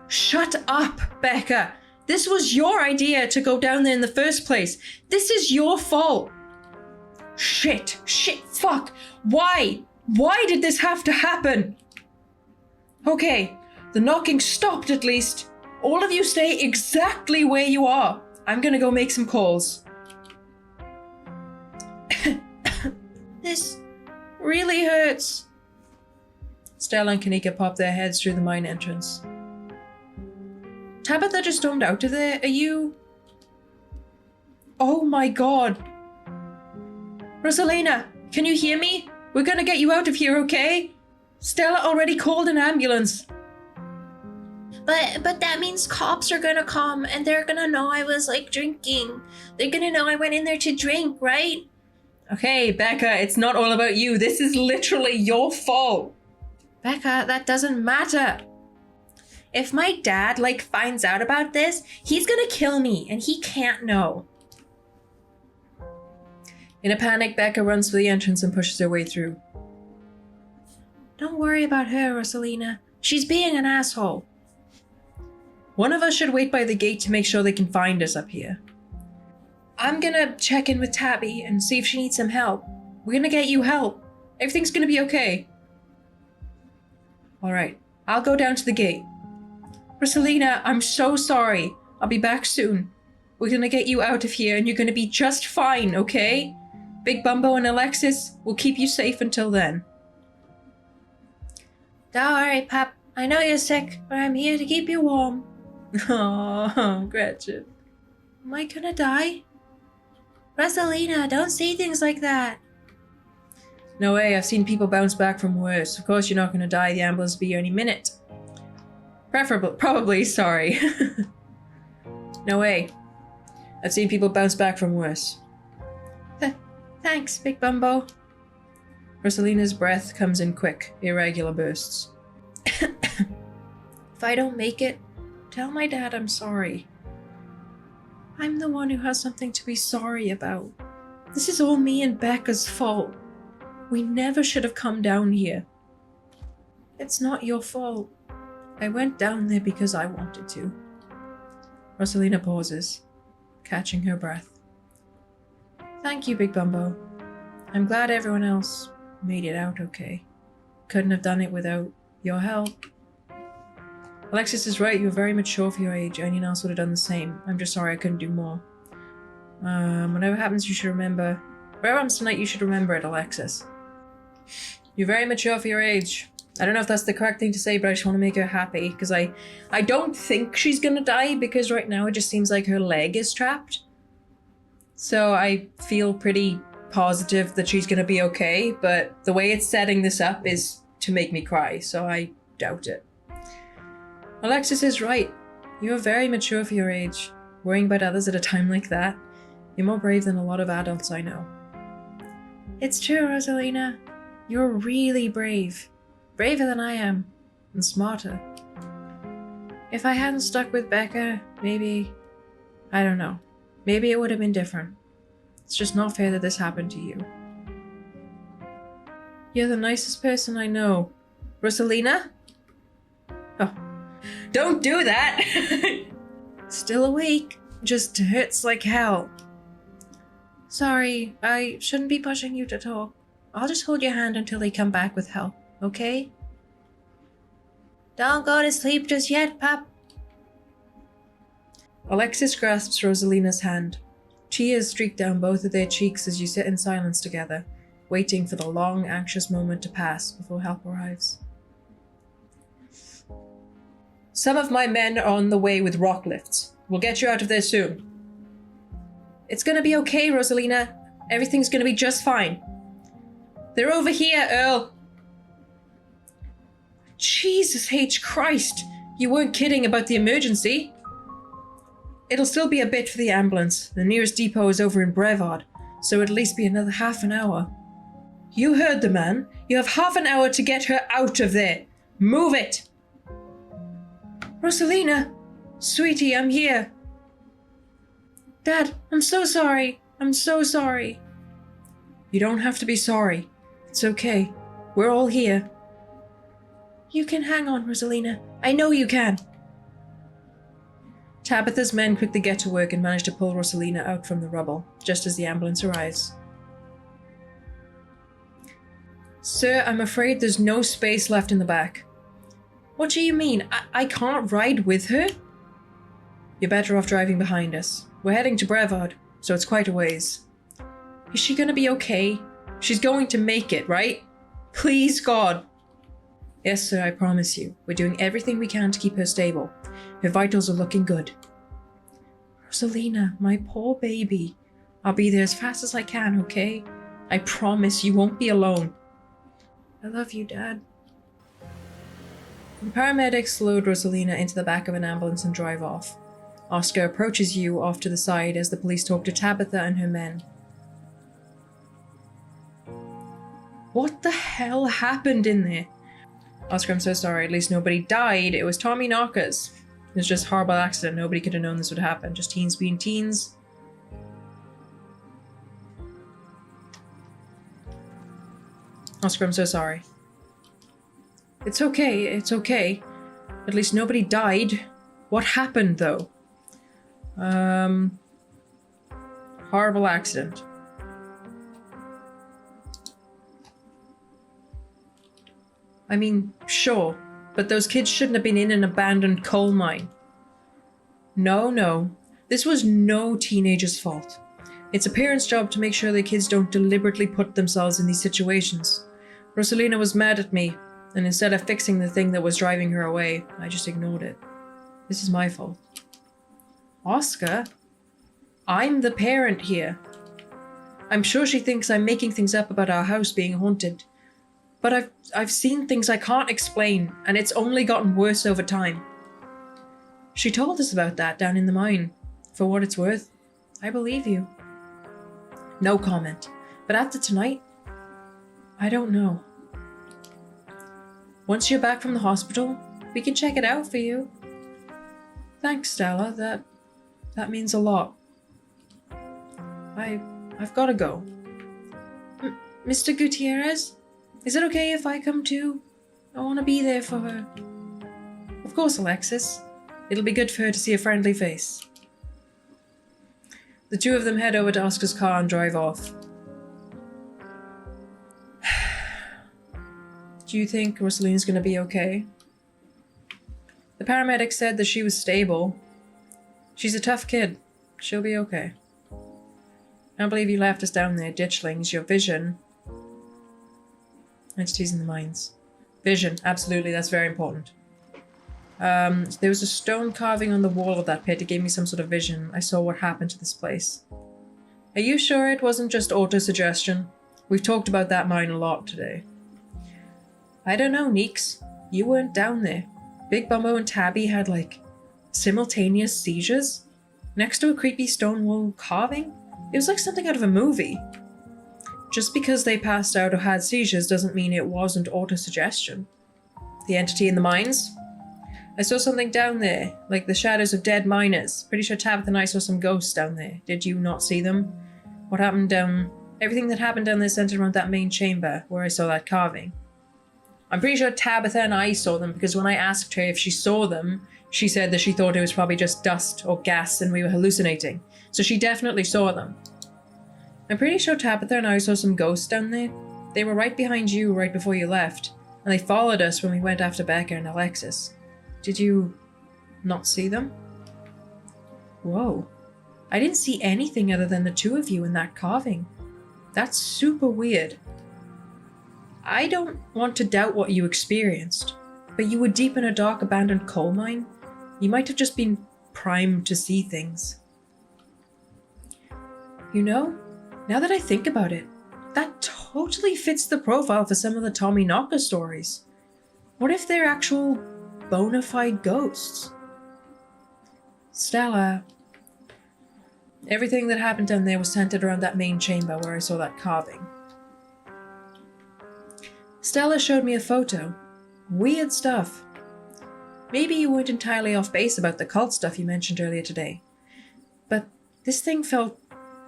Shut up, Becca. This was your idea to go down there in the first place. This is your fault. Shit, fuck. Why? Why did this have to happen? Okay, the knocking stopped at least. All of you stay exactly where you are. I'm gonna go make some calls. This really hurts. Stella and Kanika pop their heads through the mine entrance. Tabitha just stormed out of there. Are you... Oh my god. Rosalina, can you hear me? We're gonna get you out of here, okay? Stella already called an ambulance. But that means cops are gonna come and they're gonna know I was like drinking. They're gonna know I went in there to drink, right? Okay, Becca, it's not all about you. This is literally your fault. Becca, that doesn't matter. If my dad finds out about this, he's gonna kill me and he can't know. In a panic, Becca runs for the entrance and pushes her way through. Don't worry about her, Rosalina. She's being an asshole. One of us should wait by the gate to make sure they can find us up here. I'm gonna check in with Tabby and see if she needs some help. We're gonna get you help. Everything's gonna be okay. Alright, I'll go down to the gate. Rosalina, I'm so sorry. I'll be back soon. We're gonna get you out of here and you're gonna be just fine, okay? Big Bumbo and Alexis will keep you safe until then. Don't worry, Pop. I know you're sick, but I'm here to keep you warm. Oh, Gretchen. Am I gonna die? Rosalina, don't say things like that. No way, I've seen people bounce back from worse. Of course you're not going to die, the ambulance will be here any minute. Probably, sorry. No way. I've seen people bounce back from worse. Thanks, Big Bumbo. Rosalina's breath comes in quick, irregular bursts. If I don't make it, tell my dad I'm sorry. I'm the one who has something to be sorry about. This is all me and Becca's fault. We never should have come down here. It's not your fault. I went down there because I wanted to. Rosalina pauses, catching her breath. Thank you, Big Bumbo. I'm glad everyone else made it out okay. Couldn't have done it without your help. Alexis is right, you were very mature for your age. Anyone else would have done the same. I'm just sorry I couldn't do more. Whatever happens, you should remember. Whatever happens tonight, you should remember it, Alexis. You're very mature for your age. I don't know if that's the correct thing to say, but I just want to make her happy, because I don't think she's gonna die, because right now it just seems like her leg is trapped. So I feel pretty positive that she's gonna be okay, but the way it's setting this up is to make me cry, so I doubt it. Alexis is right. You're very mature for your age. Worrying about others at a time like that. You're more brave than a lot of adults I know. It's true, Rosalina. You're really brave. Braver than I am. And smarter. If I hadn't stuck with Becca, maybe... I don't know. Maybe it would have been different. It's just not fair that this happened to you. You're the nicest person I know. Rosalina? Oh. Don't do that! Still awake. Just hurts like hell. Sorry, I shouldn't be pushing you to talk. I'll just hold your hand until they come back with help, okay? Don't go to sleep just yet, Pop. Alexis grasps Rosalina's hand. Tears streak down both of their cheeks as you sit in silence together, waiting for the long, anxious moment to pass before help arrives. Some of my men are on the way with rock lifts. We'll get you out of there soon. It's gonna be okay, Rosalina. Everything's gonna be just fine. They're over here, Earl. Jesus H. Christ. You weren't kidding about the emergency. It'll still be a bit for the ambulance. The nearest depot is over in Brevard, so it'll at least be another half an hour. You heard the man. You have half an hour to get her out of there. Move it! Rosalina! Sweetie, I'm here. Dad, I'm so sorry. I'm so sorry. You don't have to be sorry. It's okay. We're all here. You can hang on, Rosalina. I know you can. Tabitha's men quickly get to work and manage to pull Rosalina out from the rubble, just as the ambulance arrives. Sir, I'm afraid there's no space left in the back. What do you mean? I can't ride with her? You're better off driving behind us. We're heading to Brevard, so it's quite a ways. Is she gonna be okay? She's going to make it, right? Please, God. Yes, sir, I promise you. We're doing everything we can to keep her stable. Her vitals are looking good. Rosalina, my poor baby. I'll be there as fast as I can, okay? I promise you won't be alone. I love you, Dad. The paramedics load Rosalina into the back of an ambulance and drive off. Oscar approaches you off to the side as the police talk to Tabitha and her men. What the hell happened in there? Oscar, I'm so sorry. At least nobody died. It was Tommy Knockers. It was just a horrible accident. Nobody could have known this would happen. Just teens being teens. Oscar, I'm so sorry. It's okay. It's okay. At least nobody died. What happened, though? Horrible accident. I mean, sure, but those kids shouldn't have been in an abandoned coal mine. No. This was no teenager's fault. It's a parent's job to make sure their kids don't deliberately put themselves in these situations. Rosalina was mad at me, and instead of fixing the thing that was driving her away, I just ignored it. This is my fault. Oscar? I'm the parent here. I'm sure she thinks I'm making things up about our house being haunted. But I've seen things I can't explain, and it's only gotten worse over time. She told us about that down in the mine. For what it's worth, I believe you. No comment. But after tonight, I don't know. Once you're back from the hospital, we can check it out for you. Thanks, Stella. That means a lot. I've got to go. Mr. Gutierrez, is it okay if I come too? I want to be there for her. Of course, Alexis. It'll be good for her to see a friendly face. The two of them head over to Oscar's car and drive off. Do you think Rosalina's going to be okay? The paramedic said that she was stable. She's a tough kid. She'll be okay. I don't believe you left us down there, ditchlings. Your vision. Entities in the mines. Vision, absolutely, that's very important. There was a stone carving on the wall of that pit. It gave me some sort of vision. I saw what happened to this place. Are you sure it wasn't just auto-suggestion? We've talked about that mine a lot today. I don't know, Neeks. You weren't down there. Big Bumbo and Tabby had, like, simultaneous seizures next to a creepy stone wall carving. It was like something out of a movie. Just because they passed out or had seizures doesn't mean it wasn't auto-suggestion. The entity in the mines? I saw something down there, like the shadows of dead miners. Pretty sure Tabitha and I saw some ghosts down there. Did you not see them? What happened down... Everything that happened down there centered around that main chamber where I saw that carving. I'm pretty sure Tabitha and I saw them because when I asked her if she saw them, she said that she thought it was probably just dust or gas and we were hallucinating. So she definitely saw them. I'm pretty sure Tabitha and I saw some ghosts down there. They were right behind you right before you left, and they followed us when we went after Becca and Alexis. Did you not see them? Whoa. I didn't see anything other than the two of you in that carving. That's super weird. I don't want to doubt what you experienced, but you were deep in a dark abandoned coal mine. You might have just been primed to see things. You know, now that I think about it, that totally fits the profile for some of the Tommy Knocker stories. What if they're actual bona fide ghosts? Stella, everything that happened down there was centered around that main chamber where I saw that carving. Stella showed me a photo. Weird stuff. Maybe you weren't entirely off base about the cult stuff you mentioned earlier today, but this thing felt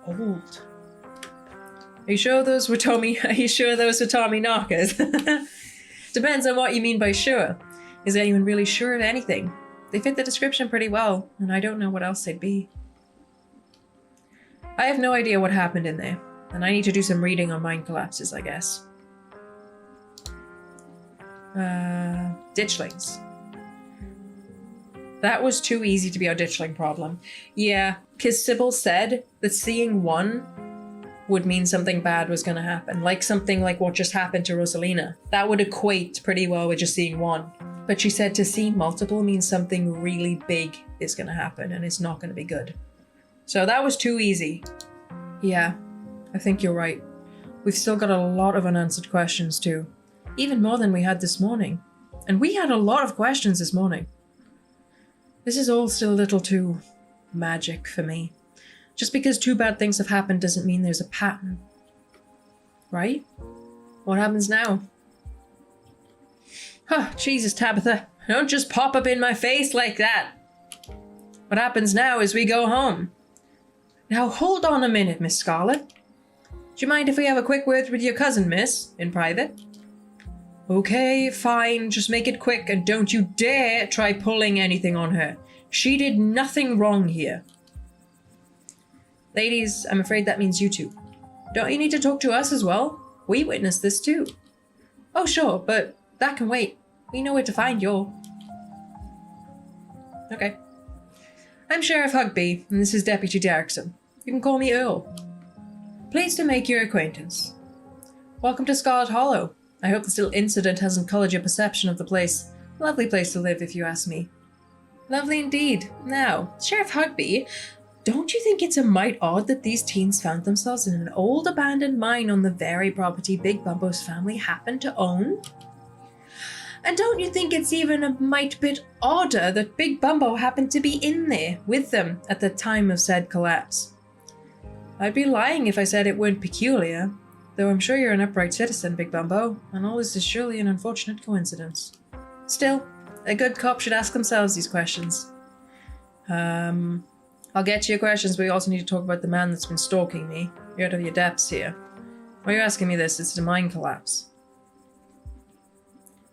old. Are you sure those were Tommy Knockers? Depends on what you mean by sure. Is anyone really sure of anything? They fit the description pretty well, and I don't know what else they'd be. I have no idea what happened in there, and I need to do some reading on mine collapses, I guess. Ditchlings. That was too easy to be our ditchling problem. Yeah, because Sybil said that seeing one would mean something bad was going to happen, like something like what just happened to Rosalina. That would equate pretty well with just seeing one. But she said to see multiple means something really big is going to happen, and it's not going to be good. So that was too easy. Yeah, I think you're right. We've still got a lot of unanswered questions too. Even more than we had this morning. And we had a lot of questions this morning. This is all still a little too magic for me. Just because two bad things have happened doesn't mean there's a pattern. Right? What happens now? Huh, Jesus, Tabitha. Don't just pop up in my face like that. What happens now is we go home. Now hold on a minute, Miss Scarlet. Do you mind if we have a quick word with your cousin, miss? In private? Okay, fine, just make it quick and don't you dare try pulling anything on her. She did nothing wrong here. Ladies, I'm afraid that means you two. Don't you need to talk to us as well? We witnessed this too. Oh sure, but that can wait. We know where to find you. Okay. I'm Sheriff Hugby, and this is Deputy Derrickson. You can call me Earl. Pleased to make your acquaintance. Welcome to Scarlet Hollow. I hope this little incident hasn't colored your perception of the place. Lovely place to live, if you ask me. Lovely indeed. Now, Sheriff Hugby, Don't you think it's a mite odd that these teens found themselves in an old abandoned mine on the very property Big Bumbo's family happened to own? And don't you think it's even a mite bit odder that Big Bumbo happened to be in there with them at the time of said collapse? I'd be lying if I said it weren't peculiar, though I'm sure you're an upright citizen, Big Bumbo, and all this is surely an unfortunate coincidence. Still, a good cop should ask themselves these questions. I'll get to your questions, but we also need to talk about the man that's been stalking me. You're out of your depths here. Why are you asking me this? It's a mine collapse.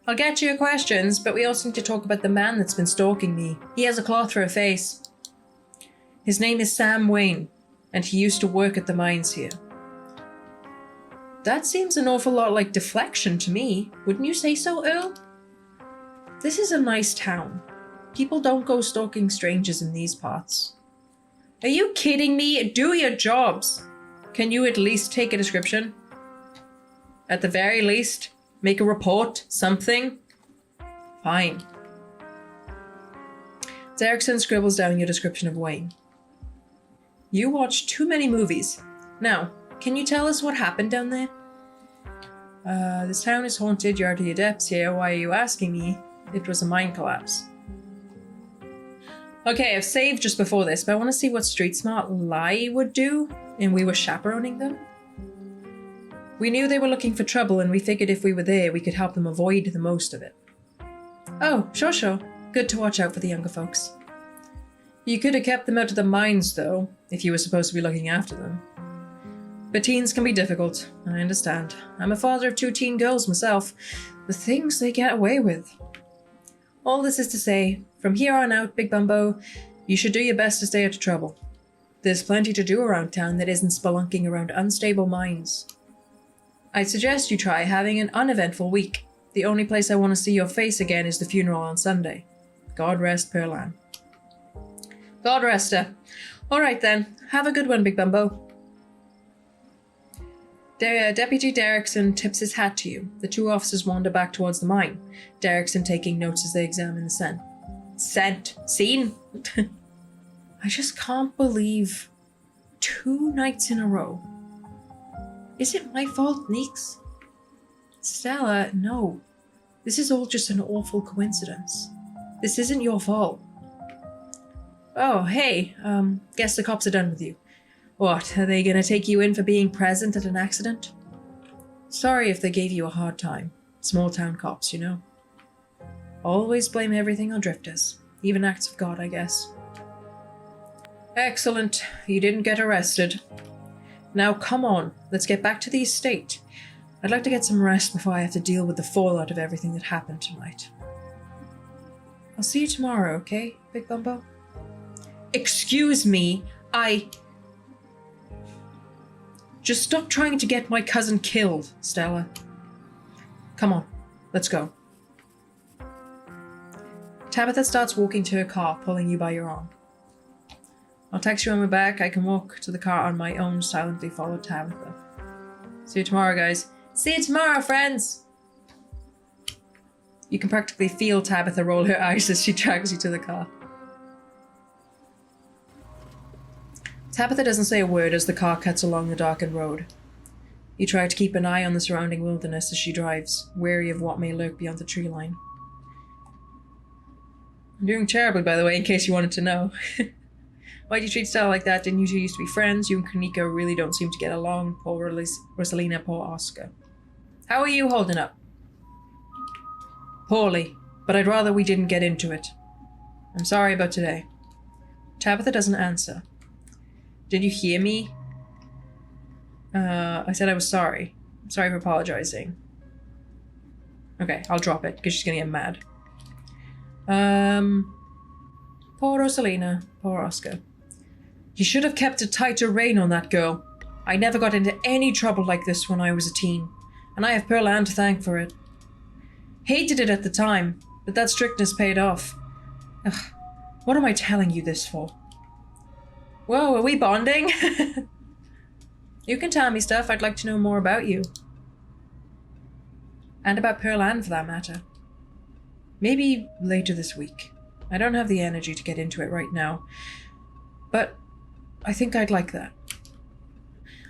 I'll get to your questions, but we also need to talk about the man that's been stalking me. He has a cloth for a face. His name is Sam Wayne, and he used to work at the mines here. That seems an awful lot like deflection to me. Wouldn't you say so, Earl? This is a nice town. People don't go stalking strangers in these parts. Are you kidding me? Do your jobs. Can you at least take a description? At the very least, make a report, something? Fine. Derrickson scribbles down your description of Wayne. You watch too many movies. Now, can you tell us what happened down there? This town is haunted. You're out of your depths here. Why are you asking me? It was a mine collapse. Okay, I've saved just before this, but I want to see what Street Smart Lie would do, and we were chaperoning them. We knew they were looking for trouble, and we figured if we were there, we could help them avoid the most of it. Oh, sure. Good to watch out for the younger folks. You could have kept them out of the mines, though, if you were supposed to be looking after them. But teens can be difficult, I understand. I'm a father of 2 teen girls myself. The things they get away with. All this is to say, from here on out, Big Bumbo, you should do your best to stay out of trouble. There's plenty to do around town that isn't spelunking around unstable mines. I'd suggest you try having an uneventful week. The only place I want to see your face again is the funeral on Sunday. God rest Pearl Ann. God rest her. All right then, have a good one, Big Bumbo. Deputy Derrickson tips his hat to you. The 2 officers wander back towards the mine, Derrickson taking notes as they examine the scene. I just can't believe 2 nights in a row. Is it my fault, Neeks? Stella, no. This is all just an awful coincidence. This isn't your fault. Oh, hey, guess the cops are done with you. What, are they gonna take you in for being present at an accident? Sorry if they gave you a hard time. Small town cops, you know. Always blame everything on drifters. Even acts of God, I guess. Excellent. You didn't get arrested. Now come on, let's get back to the estate. I'd like to get some rest before I have to deal with the fallout of everything that happened tonight. I'll see you tomorrow, okay, Big Bumbo? Excuse me, Just stop trying to get my cousin killed, Stella. Come on, let's go. Tabitha starts walking to her car, pulling you by your arm. I'll text you on my back. I can walk to the car on my own, silently followed Tabitha. See you tomorrow, guys. See you tomorrow, friends! You can practically feel Tabitha roll her eyes as she drags you to the car. Tabitha doesn't say a word as the car cuts along the darkened road. You try to keep an eye on the surrounding wilderness as she drives, wary of what may lurk beyond the tree line. I'm doing terribly, by the way, in case you wanted to know. Why'd you treat Stella like that? Didn't you two used to be friends? You and Kanika really don't seem to get along. Poor Rosalina, poor Oscar. How are you holding up? Poorly, but I'd rather we didn't get into it. I'm sorry about today. Tabitha doesn't answer. Did you hear me? I said I was sorry. I'm sorry for apologizing. Okay, I'll drop it, because she's gonna get mad. Poor Rosalina, poor Oscar. You should have kept a tighter rein on that girl. I never got into any trouble like this when I was a teen, and I have Pearl Ann to thank for it. Hated it at the time, but that strictness paid off. Ugh, what am I telling you this for? Whoa, are we bonding? You can tell me stuff. I'd like to know more about you. And about Pearl Ann, for that matter. Maybe later this week. I don't have the energy to get into it right now. But I think I'd like that.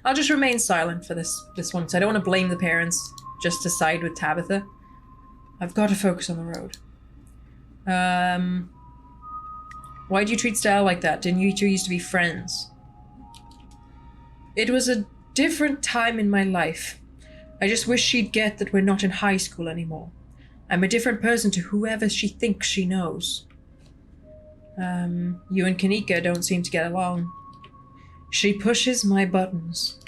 I'll just remain silent for this one, because I don't want to blame the parents just to side with Tabitha. I've got to focus on the road. Why'd you treat Stella like that? Didn't you two used to be friends? It was a different time in my life. I just wish she'd get that we're not in high school anymore. I'm a different person to whoever she thinks she knows. You and Kanika don't seem to get along. She pushes my buttons.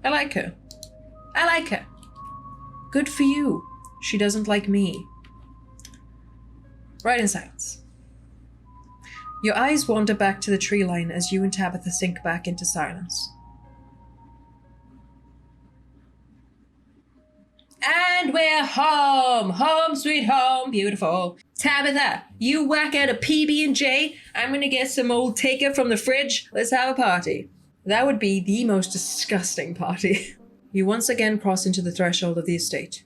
I like her. I like her. Good for you. She doesn't like me. Right in silence. Your eyes wander back to the tree line as you and Tabitha sink back into silence. And we're home! Home sweet home, beautiful. Tabitha, you whack out a PB&J. I'm gonna get some old taker from the fridge. Let's have a party. That would be the most disgusting party. You once again cross into the threshold of the estate.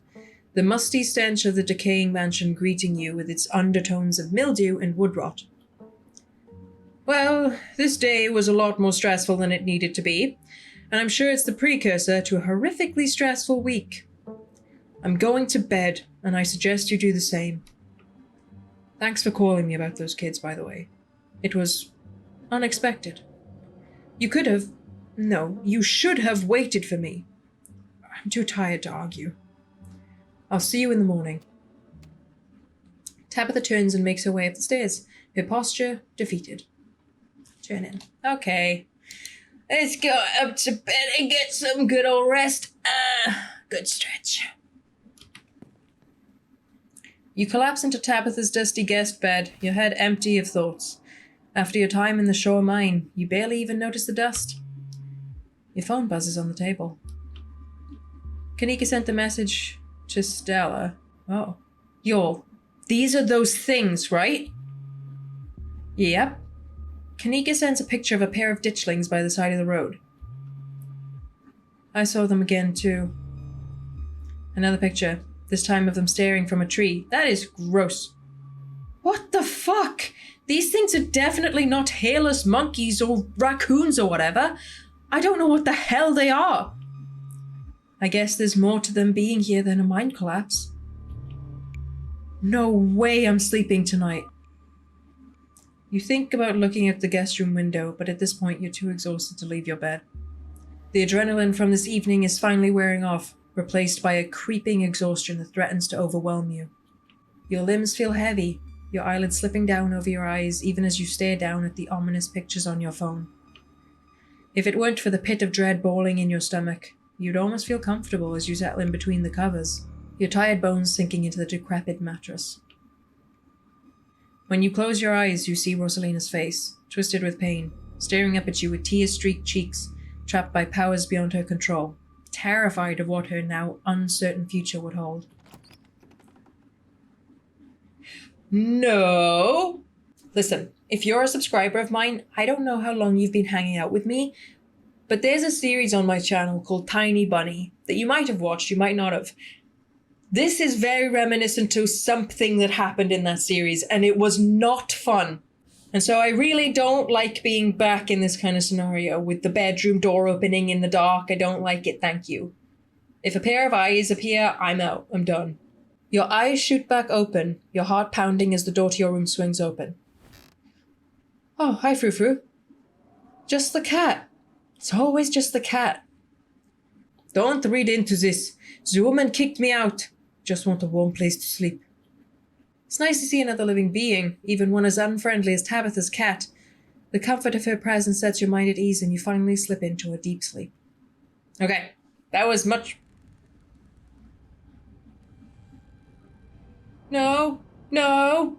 The musty stench of the decaying mansion greeting you with its undertones of mildew and wood rot. Well, this day was a lot more stressful than it needed to be, and I'm sure it's the precursor to a horrifically stressful week. I'm going to bed, and I suggest you do the same. Thanks for calling me about those kids, by the way. It was unexpected. You could have... No, you should have waited for me. I'm too tired to argue. I'll see you in the morning. Tabitha turns and makes her way up the stairs, her posture defeated. Turn in. Okay. Let's go up to bed and get some good old rest. Good stretch. You collapse into Tabitha's dusty guest bed, your head empty of thoughts. After your time in the shore mine, you barely even notice the dust. Your phone buzzes on the table. Kanika sent the message to Stella. Oh. Y'all, these are those things, right? Yep. Kanika sends a picture of a pair of ditchlings by the side of the road. I saw them again, too. Another picture, this time of them staring from a tree. That is gross. What the fuck? These things are definitely not hairless monkeys or raccoons or whatever. I don't know what the hell they are. I guess there's more to them being here than a mind collapse. No way I'm sleeping tonight. You think about looking at the guest room window, but at this point you're too exhausted to leave your bed. The adrenaline from this evening is finally wearing off, replaced by a creeping exhaustion that threatens to overwhelm you. Your limbs feel heavy, your eyelids slipping down over your eyes even as you stare down at the ominous pictures on your phone. If it weren't for the pit of dread bawling in your stomach, you'd almost feel comfortable as you settle in between the covers, your tired bones sinking into the decrepit mattress. When you close your eyes, you see Rosalina's face, twisted with pain, staring up at you with tear-streaked cheeks, trapped by powers beyond her control, terrified of what her now uncertain future would hold. No! Listen, if you're a subscriber of mine, I don't know how long you've been hanging out with me, but there's a series on my channel called Tiny Bunny that you might have watched, you might not have. This is very reminiscent to something that happened in that series, and it was not fun. And so I really don't like being back in this kind of scenario with the bedroom door opening in the dark. I don't like it, thank you. If a pair of eyes appear, I'm out. I'm done. Your eyes shoot back open, your heart pounding as the door to your room swings open. Oh, hi, Frou-Frou. Just the cat. It's always just the cat. Don't read into this. The woman kicked me out. Just want a warm place to sleep. It's nice to see another living being, even one as unfriendly as Tabitha's cat. The comfort of her presence sets your mind at ease and you finally slip into a deep sleep. Okay, that was much... No, no.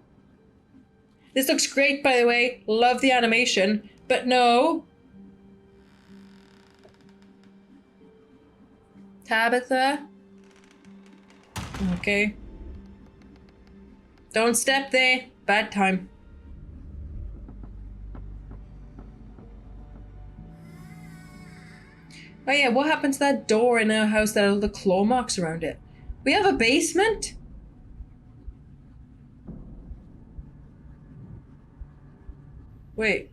This looks great, by the way. Love the animation, but no. Tabitha? Okay. Don't step there. Bad time. Oh yeah, what happened to that door in our house that had all the claw marks around it? We have a basement? Wait.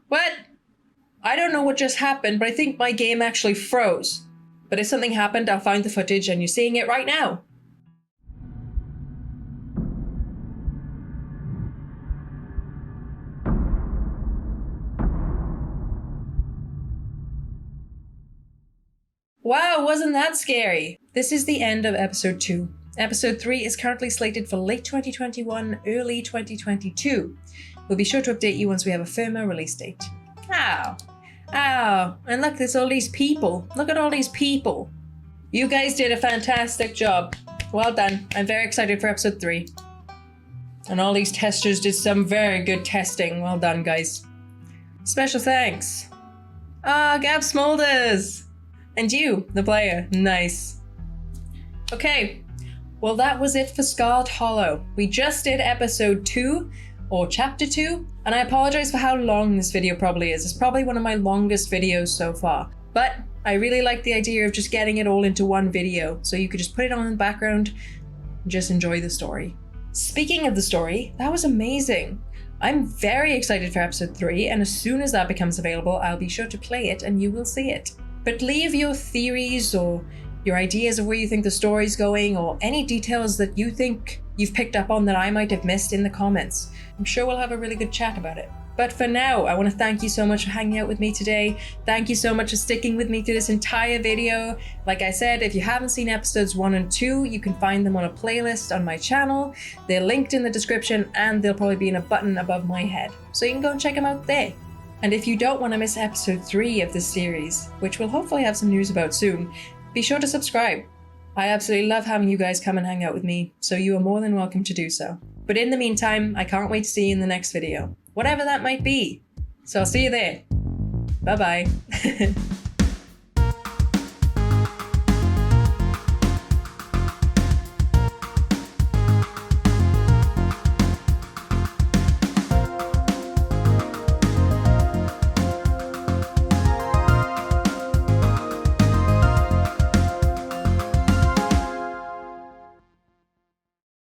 What? I don't know what just happened, but I think my game actually froze. But if something happened, I'll find the footage and you're seeing it right now. Wow, wasn't that scary? This is the end of episode 2. Episode 3 is currently slated for late 2021, early 2022. We'll be sure to update you once we have a firmer release date. Ow. Ow. And look, there's all these people. Look at all these people. You guys did a fantastic job. Well done. I'm very excited for episode 3. And all these testers did some very good testing. Well done, guys. Special thanks. Gab Smolders. And you, the player. Nice. Okay. Well, that was it for Scarlet Hollow. We just did episode 2, or chapter 2, and I apologize for how long this video probably is. It's probably one of my longest videos so far. But I really like the idea of just getting it all into one video, so you could just put it on in the background and just enjoy the story. Speaking of the story, that was amazing. I'm very excited for episode 3, and as soon as that becomes available, I'll be sure to play it and you will see it. But leave your theories or your ideas of where you think the story's going, or any details that you think you've picked up on that I might have missed in the comments. I'm sure we'll have a really good chat about it. But for now, I want to thank you so much for hanging out with me today. Thank you so much for sticking with me through this entire video. Like I said, if you haven't seen episodes 1 and 2, you can find them on a playlist on my channel. They're linked in the description and they'll probably be in a button above my head. So you can go and check them out there. And if you don't want to miss episode 3 of this series, which we'll hopefully have some news about soon, be sure to subscribe. I absolutely love having you guys come and hang out with me, so you are more than welcome to do so. But in the meantime, I can't wait to see you in the next video, whatever that might be. So I'll see you there. Bye bye.